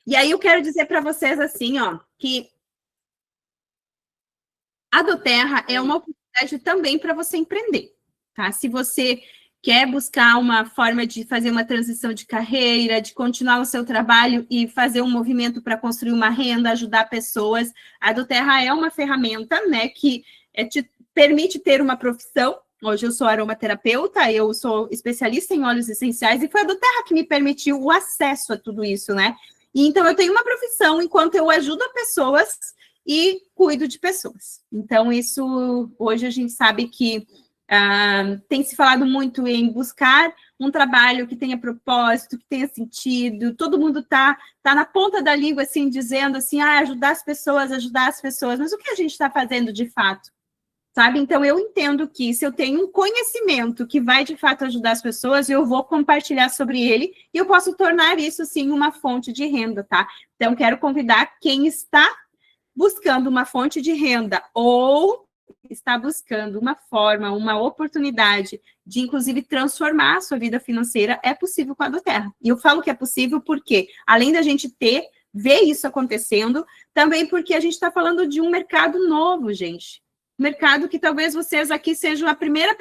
E aí eu quero dizer para vocês assim, ó, que a doTERRA é uma oportunidade também para você empreender, tá? Se você quer buscar uma forma de fazer uma transição de carreira, de continuar o seu trabalho e fazer um movimento para construir uma renda, ajudar pessoas, a doTERRA é uma ferramenta, né, que te permite ter uma profissão. Hoje eu sou aromaterapeuta, eu sou especialista em óleos essenciais e foi a doTERRA que me permitiu o acesso a tudo isso, né? E então eu tenho uma profissão enquanto eu ajudo pessoas e cuido de pessoas. Então isso, hoje a gente sabe que tem se falado muito em buscar um trabalho que tenha propósito, que tenha sentido. Todo mundo tá na ponta da língua, assim, dizendo assim, ajudar as pessoas, mas o que a gente está fazendo de fato? Sabe? Então, eu entendo que se eu tenho um conhecimento que vai, de fato, ajudar as pessoas, eu vou compartilhar sobre ele e eu posso tornar isso, sim, uma fonte de renda, tá? Então, quero convidar quem está buscando uma fonte de renda ou está buscando uma forma, uma oportunidade de, inclusive, transformar a sua vida financeira, é possível com a doTERRA. E eu falo que é possível porque, além da gente ver isso acontecendo, também porque a gente está falando de um mercado novo, gente. Mercado que talvez vocês aqui sejam a primeira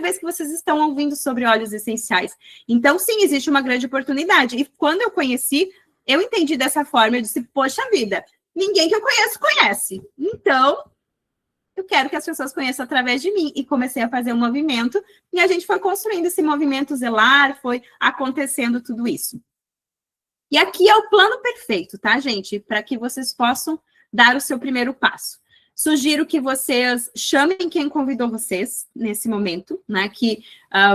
vez que vocês estão ouvindo sobre óleos essenciais. Então, sim, existe uma grande oportunidade. E quando eu conheci, eu entendi dessa forma, eu disse, poxa vida, ninguém que eu conheço conhece. Então, eu quero que as pessoas conheçam através de mim. E comecei a fazer um movimento, e a gente foi construindo esse movimento zelar, foi acontecendo tudo isso. E aqui é o plano perfeito, tá, gente? Para que vocês possam dar o seu primeiro passo. Sugiro que vocês chamem quem convidou vocês nesse momento, né? Que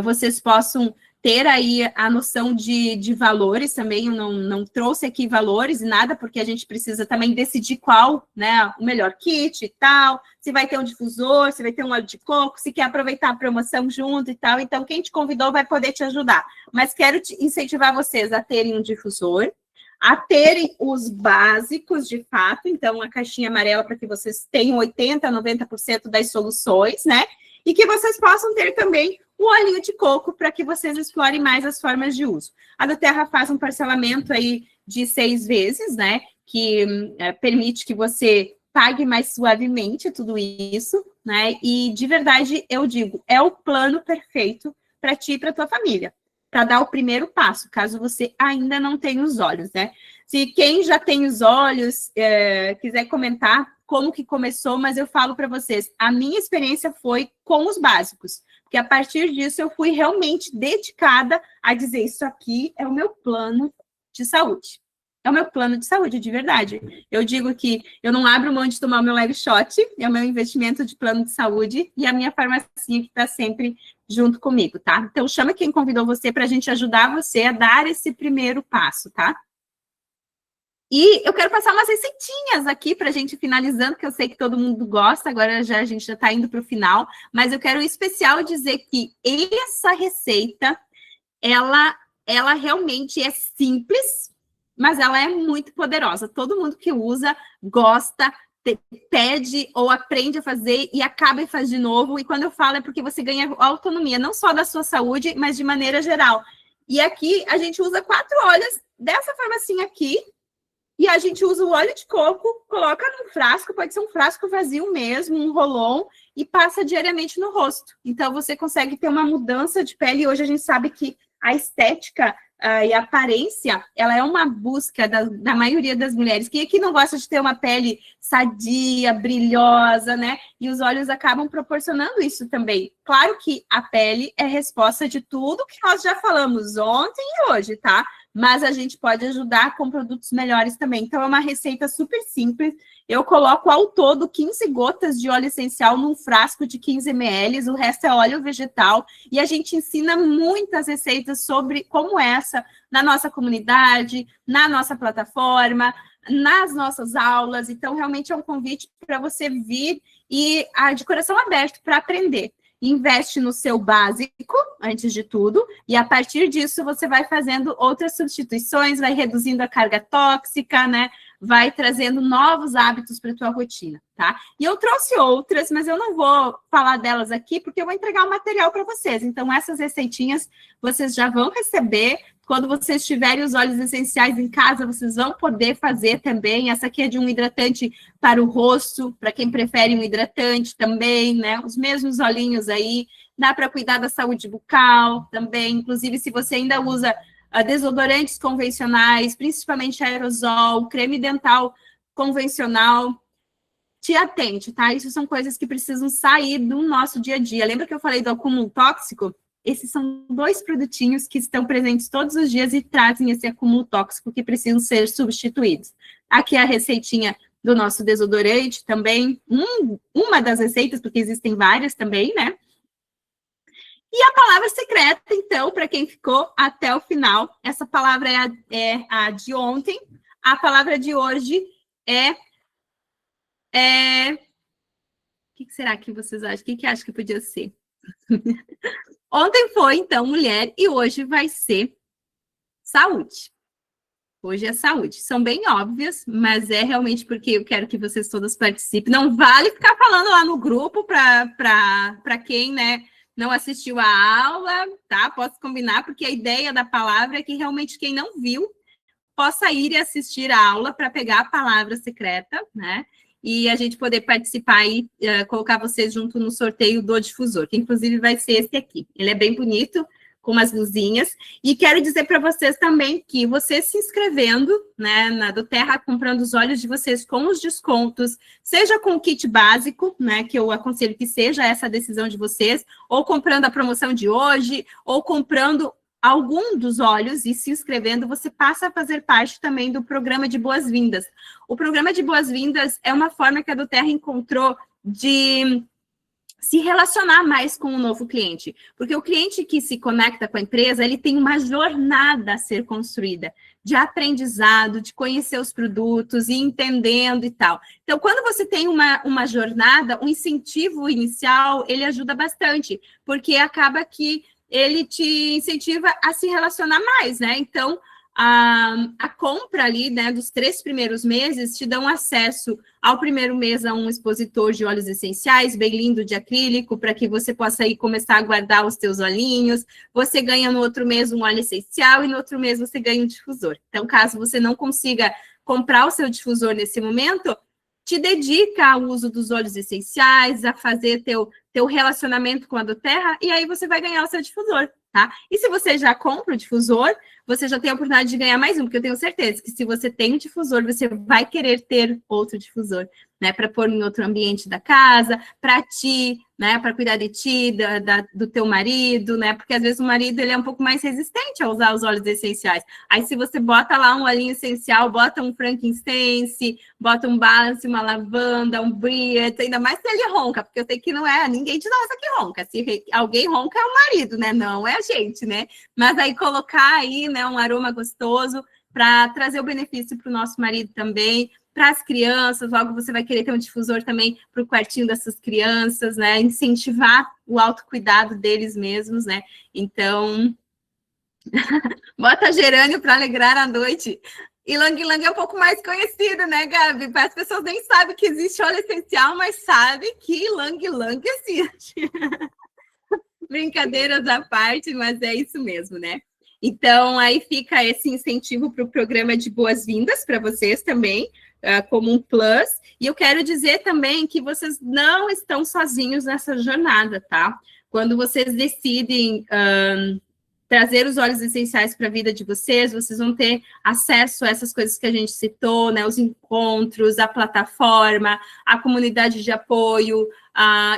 vocês possam ter aí a noção de valores também. Eu não trouxe aqui valores e nada, porque a gente precisa também decidir qual, né? O melhor kit e tal, se vai ter um difusor, se vai ter um óleo de coco, se quer aproveitar a promoção junto e tal. Então, quem te convidou vai poder te ajudar. Mas quero incentivar vocês a terem um difusor, a terem os básicos, de fato, então a caixinha amarela para que vocês tenham 80%, 90% das soluções, né? E que vocês possam ter também o olhinho de coco para que vocês explorem mais as formas de uso. A doTERRA faz um parcelamento aí de 6 vezes, né? Que permite que você pague mais suavemente tudo isso, né? E, de verdade, eu digo, é o plano perfeito para ti e para tua família, para dar o primeiro passo, caso você ainda não tenha os olhos, né? Se quem já tem os olhos quiser comentar como que começou, mas eu falo para vocês, a minha experiência foi com os básicos, porque a partir disso eu fui realmente dedicada a dizer, isso aqui é o meu plano de saúde. É o meu plano de saúde, de verdade. Eu digo que eu não abro mão de tomar o meu Leve Shot, é o meu investimento de plano de saúde e a minha farmacinha que está sempre junto comigo, tá? Então, chama quem convidou você para a gente ajudar você a dar esse primeiro passo, tá? E eu quero passar umas receitinhas aqui para a gente finalizando, que eu sei que todo mundo gosta, agora a gente já está indo para o final, mas eu quero em especial dizer que essa receita, ela realmente é simples, mas ela é muito poderosa. Todo mundo que usa, gosta, pede ou aprende a fazer e acaba e faz de novo. E quando eu falo é porque você ganha autonomia, não só da sua saúde, mas de maneira geral. E aqui a gente usa 4 óleos dessa forma assim aqui. E a gente usa o óleo de coco, coloca num frasco, pode ser um frasco vazio mesmo, um rolon, e passa diariamente no rosto. Então, você consegue ter uma mudança de pele. E hoje a gente sabe que a estética e a aparência, ela é uma busca da maioria das mulheres. Quem aqui não gosta de ter uma pele sadia, brilhosa, né? E os óleos acabam proporcionando isso também. Claro que a pele é resposta de tudo que nós já falamos ontem e hoje, tá? Mas a gente pode ajudar com produtos melhores também. Então, é uma receita super simples. Eu coloco ao todo 15 gotas de óleo essencial num frasco de 15 ml, o resto é óleo vegetal. E a gente ensina muitas receitas sobre como essa na nossa comunidade, na nossa plataforma, nas nossas aulas. Então, realmente é um convite para você vir e de coração aberto para aprender. Investe no seu básico, antes de tudo, e a partir disso você vai fazendo outras substituições, vai reduzindo a carga tóxica, né? Vai trazendo novos hábitos para a tua rotina, tá? E eu trouxe outras, mas eu não vou falar delas aqui, porque eu vou entregar o material para vocês. Então, essas receitinhas vocês já vão receber. Quando vocês tiverem os óleos essenciais em casa, vocês vão poder fazer também. Essa aqui é de um hidratante para o rosto, para quem prefere um hidratante também, né? Os mesmos olhinhos aí. Dá para cuidar da saúde bucal também. Inclusive, se você ainda usa desodorantes convencionais, principalmente aerosol, creme dental convencional, te atente, tá? Isso são coisas que precisam sair do nosso dia a dia. Lembra que eu falei do acúmulo tóxico? Esses são 2 produtinhos que estão presentes todos os dias e trazem esse acúmulo tóxico que precisam ser substituídos. Aqui é a receitinha do nosso desodorante também, uma das receitas, porque existem várias também, né? E a palavra secreta, então, para quem ficou até o final, essa palavra é a de ontem, a palavra de hoje é... O que será que vocês acham? O que acham que podia ser? Ontem foi, então, mulher, e hoje vai ser saúde. Hoje é saúde. São bem óbvias, mas é realmente porque eu quero que vocês todas participem. Não vale ficar falando lá no grupo para quem, né, não assistiu a aula, tá? Posso combinar, porque a ideia da palavra é que realmente quem não viu possa ir e assistir a aula para pegar a palavra secreta, né? E a gente poder participar e colocar vocês junto no sorteio do difusor, que inclusive vai ser esse aqui. Ele é bem bonito, com umas luzinhas. E quero dizer para vocês também que vocês se inscrevendo, né, na do Terra, comprando os óleos de vocês com os descontos, seja com o kit básico, né, que eu aconselho que seja essa a decisão de vocês, ou comprando a promoção de hoje, ou comprando algum dos óleos e se inscrevendo, você passa a fazer parte também do programa de boas-vindas. O programa de boas-vindas é uma forma que a do Terra encontrou de se relacionar mais com o novo cliente, porque o cliente que se conecta com a empresa, ele tem uma jornada a ser construída, de aprendizado, de conhecer os produtos e entendendo e tal. Então, quando você tem uma jornada, um incentivo inicial, ele ajuda bastante, porque acaba que ele te incentiva a se relacionar mais, né? Então, a compra ali, né, dos 3 primeiros meses te dão acesso ao primeiro mês a um expositor de óleos essenciais, bem lindo, de acrílico, para que você possa aí começar a guardar os teus olhinhos. Você ganha no outro mês um óleo essencial e no outro mês você ganha um difusor. Então, caso você não consiga comprar o seu difusor nesse momento, te dedica ao uso dos óleos essenciais, a fazer teu relacionamento com a do Terra, e aí você vai ganhar o seu difusor, tá? E se você já compra o difusor, você já tem a oportunidade de ganhar mais um, porque eu tenho certeza que se você tem um difusor, você vai querer ter outro difusor, né? Para pôr em outro ambiente da casa, para ti, né? Para cuidar de ti, do teu marido, né? Porque às vezes o marido ele é um pouco mais resistente a usar os óleos essenciais. Aí se você bota lá um olhinho essencial, bota um frankincense, bota um balance, uma lavanda, um brie, ainda mais se ele ronca, porque eu sei que não é ninguém de nós aqui ronca. Se alguém ronca é o marido, né? Não é a gente, né? Mas aí colocar aí, né, um aroma gostoso para trazer o benefício para o nosso marido também, para as crianças, logo você vai querer ter um difusor também para o quartinho dessas crianças, né? Incentivar o autocuidado deles mesmos, né? Então, bota gerânio para alegrar a noite. E Lang Lang é um pouco mais conhecido, né, Gabi? As pessoas nem sabem que existe óleo essencial, mas sabem que Lang Lang existe. Brincadeiras à parte, mas é isso mesmo, né? Então, aí fica esse incentivo para o programa de boas-vindas para vocês também, como um plus. E eu quero dizer também que vocês não estão sozinhos nessa jornada, tá? Quando vocês decidem trazer os óleos essenciais para a vida de vocês, vocês vão ter acesso a essas coisas que a gente citou, né? Os encontros, a plataforma, a comunidade de apoio.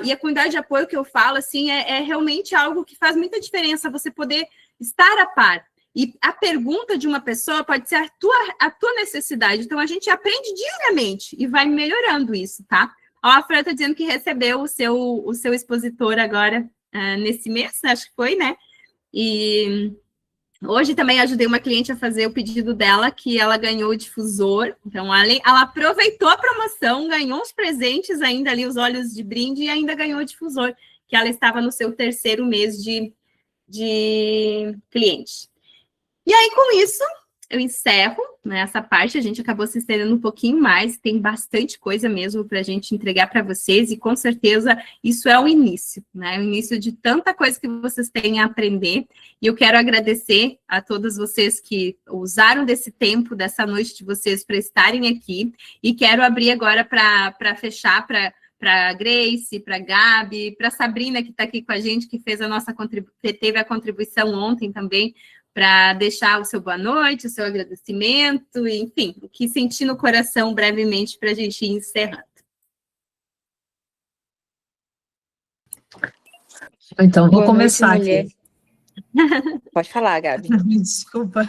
E a comunidade de apoio que eu falo, assim, é realmente algo que faz muita diferença, você poder estar a par. E a pergunta de uma pessoa pode ser a tua necessidade. Então, a gente aprende diariamente e vai melhorando isso, tá? Ó, a Fran está dizendo que recebeu o seu expositor agora nesse mês, acho que foi, né? E Hoje também ajudei uma cliente a fazer o pedido dela, que ela ganhou o difusor. Então, ela aproveitou a promoção, ganhou os presentes ainda ali, os olhos de brinde, e ainda ganhou o difusor, que ela estava no seu 3º mês de cliente. E aí, com isso, eu encerro, né, essa parte. A gente acabou se estendendo um pouquinho mais, tem bastante coisa mesmo para a gente entregar para vocês, e com certeza isso é o início, né? O início de tanta coisa que vocês têm a aprender. E eu quero agradecer a todos vocês que usaram desse tempo, dessa noite de vocês, para estarem aqui. E quero abrir agora para fechar para a Grace, para a Gabi, para a Sabrina, que está aqui com a gente, que fez a nossa teve a contribuição ontem também, para deixar o seu boa noite, o seu agradecimento, enfim, o que sentir no coração brevemente para a gente ir encerrando. Então, vou Boa começar noite, aqui. Pode falar, Gabi. Desculpa.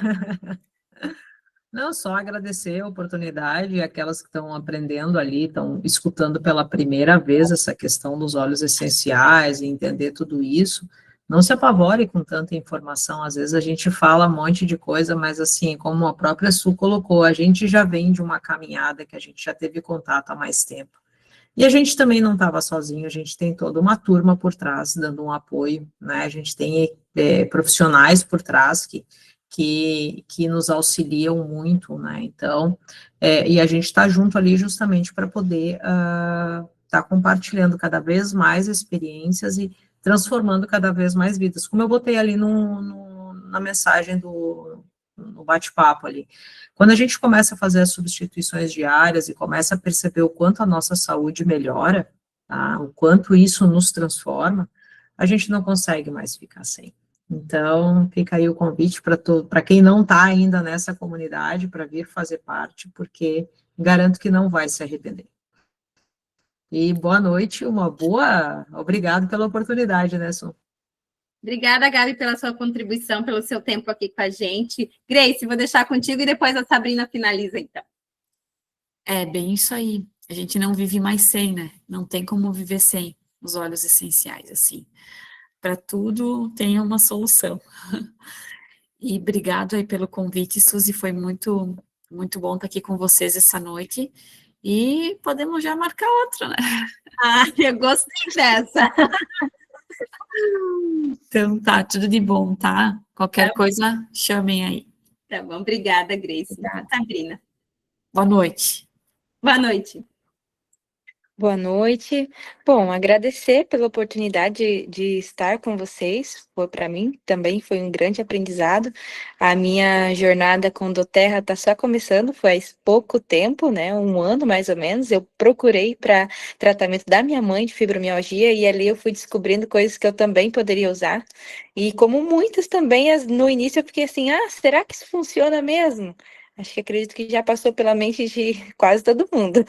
Não, só agradecer a oportunidade, aquelas que estão aprendendo ali, estão escutando pela primeira vez essa questão dos óleos essenciais e entender tudo isso. Não se apavore com tanta informação, às vezes a gente fala um monte de coisa, mas assim, como a própria Su colocou, a gente já vem de uma caminhada que a gente já teve contato há mais tempo. E a gente também não estava sozinho, a gente tem toda uma turma por trás, dando um apoio, né, a gente tem profissionais por trás que nos auxiliam muito, né, então, e a gente está junto ali justamente para poder tá compartilhando cada vez mais experiências e transformando cada vez mais vidas, como eu botei ali na mensagem no bate-papo ali. Quando a gente começa a fazer as substituições diárias e começa a perceber o quanto a nossa saúde melhora, tá? O quanto isso nos transforma, a gente não consegue mais ficar sem. Então, fica aí o convite para quem não está ainda nessa comunidade, para vir fazer parte, porque garanto que não vai se arrepender. E boa noite, obrigado pela oportunidade, né, Su? Obrigada, Gabi, pela sua contribuição, pelo seu tempo aqui com a gente. Grace, vou deixar contigo e depois a Sabrina finaliza, então. É bem isso aí. A gente não vive mais sem, né? Não tem como viver sem os óleos essenciais, assim. Para tudo tem uma solução. E obrigado aí pelo convite, Suzy, foi muito, muito bom estar aqui com vocês essa noite. E podemos já marcar outra, né? Ah, eu gostei dessa. Então tá, tudo de bom, tá? Qualquer coisa, chamem aí. Tá bom, obrigada, Grace. Obrigada. Sabrina. Boa noite. Boa noite. Boa noite. Bom, agradecer pela oportunidade de estar com vocês. Para mim também foi um grande aprendizado. A minha jornada com doTERRA está só começando, faz pouco tempo, né? 1 ano mais ou menos. Eu procurei para tratamento da minha mãe de fibromialgia e ali eu fui descobrindo coisas que eu também poderia usar. E como muitas também, no início eu fiquei assim, será que isso funciona mesmo? Acho que acredito que já passou pela mente de quase todo mundo.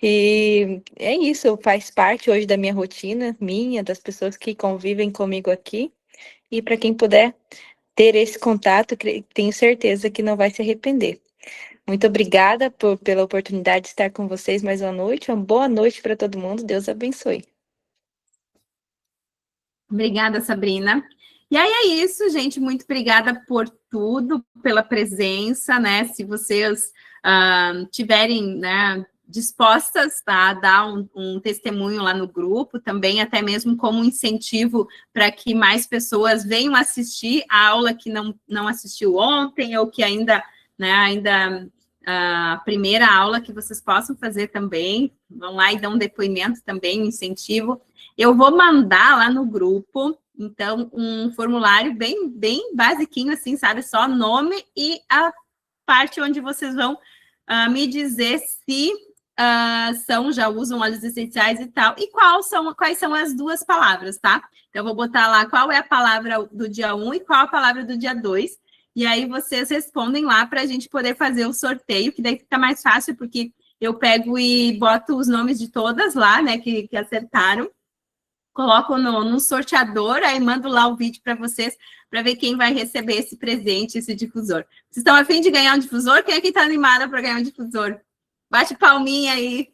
E é isso, faz parte hoje da minha rotina, das pessoas que convivem comigo aqui. E para quem puder ter esse contato, tenho certeza que não vai se arrepender. Muito obrigada pela oportunidade de estar com vocês mais uma noite. Uma boa noite para todo mundo. Deus abençoe. Obrigada, Sabrina. E aí é isso, gente. Muito obrigada por tudo, pela presença, né? Se vocês tiverem, né, dispostas a dar um testemunho lá no grupo, também até mesmo como incentivo para que mais pessoas venham assistir a aula que não assistiu ontem, ou que ainda a primeira aula, que vocês possam fazer também, vão lá e dão um depoimento também, um incentivo. Eu vou mandar lá no grupo, então, um formulário bem basiquinho, assim, sabe? Só nome e a parte onde vocês vão me dizer se já usam óleos essenciais e tal, e quais são as 2 palavras, tá? Então, eu vou botar lá qual é a palavra do dia 1 e qual a palavra do dia 2, e aí vocês respondem lá para a gente poder fazer o sorteio, que daí fica mais fácil, porque eu pego e boto os nomes de todas lá, né, que acertaram, coloco no sorteador, aí mando lá o vídeo para vocês, para ver quem vai receber esse presente, esse difusor. Vocês estão a fim de ganhar um difusor? Quem é que está animada para ganhar um difusor? Bate palminha aí.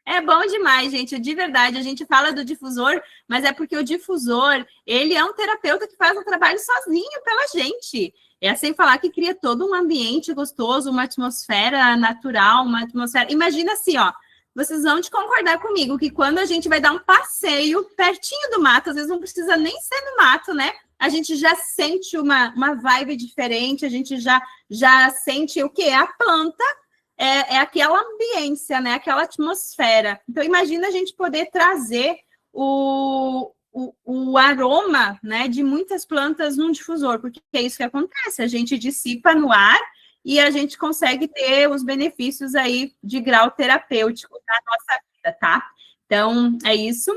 É bom demais, gente, de verdade. A gente fala do difusor, mas é porque o difusor, ele é um terapeuta que faz o trabalho sozinho pela gente. É sem falar que cria todo um ambiente gostoso, uma atmosfera natural, uma atmosfera... Imagina assim, ó, vocês vão te concordar comigo que quando a gente vai dar um passeio pertinho do mato, às vezes não precisa nem ser no mato, né? A gente já sente uma vibe diferente, a gente já sente o quê? A planta é aquela ambiência, né? Aquela atmosfera. Então, imagina a gente poder trazer o aroma, né, de muitas plantas num difusor, porque é isso que acontece, a gente dissipa no ar e a gente consegue ter os benefícios aí de grau terapêutico na nossa vida, tá? Então, é isso.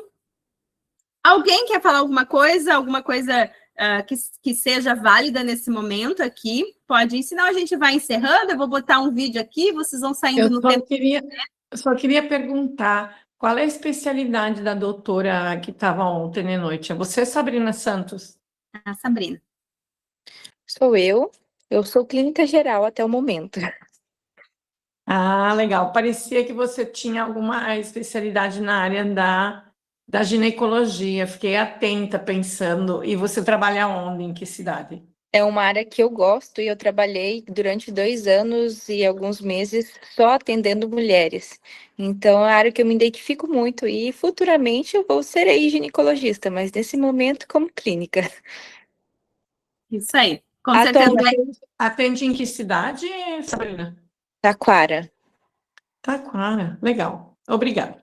Alguém quer falar alguma coisa que seja válida nesse momento aqui? Pode ir, senão a gente vai encerrando, eu vou botar um vídeo aqui, vocês vão saindo no tempo. Eu só queria perguntar, qual é a especialidade da doutora que estava ontem de noite? É você, Sabrina Santos? Ah, Sabrina. Sou eu sou clínica geral até o momento. Ah, legal. Parecia que você tinha alguma especialidade na área da ginecologia. Fiquei atenta pensando. E você trabalha onde? Em que cidade? É uma área que eu gosto e eu trabalhei durante 2 anos e alguns meses só atendendo mulheres. Então, é uma área que eu me identifico muito e futuramente eu serei ginecologista, mas nesse momento como clínica. Isso aí. Com certeza. Atualmente, Atende em que cidade, Sabrina? Taquara. Taquara. Legal. Obrigada.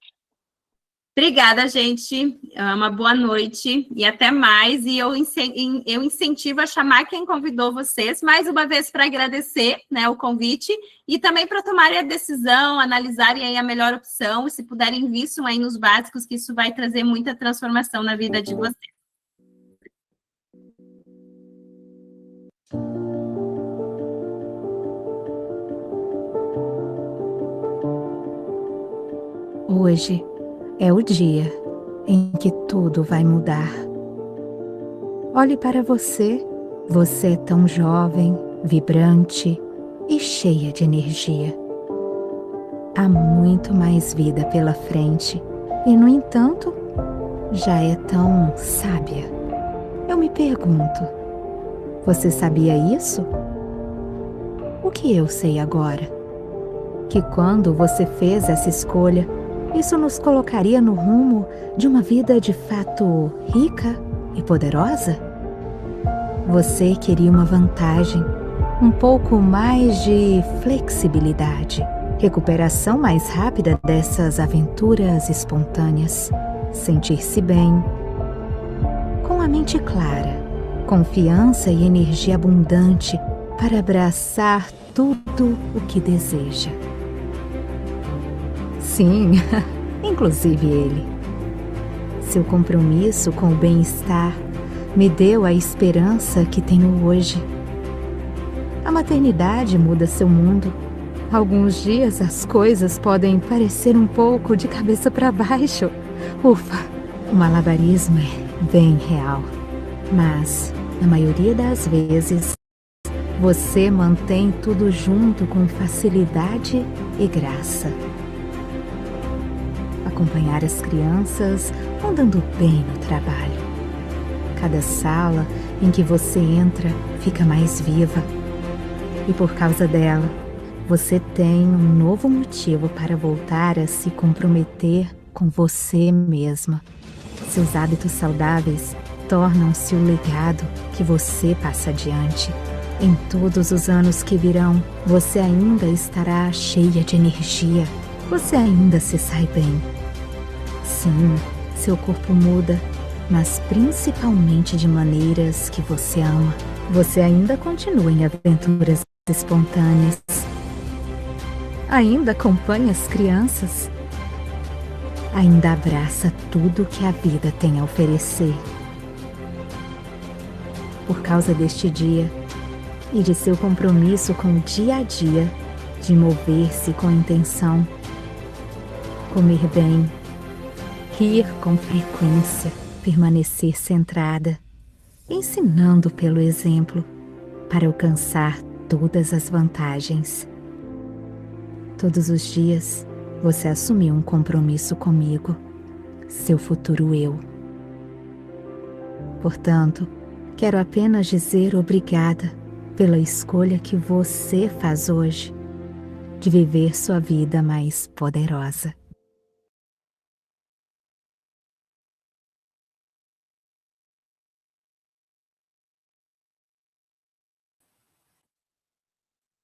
Obrigada, gente. Uma boa noite e até mais. E eu incentivo a chamar quem convidou vocês, mais uma vez, para agradecer, né, o convite e também para tomarem a decisão, analisarem aí a melhor opção. E se puderem, invistam aí nos básicos, que isso vai trazer muita transformação na vida de vocês. Hoje é o dia em que tudo vai mudar. Olhe para você. Você é tão jovem, vibrante e cheia de energia. Há muito mais vida pela frente e, no entanto, já é tão sábia. Eu me pergunto, você sabia isso? O que eu sei agora? Que quando você fez essa escolha, isso nos colocaria no rumo de uma vida de fato rica e poderosa? Você queria uma vantagem, um pouco mais de flexibilidade, recuperação mais rápida dessas aventuras espontâneas, sentir-se bem, com a mente clara, confiança e energia abundante para abraçar tudo o que deseja. Sim, inclusive ele. Seu compromisso com o bem-estar me deu a esperança que tenho hoje. A maternidade muda seu mundo. Alguns dias as coisas podem parecer um pouco de cabeça para baixo. Ufa, o malabarismo é bem real. Mas, na maioria das vezes, você mantém tudo junto com facilidade e graça. Acompanhar as crianças andando bem no trabalho. Cada sala em que você entra fica mais viva. E por causa dela, você tem um novo motivo para voltar a se comprometer com você mesma. Seus hábitos saudáveis tornam-se o legado que você passa adiante. Em todos os anos que virão, você ainda estará cheia de energia. Você ainda se sai bem. Sim, seu corpo muda, mas principalmente de maneiras que você ama. Você ainda continua em aventuras espontâneas. Ainda acompanha as crianças. Ainda abraça tudo que a vida tem a oferecer. Por causa deste dia e de seu compromisso com o dia a dia, de mover-se com intenção, comer bem, rir com frequência, permanecer centrada, ensinando pelo exemplo para alcançar todas as vantagens. Todos os dias, você assumiu um compromisso comigo, seu futuro eu. Portanto, quero apenas dizer obrigada pela escolha que você faz hoje de viver sua vida mais poderosa.